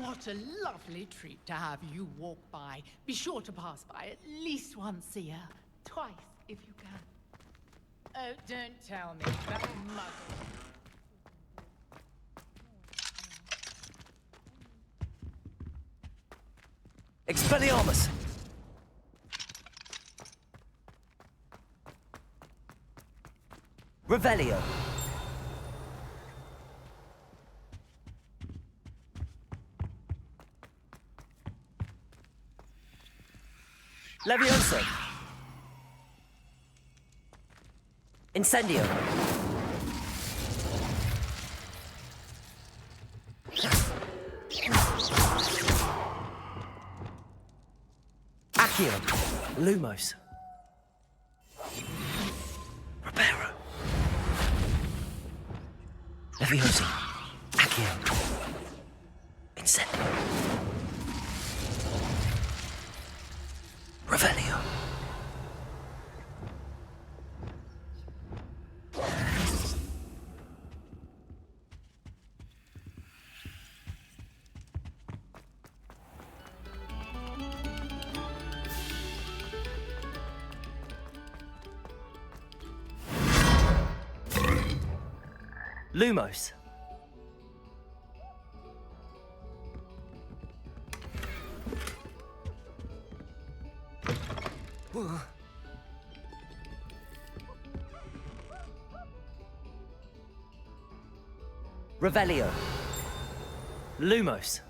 What a lovely treat to have you walk by. Be sure to pass by at least once a year. Twice, if you can. Oh, don't tell me. That muggle. Expelliarmus! Revelio. Levioso. Incendio. Accio. Lumos. Reparo. Levioso. Accio. Incendio. Revelio. Lumos. Revelio. Lumos.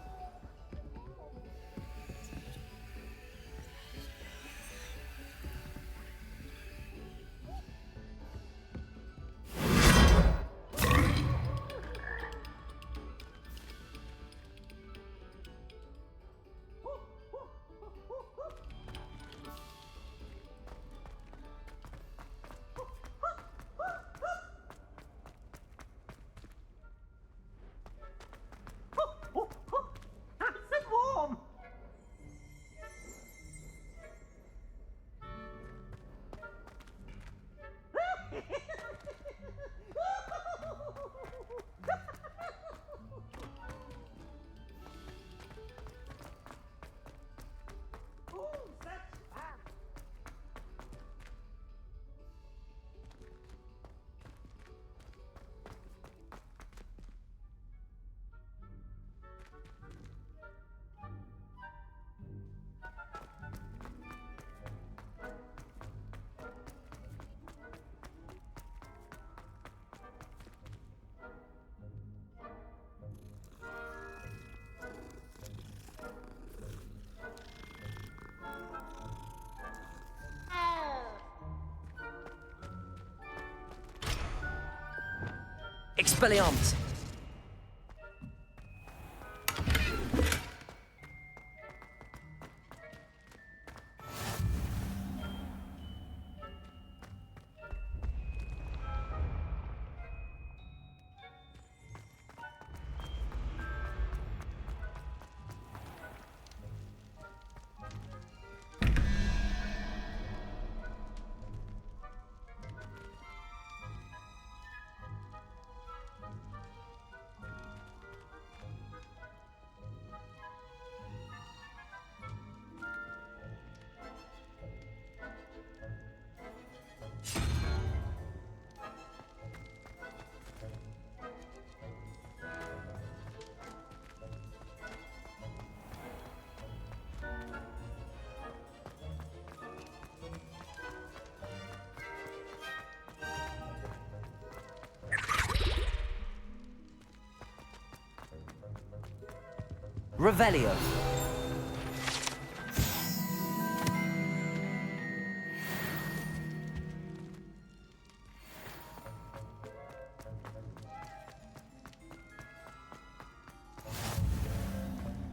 Expelliarmus. Revelio.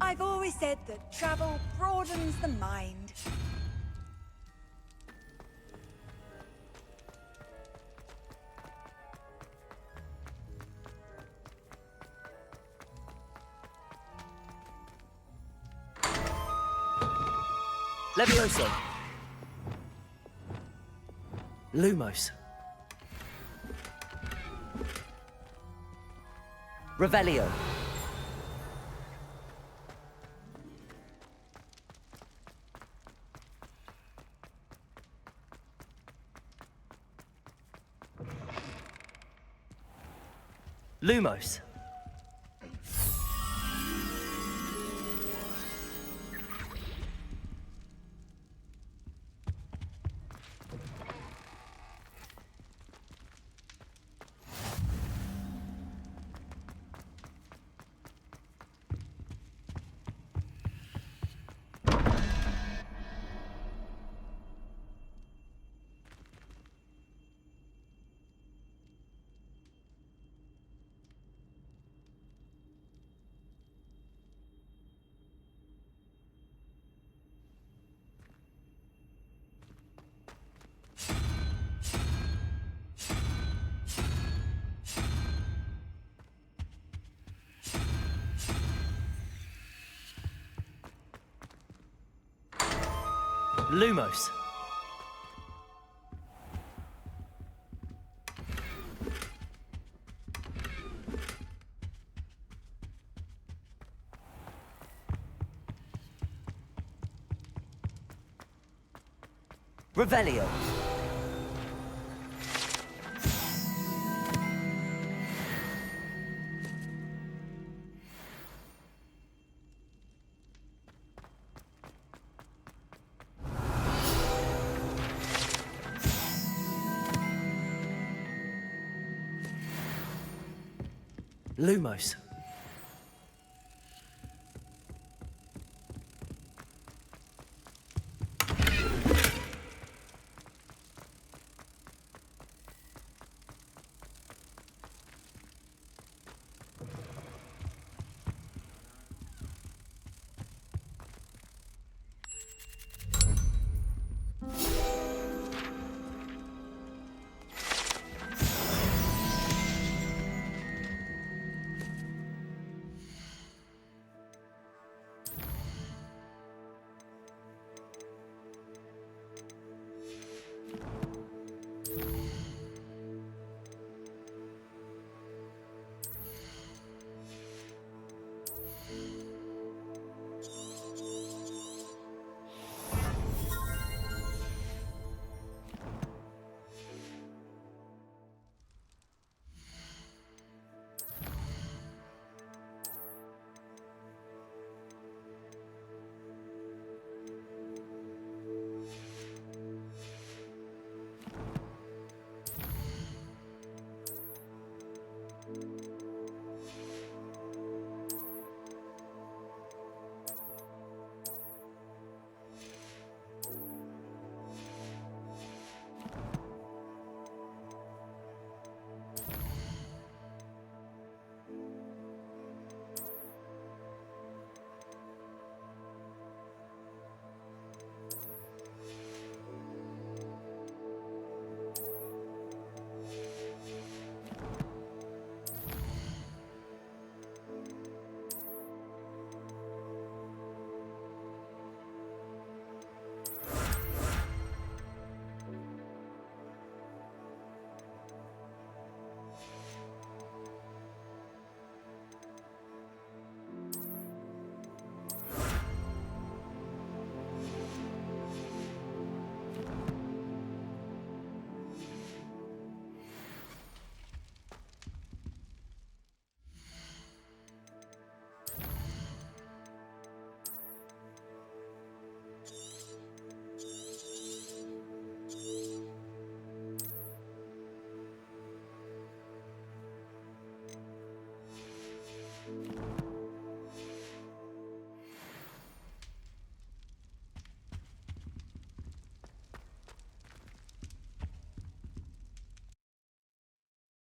I've always said that travel broadens the mind. Levioso. Lumos. Revelio. Lumos. Lumos. Revelio. Lumos.